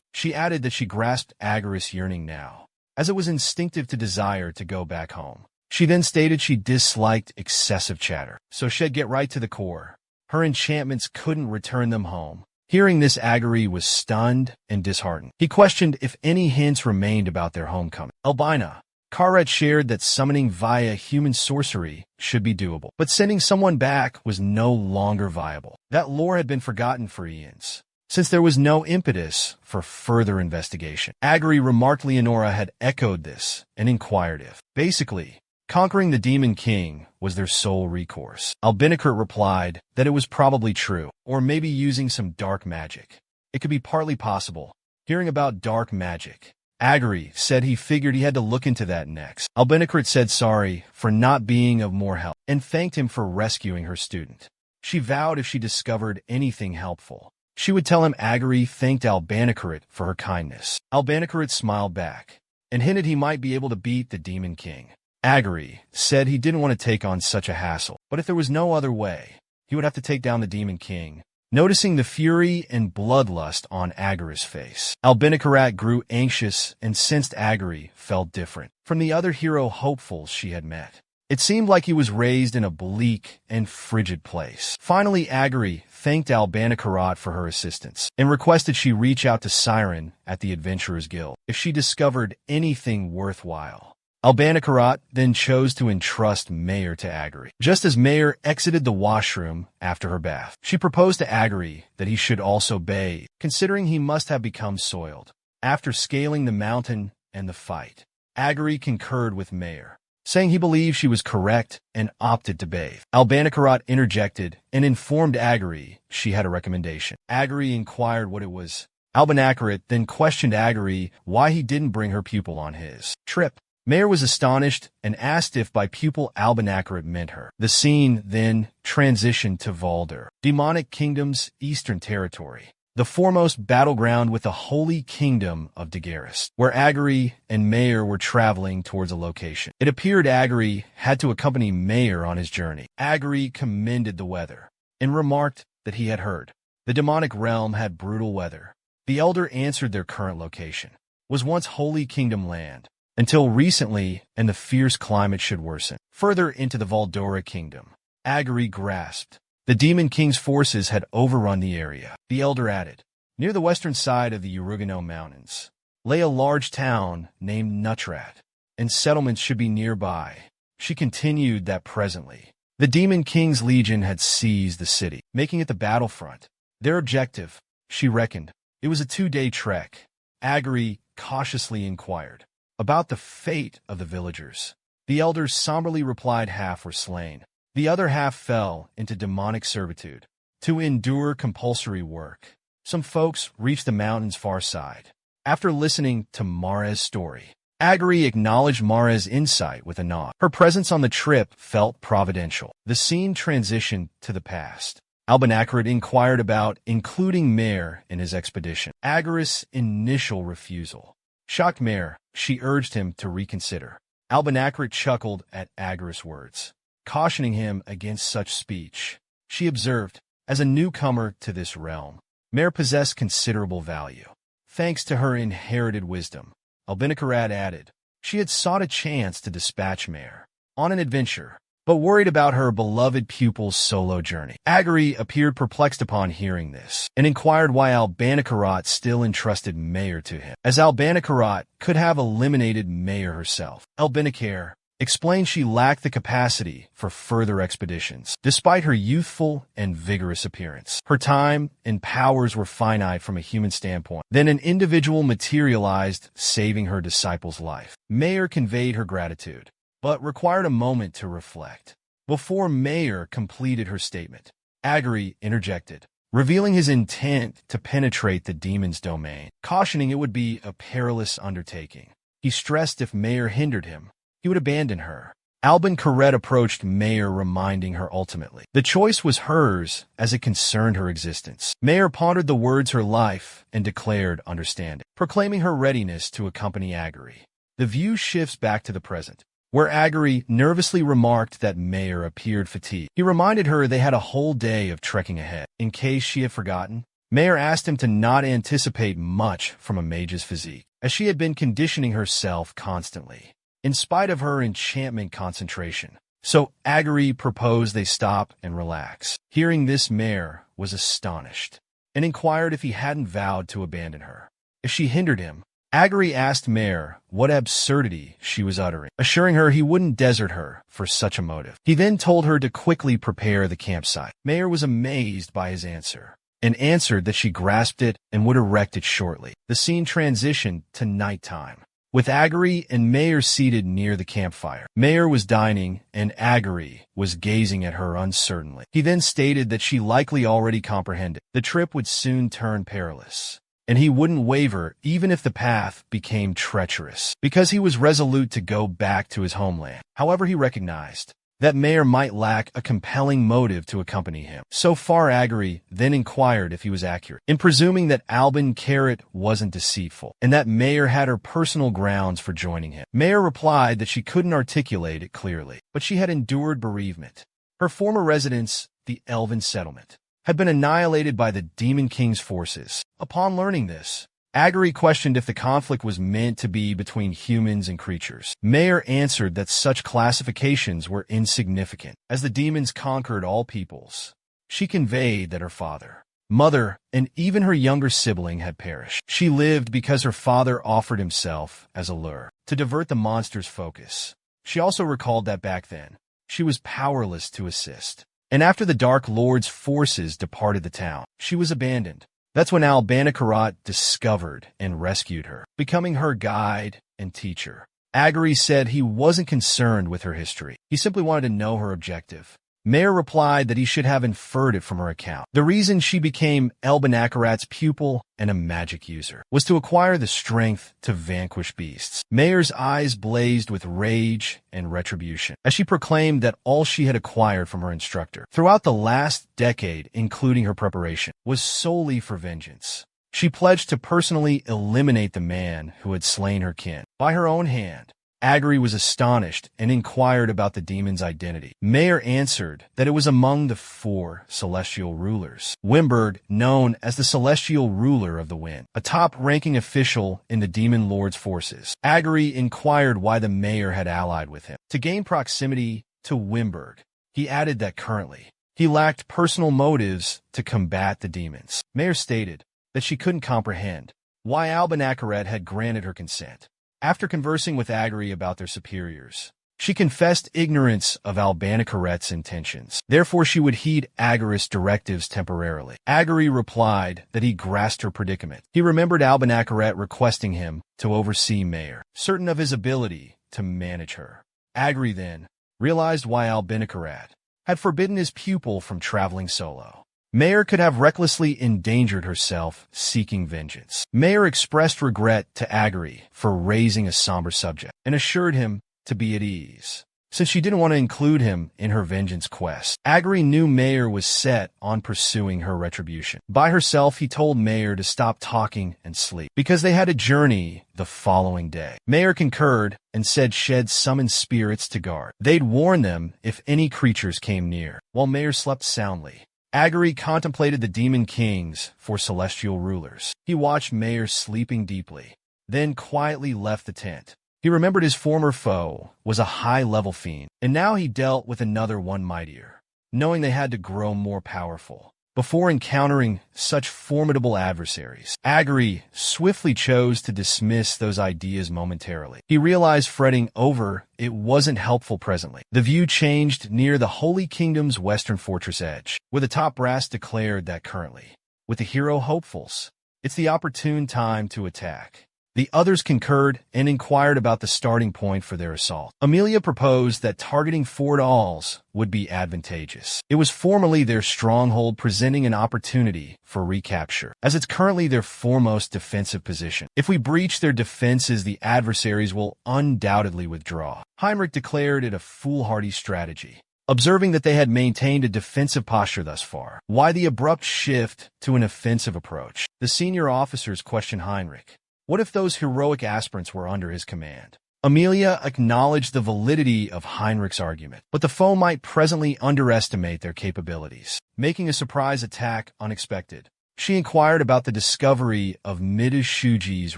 She added that she grasped Agri's yearning now, as it was instinctive to desire to go back home. She then stated she disliked excessive chatter, so she'd get right to the core. Her enchantments couldn't return them home. Hearing this, Agri was stunned and disheartened. He questioned if any hints remained about their homecoming. Albanicarat shared that summoning via human sorcery should be doable, but sending someone back was no longer viable. That lore had been forgotten for eons, since there was no impetus for further investigation. Agri remarked Leonora had echoed this and inquired if, basically, conquering the Demon King was their sole recourse. Albanicarat replied that it was probably true, or maybe using some dark magic. It could be partly possible. Hearing about dark magic, Agri said he figured he had to look into that next. Albanicarat said sorry for not being of more help and thanked him for rescuing her student. She vowed if she discovered anything helpful, she would tell him. Agri thanked Albanicarat for her kindness. Albanicarat smiled back and hinted he might be able to beat the Demon King. Agri said he didn't want to take on such a hassle, but if there was no other way, he would have to take down the Demon King. Noticing the fury and bloodlust on Agri's face, Albanicarat grew anxious and sensed Agri felt different from the other hero hopefuls she had met. It seemed like he was raised in a bleak and frigid place. Finally, Agri thanked Albanicarat for her assistance and requested she reach out to Siren at the Adventurers Guild if she discovered anything worthwhile. Albanicarat then chose to entrust Mayor to Agri. Just as Mayor exited the washroom after her bath, she proposed to Agri that he should also bathe, considering he must have become soiled after scaling the mountain and the fight. Agri concurred with Mayor, saying he believed she was correct and opted to bathe. Albanicarat interjected and informed Agri she had a recommendation. Agri inquired what it was. Albanicarat then questioned Agri why he didn't bring her pupil on his trip. Mayor was astonished and asked if by pupil Albanicarat meant her. The scene then transitioned to Valder, Demonic Kingdom's eastern territory, the foremost battleground with the Holy Kingdom of Dagaris, where Agri and Mayor were traveling towards a location. It appeared Agri had to accompany Mayor on his journey. Agri commended the weather and remarked that he had heard the demonic realm had brutal weather. The elder answered their current location was once Holy Kingdom land, until recently, and the fierce climate should worsen. Further into the Valdora Kingdom, Agri grasped the Demon King's forces had overrun the area. The elder added, near the western side of the Urugano Mountains lay a large town named Nutrat, and settlements should be nearby. She continued that presently the Demon King's legion had seized the city, making it the battlefront. Their objective, she reckoned, it was a 2-day trek. Agri cautiously inquired about the fate of the villagers. The elders somberly replied half were slain. The other half fell into demonic servitude to endure compulsory work. Some folks reached the mountain's far side. After listening to Mara's story, Agri acknowledged Mara's insight with a nod. Her presence on the trip felt providential. The scene transitioned to the past. Albanicarat inquired about including Mayor in his expedition. Agri's initial refusal shocked Mayor. She urged him to reconsider. Albanicarat chuckled at Agri's words, cautioning him against such speech. She observed, As a newcomer to this realm, Mare possessed considerable value. Thanks to her inherited wisdom, Aniclimax added, she had sought a chance to dispatch Mare on an adventure, but worried about her beloved pupil's solo journey. Aguri appeared perplexed upon hearing this, and inquired why Aniclimax still entrusted Mare to him, as Aniclimax could have eliminated Mare herself. Aniclimax explained she lacked the capacity for further expeditions, despite her youthful and vigorous appearance. Her time and powers were finite from a human standpoint. Then an individual materialized, saving her disciple's life. Mare conveyed her gratitude, but required a moment to reflect. Before Mare completed her statement, Aguri interjected, revealing his intent to penetrate the demon's domain, cautioning it would be a perilous undertaking. He stressed if Mare hindered him, he would abandon her. Aniclimax approached Mare, reminding her ultimately the choice was hers as it concerned her existence. Mare pondered the words her life and declared understanding, proclaiming her readiness to accompany Aguri. The view shifts back to the present, where Aguri nervously remarked that Mare appeared fatigued. He reminded her they had a whole day of trekking ahead. In case she had forgotten, Mare asked him to not anticipate much from a mage's physique, as she had been conditioning herself constantly, in spite of her enchantment concentration. So Aguri proposed they stop and relax. Hearing this, Mare was astonished, and inquired if he hadn't vowed to abandon her if she hindered him. Aguri asked Mare what absurdity she was uttering, assuring her he wouldn't desert her for such a motive. He then told her to quickly prepare the campsite. Mare was amazed by his answer, and answered that she grasped it and would erect it shortly. The scene transitioned to nighttime, with Aguri and Mare seated near the campfire. Mare was dining, and Aguri was gazing at her uncertainly. He then stated that she likely already comprehended the trip would soon turn perilous, and he wouldn't waver even if the path became treacherous, because he was resolute to go back to his homeland. However, he recognized that Mare might lack a compelling motive to accompany him. So far, Aguri then inquired if he was accurate, in presuming that Aniclimax wasn't deceitful, and that Mare had her personal grounds for joining him. Mare replied that she couldn't articulate it clearly, but she had endured bereavement. Her former residence, the Elven settlement, had been annihilated by the Demon King's forces. Upon learning this, Aguri questioned if the conflict was meant to be between humans and creatures. Mare answered that such classifications were insignificant, as the demons conquered all peoples. She conveyed that her father, mother, and even her younger sibling had perished. She lived because her father offered himself as a lure to divert the monster's focus. She also recalled that back then, she was powerless to assist, and after the Dark Lord's forces departed the town, she was abandoned. That's when Aniclimax discovered and rescued her, becoming her guide and teacher. Aguri said he wasn't concerned with her history. He simply wanted to know her objective. Mare replied that he should have inferred it from her account. The reason she became Aniclimax's pupil and a magic user was to acquire the strength to vanquish beasts. Mare's eyes blazed with rage and retribution, as she proclaimed that all she had acquired from her instructor throughout the last decade, including her preparation, was solely for vengeance. She pledged to personally eliminate the man who had slain her kin by her own hand. Aguri was astonished and inquired about the demon's identity. Mare answered that it was among the 4 celestial rulers. Wimbird, known as the celestial ruler of the wind, a top-ranking official in the demon lord's forces. Aguri inquired why the mayor had allied with him. To gain proximity to Wimbird, he added that currently he lacked personal motives to combat the demons. Mare stated that she couldn't comprehend why Aniclimax had granted her consent. After conversing with Aguri about their superiors, she confessed ignorance of Aniclimax's intentions. Therefore, she would heed Aguri's directives temporarily. Aguri replied that he grasped her predicament. He remembered Aniclimax requesting him to oversee Mare, certain of his ability to manage her. Aguri then realized why Aniclimax had forbidden his pupil from traveling solo. Mare could have recklessly endangered herself seeking vengeance. Mare expressed regret to Aguri for raising a somber subject and assured him to be at ease, since she didn't want to include him in her vengeance quest. Aguri knew Mare was set on pursuing her retribution. By herself, he told Mare to stop talking and sleep, because they had a journey the following day. Mare concurred and said she'd summoned spirits to guard. They'd warn them if any creatures came near. While Mare slept soundly, Aguri contemplated the demon kings for celestial rulers. He watched Mayor sleeping deeply, then quietly left the tent. He remembered his former foe was a high-level fiend, and now he dealt with another one mightier, knowing they had to grow more powerful before encountering such formidable adversaries. Aguri swiftly chose to dismiss those ideas momentarily. He realized fretting over it wasn't helpful presently. The view changed near the Holy Kingdom's western fortress edge, where the top brass declared that currently, with the hero hopefuls, it's the opportune time to attack. The others concurred and inquired about the starting point for their assault. Amelia proposed that targeting Fort Alls would be advantageous. It was formerly their stronghold, presenting an opportunity for recapture, as it's currently their foremost defensive position. If we breach their defenses, the adversaries will undoubtedly withdraw. Heinrich declared it a foolhardy strategy, observing that they had maintained a defensive posture thus far. Why the abrupt shift to an offensive approach? The senior officers questioned Heinrich. What if those heroic aspirants were under his command? Amelia acknowledged the validity of Heinrich's argument, but the foe might presently underestimate their capabilities, making a surprise attack unexpected. She inquired about the discovery of Midashuji's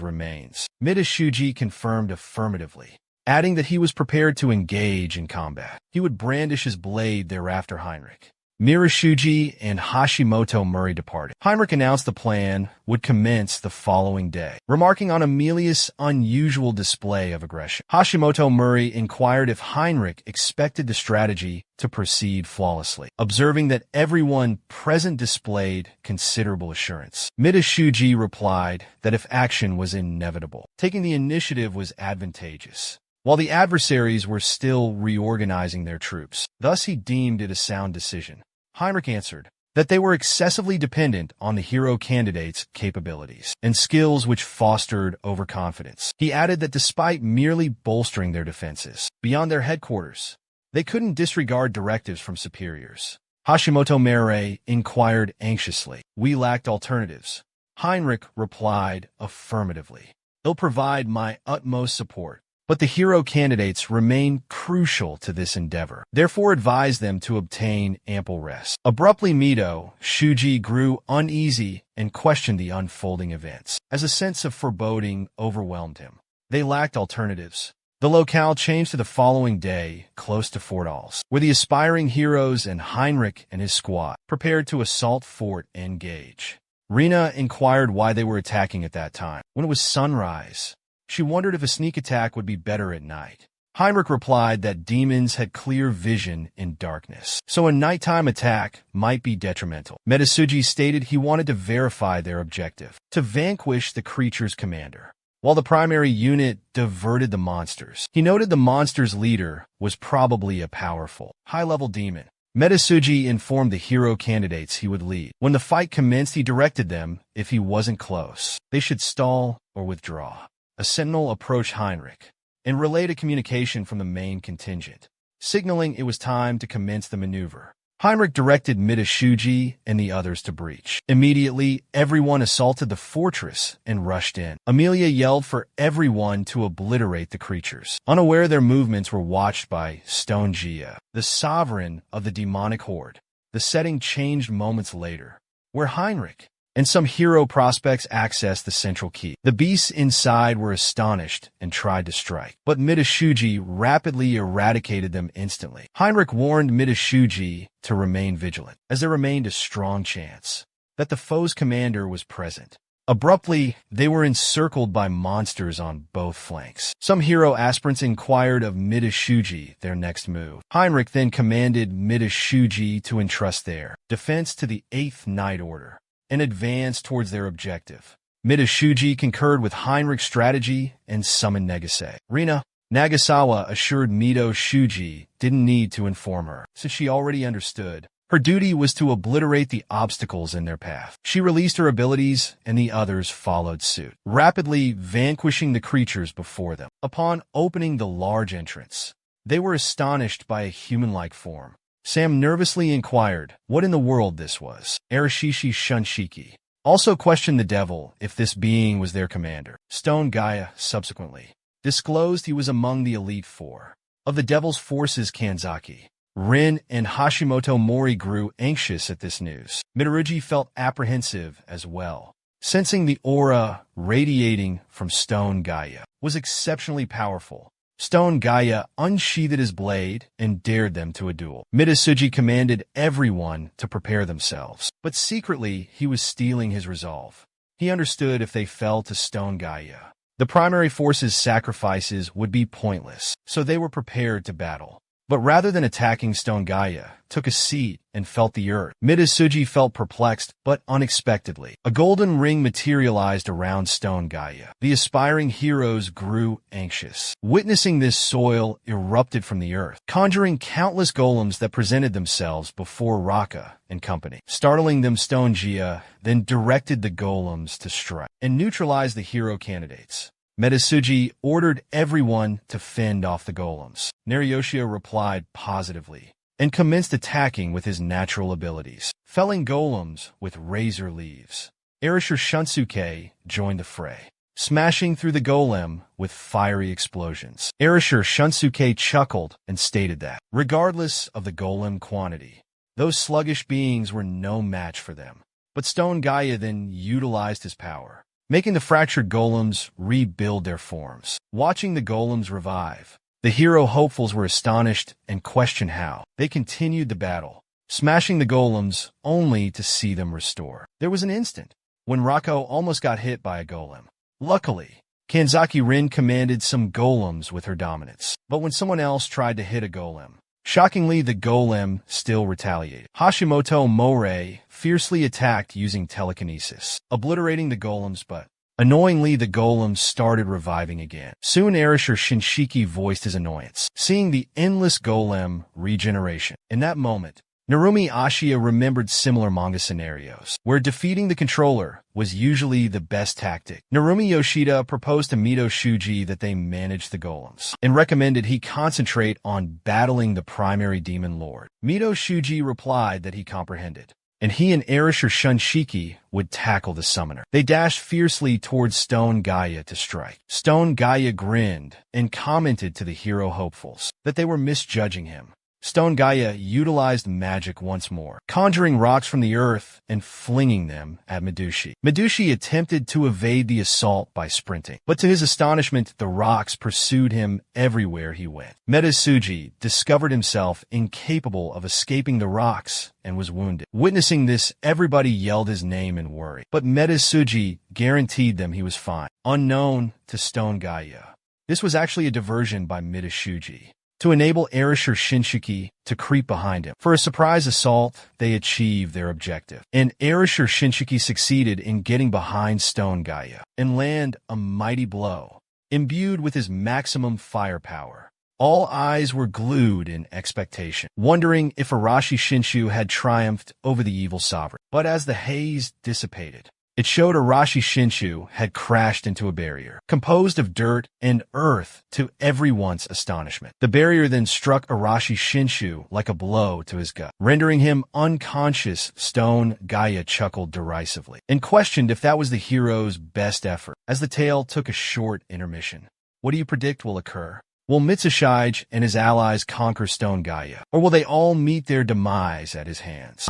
remains. Midashuji confirmed affirmatively, adding that he was prepared to engage in combat. He would brandish his blade thereafter. Heinrich, Mirashuji, and Hashimoto Murray departed. Heinrich announced the plan would commence the following day, remarking on Amelia's unusual display of aggression. Hashimoto Murray inquired if Heinrich expected the strategy to proceed flawlessly, observing that everyone present displayed considerable assurance. Midashuji replied that if action was inevitable, taking the initiative was advantageous, while the adversaries were still reorganizing their troops. Thus he deemed it a sound decision. Heinrich answered that they were excessively dependent on the hero candidates' capabilities and skills, which fostered overconfidence. He added that despite merely bolstering their defenses beyond their headquarters, they couldn't disregard directives from superiors. Hashimoto Murray inquired anxiously. We lacked alternatives. Heinrich replied affirmatively. They'll provide my utmost support, but the hero candidates remain crucial to this endeavor. Therefore advise them to obtain ample rest. Abruptly, Midashuji grew uneasy and questioned the unfolding events, as a sense of foreboding overwhelmed him. They lacked alternatives. The locale changed to the following day, close to Fort Alls, where the aspiring heroes and Heinrich and his squad prepared to assault Fort Engage. Rena inquired why they were attacking at that time, when it was sunrise. She wondered if a sneak attack would be better at night. Heinrich replied that demons had clear vision in darkness, so a nighttime attack might be detrimental. Midashuji stated he wanted to verify their objective, to vanquish the creature's commander, while the primary unit diverted the monsters. He noted the monster's leader was probably a powerful, high-level demon. Midashuji informed the hero candidates he would lead. When the fight commenced, he directed them, if he wasn't close, they should stall or withdraw. A sentinel approached Heinrich and relayed a communication from the main contingent, signaling it was time to commence the maneuver. Heinrich directed Midashuji and the others to breach. Immediately, everyone assaulted the fortress and rushed in. Amelia yelled for everyone to obliterate the creatures. Unaware their movements were watched by Stone Jia, the sovereign of the demonic horde. The setting changed moments later, where Heinrich and some hero prospects accessed the central key. The beasts inside were astonished and tried to strike, but Midashuji rapidly eradicated them instantly. Heinrich warned Midashuji to remain vigilant, as there remained a strong chance that the foe's commander was present. Abruptly, they were encircled by monsters on both flanks. Some hero aspirants inquired of Midashuji their next move. Heinrich then commanded Midashuji to entrust their defense to the 8th Night Order and advance towards their objective. Midashuji concurred with Heinrich's strategy and summoned Negase. Rina Nagasawa assured Midashuji didn't need to inform her, since she already understood. Her duty was to obliterate the obstacles in their path. She released her abilities, and the others followed suit, rapidly vanquishing the creatures before them. Upon opening the large entrance, they were astonished by a human-like form. Sam nervously inquired what in the world this was. Arishishi Shunshiki also questioned the devil if this being was their commander. Stone Gaia subsequently disclosed he was among the elite 4 of the devil's forces Kanzaki. Rin and Hashimoto Mori grew anxious at this news. Midoriya felt apprehensive as well. Sensing the aura radiating from Stone Gaia was exceptionally powerful. Stone Gaia unsheathed his blade and dared them to a duel. Midasuji commanded everyone to prepare themselves, but secretly he was stealing his resolve. He understood if they fell to Stone Gaia, the primary force's sacrifices would be pointless, so they were prepared to battle. But rather than attacking Stone Gaia, took a seat and felt the earth. Midasuji felt perplexed, but unexpectedly. A golden ring materialized around Stone Gaia. The aspiring heroes grew anxious. Witnessing this, soil erupted from the earth, conjuring countless golems that presented themselves before Raka and company. Startling them, Stone Gaia then directed the golems to strike and neutralize the hero candidates. Midasuji ordered everyone to fend off the golems. Narioshia replied positively and commenced attacking with his natural abilities, felling golems with razor leaves. Erasure Shunsuke joined the fray, smashing through the golem with fiery explosions. Erasure Shunsuke chuckled and stated that, regardless of the golem quantity, those sluggish beings were no match for them. But Stone Gaia then utilized his power, making the fractured golems rebuild their forms. Watching the golems revive, the hero hopefuls were astonished and questioned how. They continued the battle, smashing the golems only to see them restore. There was an instant when Rako almost got hit by a golem. Luckily, Kanzaki Rin commanded some golems with her dominance, but when someone else tried to hit a golem, shockingly the golem still retaliated. Hashimoto Mori fiercely attacked using telekinesis, obliterating the golems, but annoyingly the golems started reviving again. Soon Erasure Shinshiki voiced his annoyance, seeing the endless golem regeneration. In that moment, Narumi Ashiya remembered similar manga scenarios, where defeating the controller was usually the best tactic. Narumi Yoshida proposed to Mito Shuji that they manage the golems, and recommended he concentrate on battling the primary demon lord. Mito Shuji replied that he comprehended, and he and Erasure Shunshiki would tackle the summoner. They dashed fiercely towards Stone Gaia to strike. Stone Gaia grinned and commented to the hero hopefuls that they were misjudging him. Stone Gaia utilized magic once more, conjuring rocks from the earth and flinging them at Medushi. Medushi attempted to evade the assault by sprinting, but to his astonishment, the rocks pursued him everywhere he went. Midasuji discovered himself incapable of escaping the rocks and was wounded. Witnessing this, everybody yelled his name in worry, but Midasuji guaranteed them he was fine. Unknown to Stone Gaia, this was actually a diversion by Midasuji to enable Erasure Shinshiki to creep behind him. For a surprise assault, they achieved their objective, and Erasure Shinshiki succeeded in getting behind Stone Gaia and land a mighty blow, imbued with his maximum firepower. All eyes were glued in expectation, wondering if Arashi Shinshu had triumphed over the evil sovereign. But as the haze dissipated, it showed Arashi Shinshu had crashed into a barrier, composed of dirt and earth to everyone's astonishment. The barrier then struck Arashi Shinshu like a blow to his gut, rendering him unconscious. Stone Gaia chuckled derisively and questioned if that was the hero's best effort. As the tale took a short intermission, what do you predict will occur? Will Mitsushige and his allies conquer Stone Gaia, or will they all meet their demise at his hands?